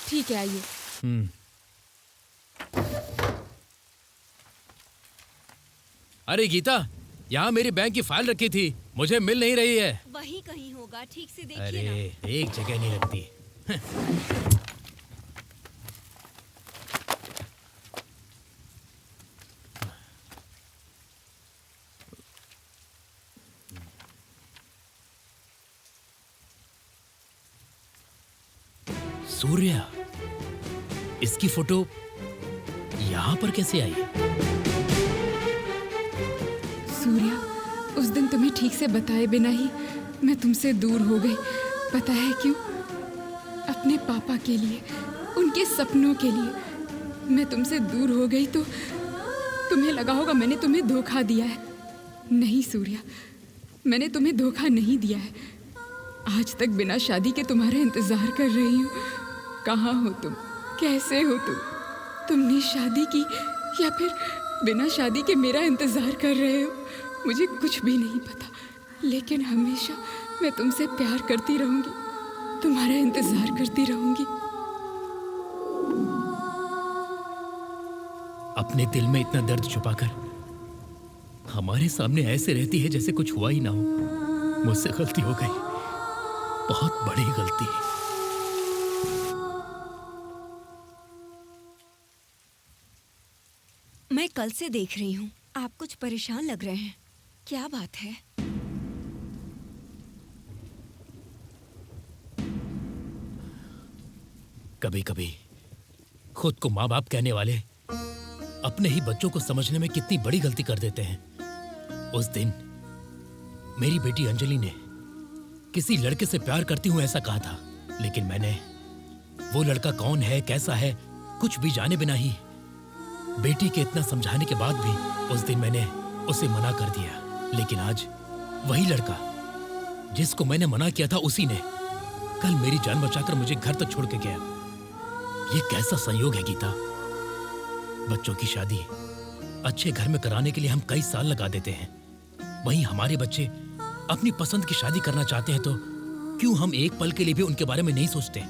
ठीक है आइए। अरे गीता, यहाँ मेरी बैंक की फाइल रखी थी, मुझे मिल नहीं रही है। वही कहीं होगा, ठीक से देखिए अरे ना। एक जगह नहीं लगती। सूर्या, इसकी फोटो यहाँ पर कैसे आई? सूर्या, उस दिन तुम्हें ठीक से बताए बिना ही मैं तुमसे दूर हो गई। पता है क्यों? अपने पापा के लिए, उनके सपनों के लिए मैं तुमसे दूर हो गई तो तुम्हें लगा होगा मैंने तुम्हें धोखा दिया है। नहीं सूर्या, मैंने तुम्हें धोखा नहीं दिया है। आज तक बिना शादी के तुम्हारा इंतजार कर रही हूँ। कहाँ हो तुम? कैसे हो तुम? तुमने शादी की या फिर बिना शादी के मेरा इंतजार कर रहे हो? मुझे कुछ भी नहीं पता, लेकिन हमेशा मैं तुमसे प्यार करती रहूंगी, तुम्हारा इंतजार करती रहूंगी। अपने दिल में इतना दर्द छुपाकर हमारे सामने ऐसे रहती है जैसे कुछ हुआ ही ना हो। मुझसे गलती हो गई, बहुत बड़ी गलती। मैं कल से देख रही हूँ, आप कुछ परेशान लग रहे हैं। क्या बात है? कभी कभी खुद को माँ बाप कहने वाले अपने ही बच्चों को समझने में कितनी बड़ी गलती कर देते हैं। उस दिन मेरी बेटी अंजलि ने किसी लड़के से प्यार करती हूँ ऐसा कहा था, लेकिन मैंने वो लड़का कौन है, कैसा है, कुछ भी जाने बिना ही बेटी के इतना समझाने के बाद भी उस दिन मैंने उसे मना कर दिया। लेकिन आज वही लड़का जिसको मैंने मना किया था, उसी ने कल मेरी जान बचाकर मुझे घर तक छोड़ के गया। ये कैसा संयोग है गीता? बच्चों की शादी अच्छे घर में कराने के लिए हम कई साल लगा देते हैं, वहीं हमारे बच्चे अपनी पसंद की शादी करना चाहते हैं तो क्यों हम एक पल के लिए भी उनके बारे में नहीं सोचते?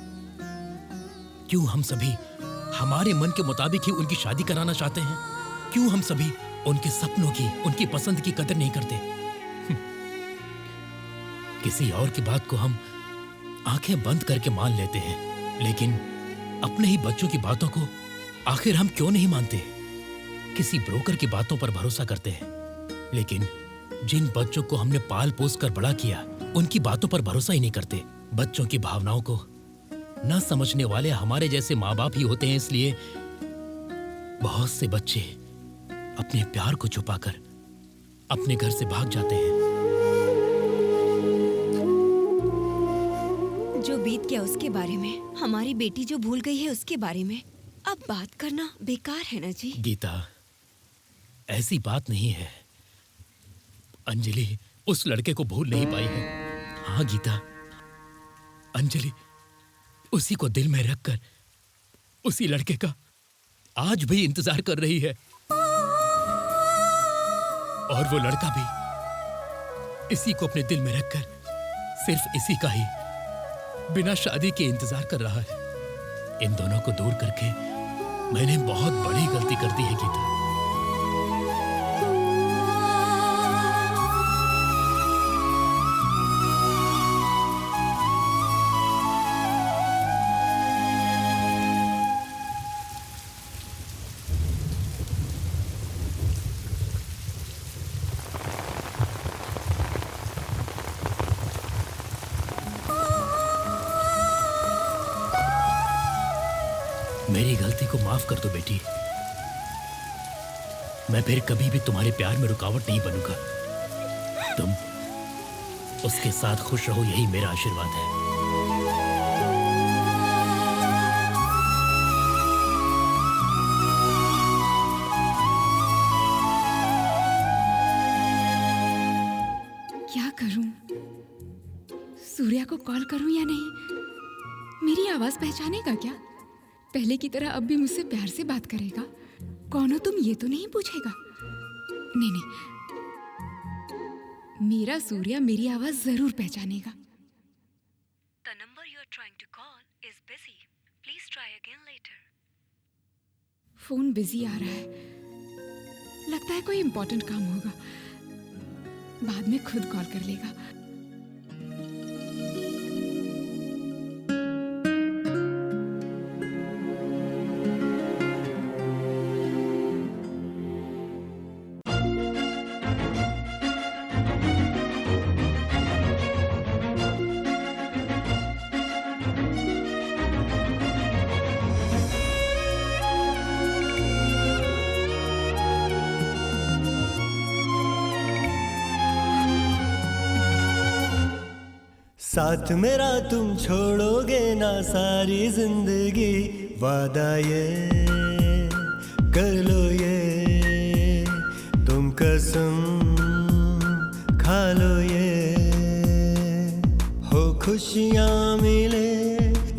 क्यों हम सभी हमारे मन के मुताबिक ही उनकी शादी कराना चाहते हैं? क्यों हम सभी उनके सपनों की, उनकी पसंद की कदर नहीं करते? किसी और की बात को हम आंखें बंद करके मान लेते हैं, लेकिन अपने ही बच्चों की बातों को आखिर हम क्यों नहीं मानते? किसी ब्रोकर की बातों पर भरोसा करते हैं, लेकिन जिन बच्चों को हमने पाल पोस कर बड़ा किया उनकी बातों पर भरोसा ही नहीं करते। बच्चों की भावनाओं को न समझने वाले हमारे जैसे माँ बाप ही होते हैं, इसलिए बहुत से बच्चे अपने प्यार को छुपाकर अपने घर से भाग जाते हैं। जो बीत गया उसके बारे में, हमारी बेटी जो भूल गई है उसके बारे में अब बात करना बेकार है ना जी? गीता, ऐसी बात नहीं है। अंजलि उस लड़के को भूल नहीं पाई है। हाँ गीता, अंजलि उसी को दिल में रखकर उसी लड़के का आज भी इंतजार कर रही है, और वो लड़का भी इसी को अपने दिल में रखकर सिर्फ इसी का ही बिना शादी के इंतजार कर रहा है। इन दोनों को दूर करके मैंने बहुत बड़ी गलती कर दी है गीता। मेरी गलती को माफ कर दो बेटी। मैं फिर कभी भी तुम्हारे प्यार में रुकावट नहीं बनूंगा। तुम उसके साथ खुश रहो, यही मेरा आशीर्वाद है। क्या करूं? सूर्या को कॉल करूं या नहीं? मेरी आवाज पहचानेगा क्या? पहले की तरह अब भी मुझसे प्यार से बात करेगा? कौन हो तुम ये तो नहीं पूछेगा? नहीं नहीं, मेरा सूर्या मेरी आवाज जरूर पहचानेगा। The number you are trying to call is busy. Please try again later. Phone busy आ रहा है। लगता है कोई इंपॉर्टेंट काम होगा। बाद में खुद कॉल कर लेगा। साथ मेरा तुम छोड़ोगे ना सारी जिंदगी, वादा ये कर लो ये, तुम कसम खा लो ये। हो खुशियाँ मिले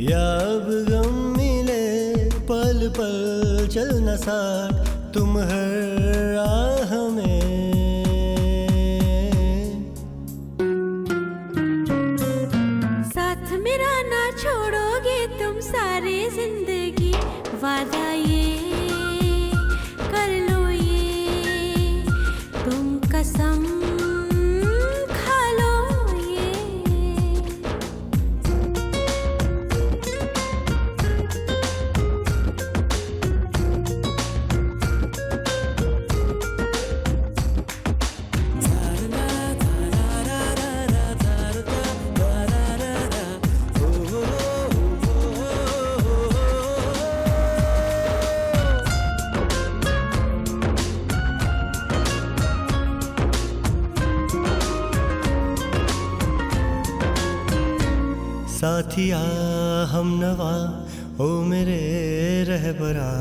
या अब गम मिले, पल पल चलना साथ तुम हर राह में। सारी जिंदगी, वादा ये कर लो ये, तुम कसम खा लो ये। साथिया हम नवा ओ मेरे रहबरा,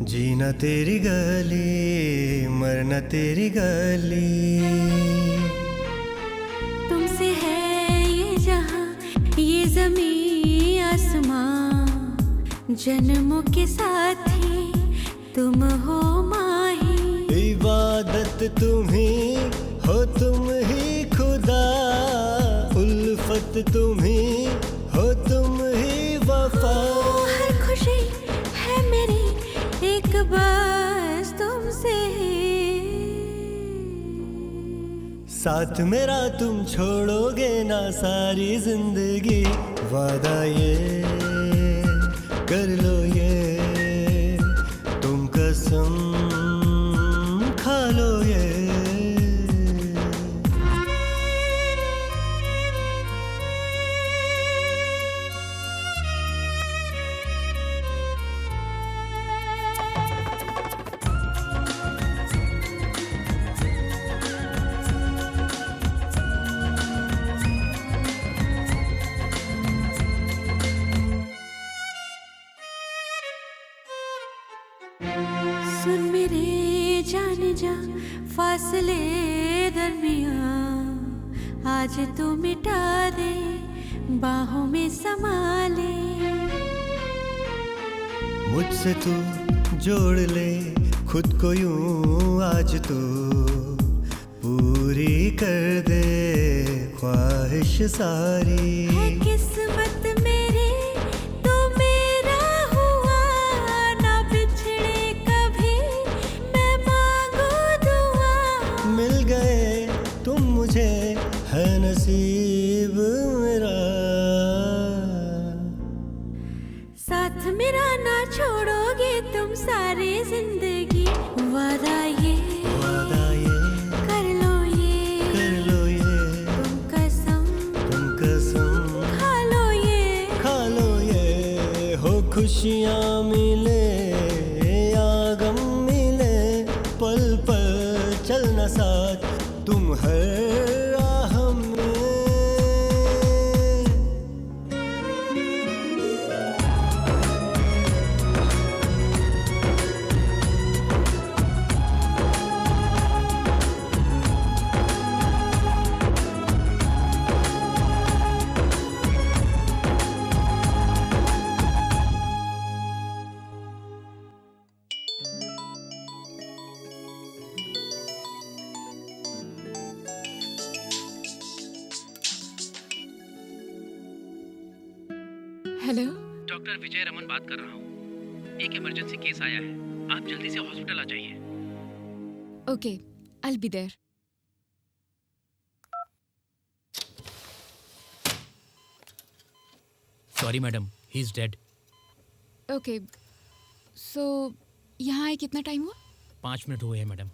जीना तेरी गली मरना तेरी गली। तुमसे है ये जहां ये ज़मीं आसमां, जन्मों के साथी तुम हो माही। इबादत तुम्ही हो तुम ही खुदा, उल्फत तुम्ही हो तुम ही वफा। हर खुशी है मेरी एक बस तुमसे, साथ मेरा तुम छोड़ोगे ना सारी जिंदगी, वादा ये कर लो ये, तुम कसम खा लो ये। सुन मेरे जाने जा फासले दरमियां, आज तू मिटा दे बाहों में समा ले। मुझसे तू जोड़ ले खुद को यूं, आज तू पूरी कर दे ख्वाहिश सारी। है किस्मत मेरी तू मेरा हुआ, ना बिछड़े कभी मैं मांगू दुआ। मिल गए तुम मुझे है नसीब मेरा, साथ मेरा ना छोड़ोगे तुम सारी जिंदगी, वादा ये कर लो ये, तुम कसम खा लो ये हो खुशियाँ मिले या गम मिले, पल पल चलना साथ तुम हर राह में। हेलो, डॉक्टर विजय रमन बात कर रहा हूँ। एक इमरजेंसी केस आया है, आप जल्दी से हॉस्पिटल आ जाइए। Okay, I'll be there. Sorry madam, he is dead. Okay, so यहाँ आए कितना टाइम हुआ? 5 मिनट हुए हैं मैडम।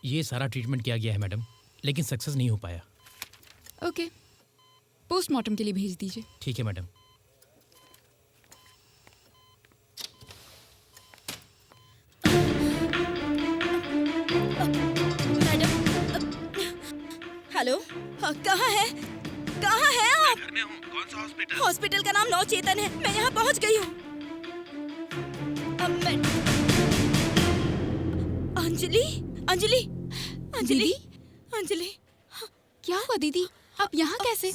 ये सारा ट्रीटमेंट किया गया है मैडम, लेकिन सक्सेस नहीं हो पाया। ओके, पोस्टमार्टम के लिए भेज दीजिए। ठीक है मैडम। हेलो, कहाँ है? कहाँ है आप? घर में हूँ। कौन सा हॉस्पिटल? हॉस्पिटल का नाम नवचेतन है। मैं यहाँ पहुँच गई हूँ। अंजलि, अंजलि, अंजलि, अंजलि, क्या हुआ दीदी? आप यहाँ कैसे?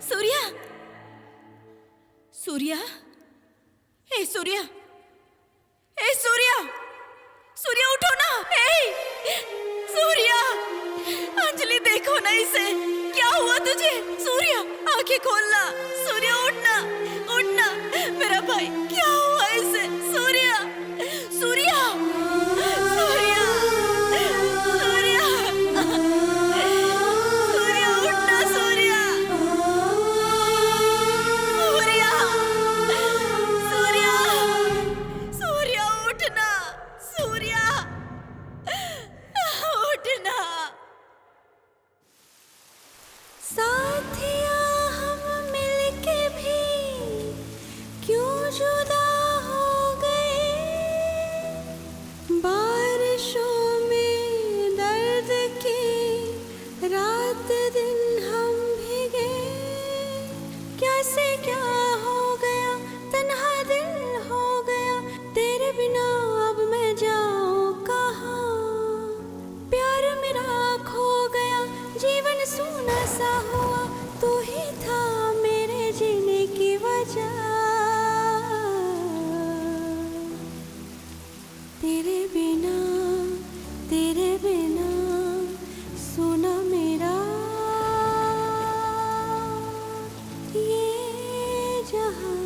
सूर्या, सूर्या, ए सूर्या, ए सूर्या, सूर्या उठो ना, ए सूर्या, अंजलि देखो ना इसे, क्या हुआ तुझे? सूर्या आंखें खोलना, सूर्या उठना, उठना, मेरा भाई क्या हुआ इसे? सूर्या, सूर्या, सूर्या, सूर्या, सूर्या उठना, सूर्या, सूर्या, सूर्या, सूर्या उठना, सूर्या उठना। साथिया हम मिलके भी क्यों जुदा हो गए, बारिशों में दर्द के रात दिन हम भीगे, कैसे क्या हो गया, तन्हा दिल हो गया, तेरे बिना अब मैं जाऊं कहाँ, प्यार मेरा खो गया, जीवन सूना सा हुआ, तू ही था मेरे जीने की वजह। जहां